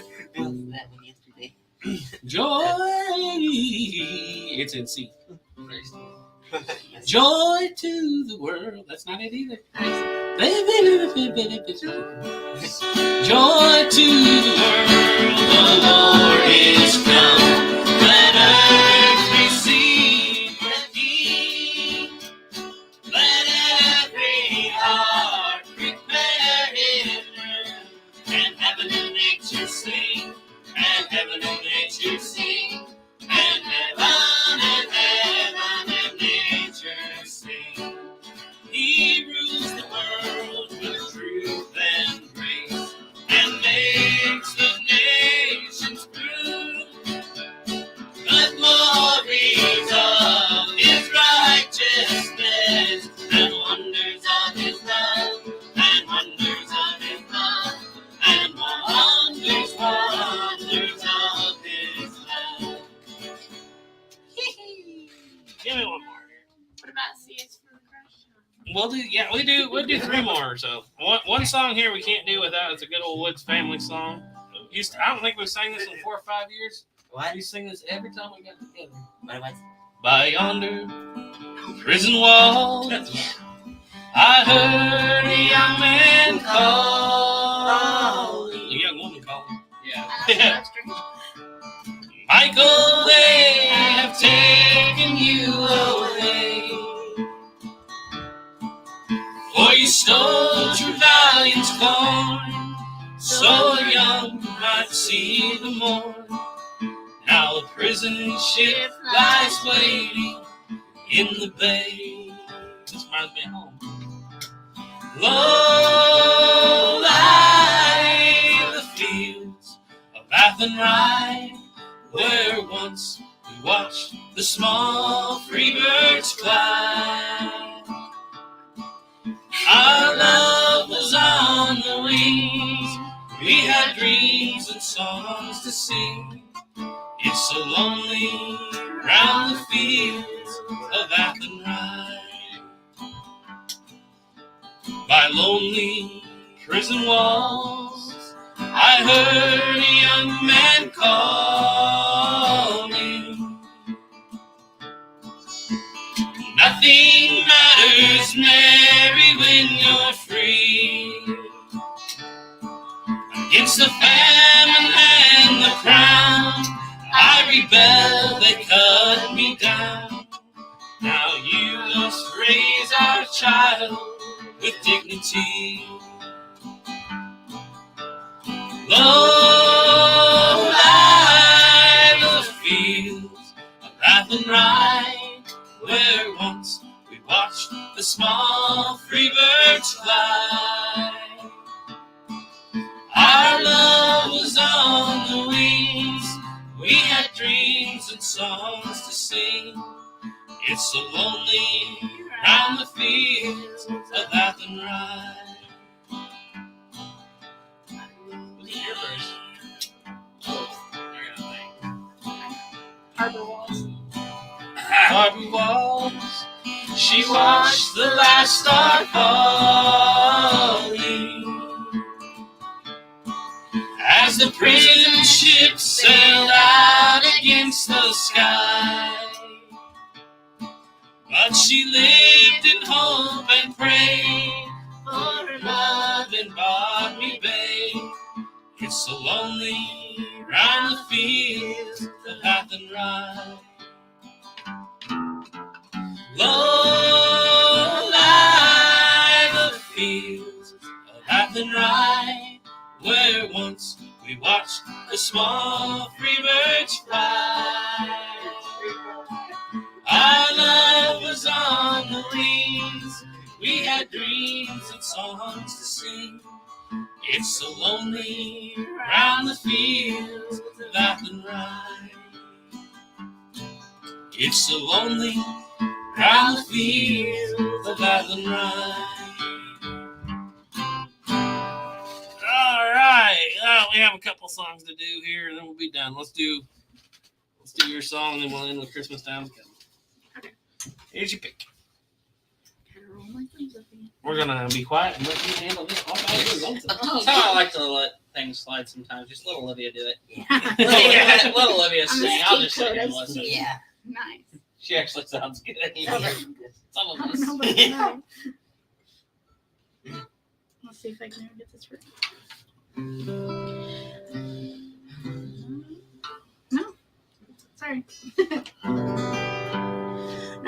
yesterday. Joy. It's in C. Joy to the world. That's not it either. Joy to the world. The Lord is come. Let earth receive her King. Let every heart prepare his room. And heaven and nature sing. And heaven and nature sing. And heaven and nature sing. He rules the world with truth and grace, and makes the nations prove the glories of his righteousness, and wonders of his love, and wonders of his love, and wonders of his love. Give me one more. What about C is for the Crush? We'll do three more. So one song here we can't do without. It's a good old Woods family song. I don't think we've sang this in 4 or 5 years. What? We sing this every time we get together. What am I? By yonder prison wall, I heard a young man call. A young woman call. Yeah. Michael, they have taken you away. For you stole Trevelyan's corn, so young you might see the morn. Now a prison ship lies waiting in the bay. This reminds me of home. Low lie the fields of Athenry, where once we watched the small free birds fly. Our love was on the wings, we had dreams and songs to sing. It's so lonely round the fields of Athenry. By lonely prison walls, I heard a young man calling. Nothing matters, Mary, when you're free. Against the famine and the crown, I rebelled, they cut me down. Now you must raise our child with dignity. Low lie the fields of Athenry, where once we watched the small free birds fly. Our love was on the wings, we had dreams and songs to sing. It's so lonely round the fields of Athenry. What's your verse? Harbor Walls. Harbor walls, she watched the last star falling. As the prison ship sailed out against the sky. But she lived in hope and prayed for her love in Botany Bay. It's so lonely round the fields of Athenry. Low lie the fields of Athenry, where once we watched the small free birds fly. Our love was on the wing, had dreams and songs to sing. It's so lonely round the fields of Athenry. It's so lonely round the fields of Athenry. All right, we have a couple songs to do here, and then we'll be done. Let's do your song, and then we'll end with Christmas Time. Okay. Here's your pick. Gotta roll my sleeves up again. We're gonna be quiet and let you handle this. That's how I like to let things slide sometimes. Just let Olivia do it. Yeah. Let Olivia I'm sing. just I'll just sit here and keep listen. Yeah. Nice. She actually sounds good. Yeah. Some of I don't us. know, but it's nice. Let's see if I can ever get this right. No. Sorry.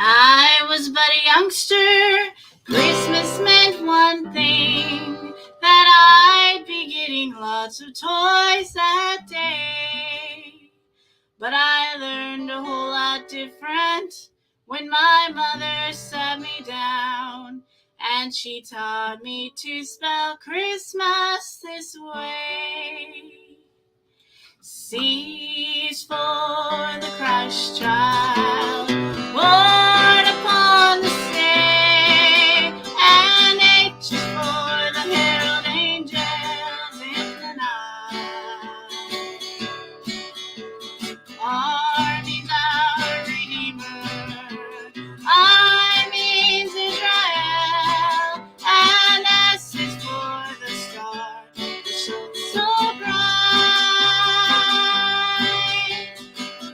I was but a youngster. Christmas meant one thing, that I'd be getting lots of toys that day. But I learned a whole lot different when my mother sat me down and she taught me to spell Christmas this way. C is for the Christ child, born upon the sleigh, and H is for the herald angels in the night. R means our Redeemer, I means Israel, and S is for the star that shone so bright.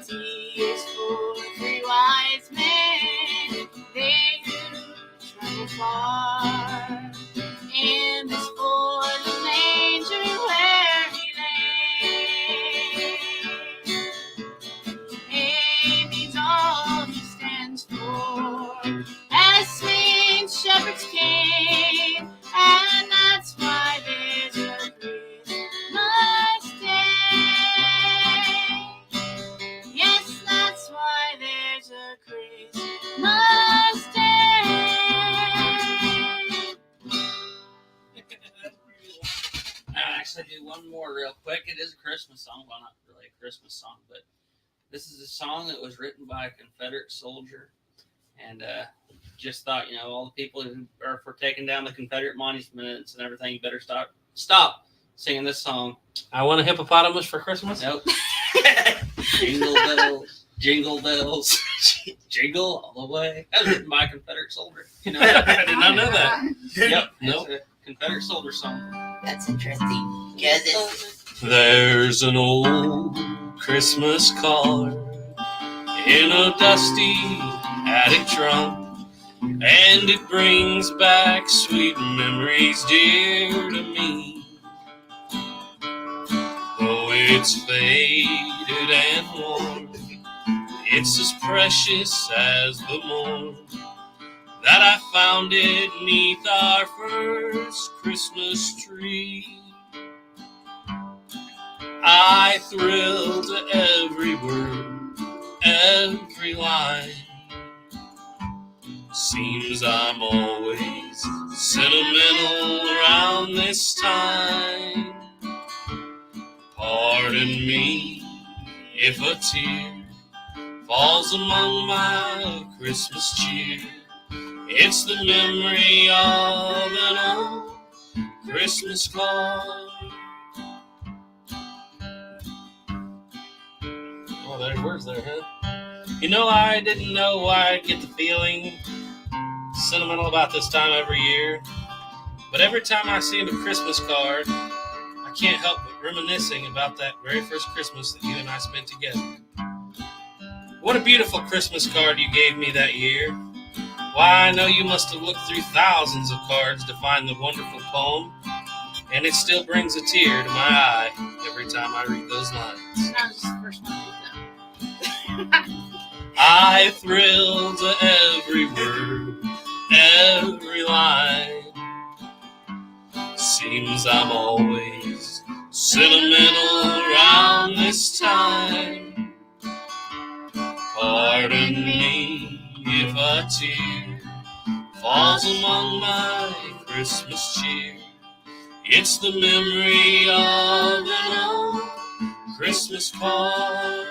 T is for 3 wise men, they who travel far. M is for the manger where he lay. A means all he stands for. S means shepherds came, and that's why there's a Christmas day. Yes, that's why there's a Christmas day. I'll actually do one more real quick. It is a Christmas song. Well, not really a Christmas song, but this is a song that was written by a Confederate soldier. And just thought, all the people who are for taking down the Confederate monuments and everything, you better stop singing this song. I want a hippopotamus for Christmas. Nope. Jingle bells, jingle bells, jingle all the way. That was written by a Confederate soldier. You know that? I did not know that. Yep. Nope. It's a Confederate soldier song. That's interesting. Because it's There's an old Christmas card in a dusty attic trunk, and it brings back sweet memories dear to me. Though it's faded and worn, it's as precious as the morn that I found it 'neath our first Christmas tree. I thrill to every word, every line. Seems I'm always sentimental around this time. Pardon me if a tear falls among my Christmas cheer. It's the memory of an old Christmas card. Oh, there's words there, huh? I didn't know why I'd get the feeling sentimental about this time every year. But every time I see a Christmas card, I can't help but reminiscing about that very first Christmas that you and I spent together. What a beautiful Christmas card you gave me that year. Why, I know you must have looked through thousands of cards to find the wonderful poem, and it still brings a tear to my eye every time I read those lines. That was the first one I did, though. I thrill to every word, every line. Seems I'm always sentimental around this time. Pardon me if a tear falls among my Christmas cheer. It's the memory of an old Christmas card.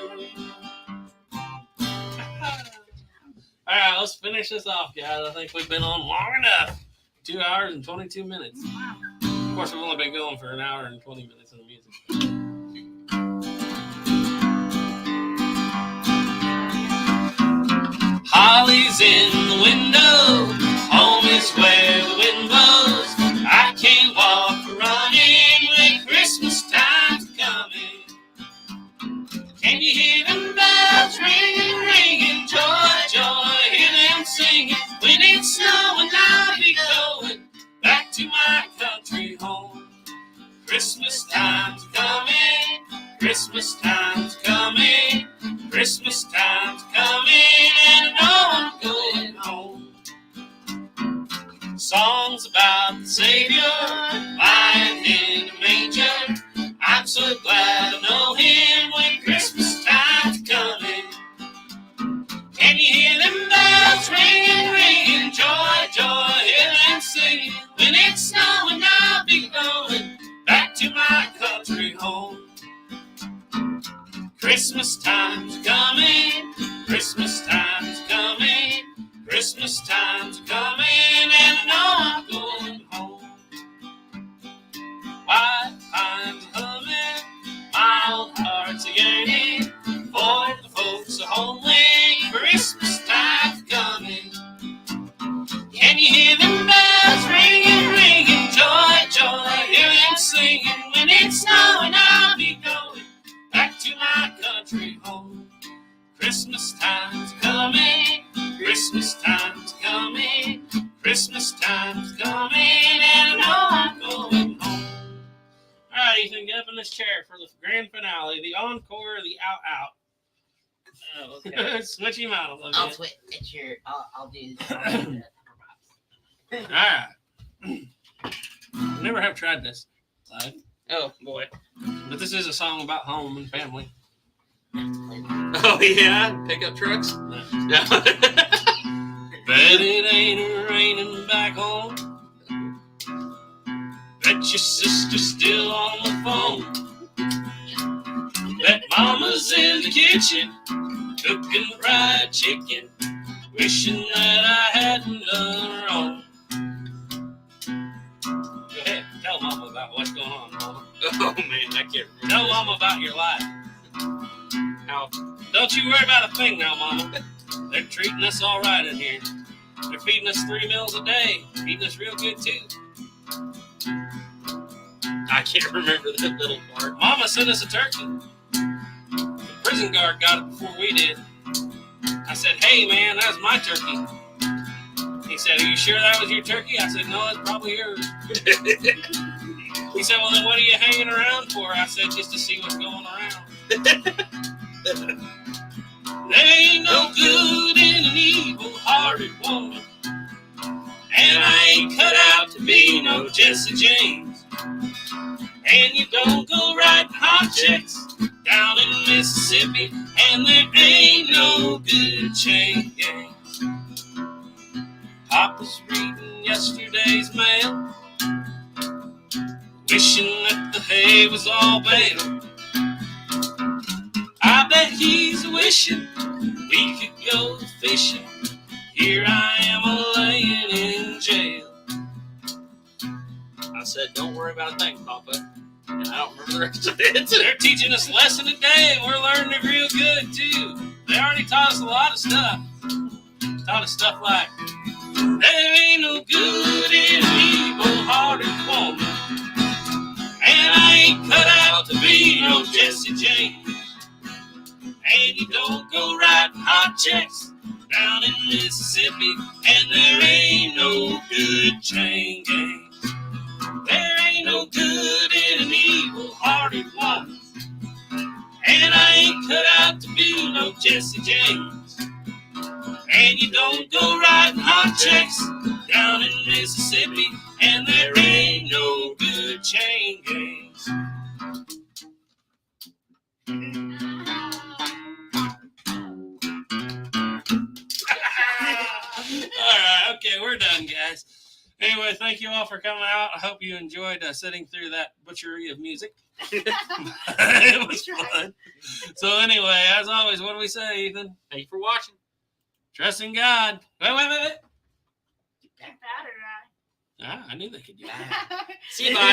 All right, let's finish this off, guys. I think we've been on long enough. 2 hours and 22 minutes. Of course, we've only been going for an hour and 20 minutes of music. Holly's in the window, home is where the wind blows. I can't walk running when Christmas time's coming. Can you hear them bells ringing, ringing? Joy, joy, hear them singing. When it's snowing, I'll be going back to my country home. Christmas time's coming, Christmas time's coming, Christmas time's coming, and I know I'm going home. Songs about the Savior lying in a manger. I'm so glad I know him when Christmas time's coming. Can you hear them bells ringing, ringing? Joy, joy, hear them singing. When it's snowing, I'll be going back to my country home. Christmas time's coming, Christmas time's coming, Christmas time's coming, and I know I'm going home. White pines humming, my old heart's a yearning for the folks at home when Christmas time's coming. Can you hear them bells ringing, ringing? Joy, joy, hear them singing. When it's snowing, I'll be going back to my country home. Christmas time's coming, Christmas time's coming, Christmas time's coming, and I know I'm going home. All right, Ethan, get up in this chair for the grand finale, the encore, the out. Oh, okay. Switch him out a little I'll bit. switch. It's your. I'll do this. All right. Never have tried this, Oh, boy. but this is a song about home and family. Oh, yeah? Pickup trucks? Bet it ain't raining back home. Bet your sister's still on the phone. Bet mama's in the kitchen cooking fried chicken, wishing that I hadn't done wrong. Go ahead, tell Mama about what's going on, Mama. Oh, man, I can't remember. Tell Mama about your life. Now, don't you worry about a thing now, Mama. They're treating us all right in here. They're feeding us 3 meals a day. Feeding us real good, too. I can't remember that little part. Mama sent us a turkey. The prison guard got it before we did. I said, hey, man, that was my turkey. He said, are you sure that was your turkey? I said, no, it's probably yours. He said, well, then what are you hanging around for? I said, just to see what's going around. There ain't no good in an evil-hearted woman, and I ain't cut out to be no Jesse James. And you don't go writing hot checks down in Mississippi, and there ain't no good chain gangs. Papa's reading yesterday's mail, wishing that the hay was all baled. I bet he's wishing we could go fishing. Here I am laying in jail. I said, don't worry about a thing, Papa. And I don't remember the rest of it. They're teaching us a lesson a day, and we're learning it real good, too. They already taught us a lot of stuff. Taught us stuff like, there ain't no good in an evil-hearted woman, and I ain't cut out to be no Jesse James. And you don't go writing hot checks down in Mississippi, and there ain't no good chain gangs. There ain't no good in an evil-hearted woman, and I ain't cut out to be no Jesse James. And you don't go writing hot checks down in Mississippi, and there ain't no good chain gangs. All right, okay, we're done, fun, guys. Anyway, thank you all for coming out. I hope you enjoyed sitting through that butchery of music. It was fun. So anyway, as always, what do we say, Ethan? Thank you for watching. Trust in God. Wait. Get bad or I knew they could do that. not? See you, bye.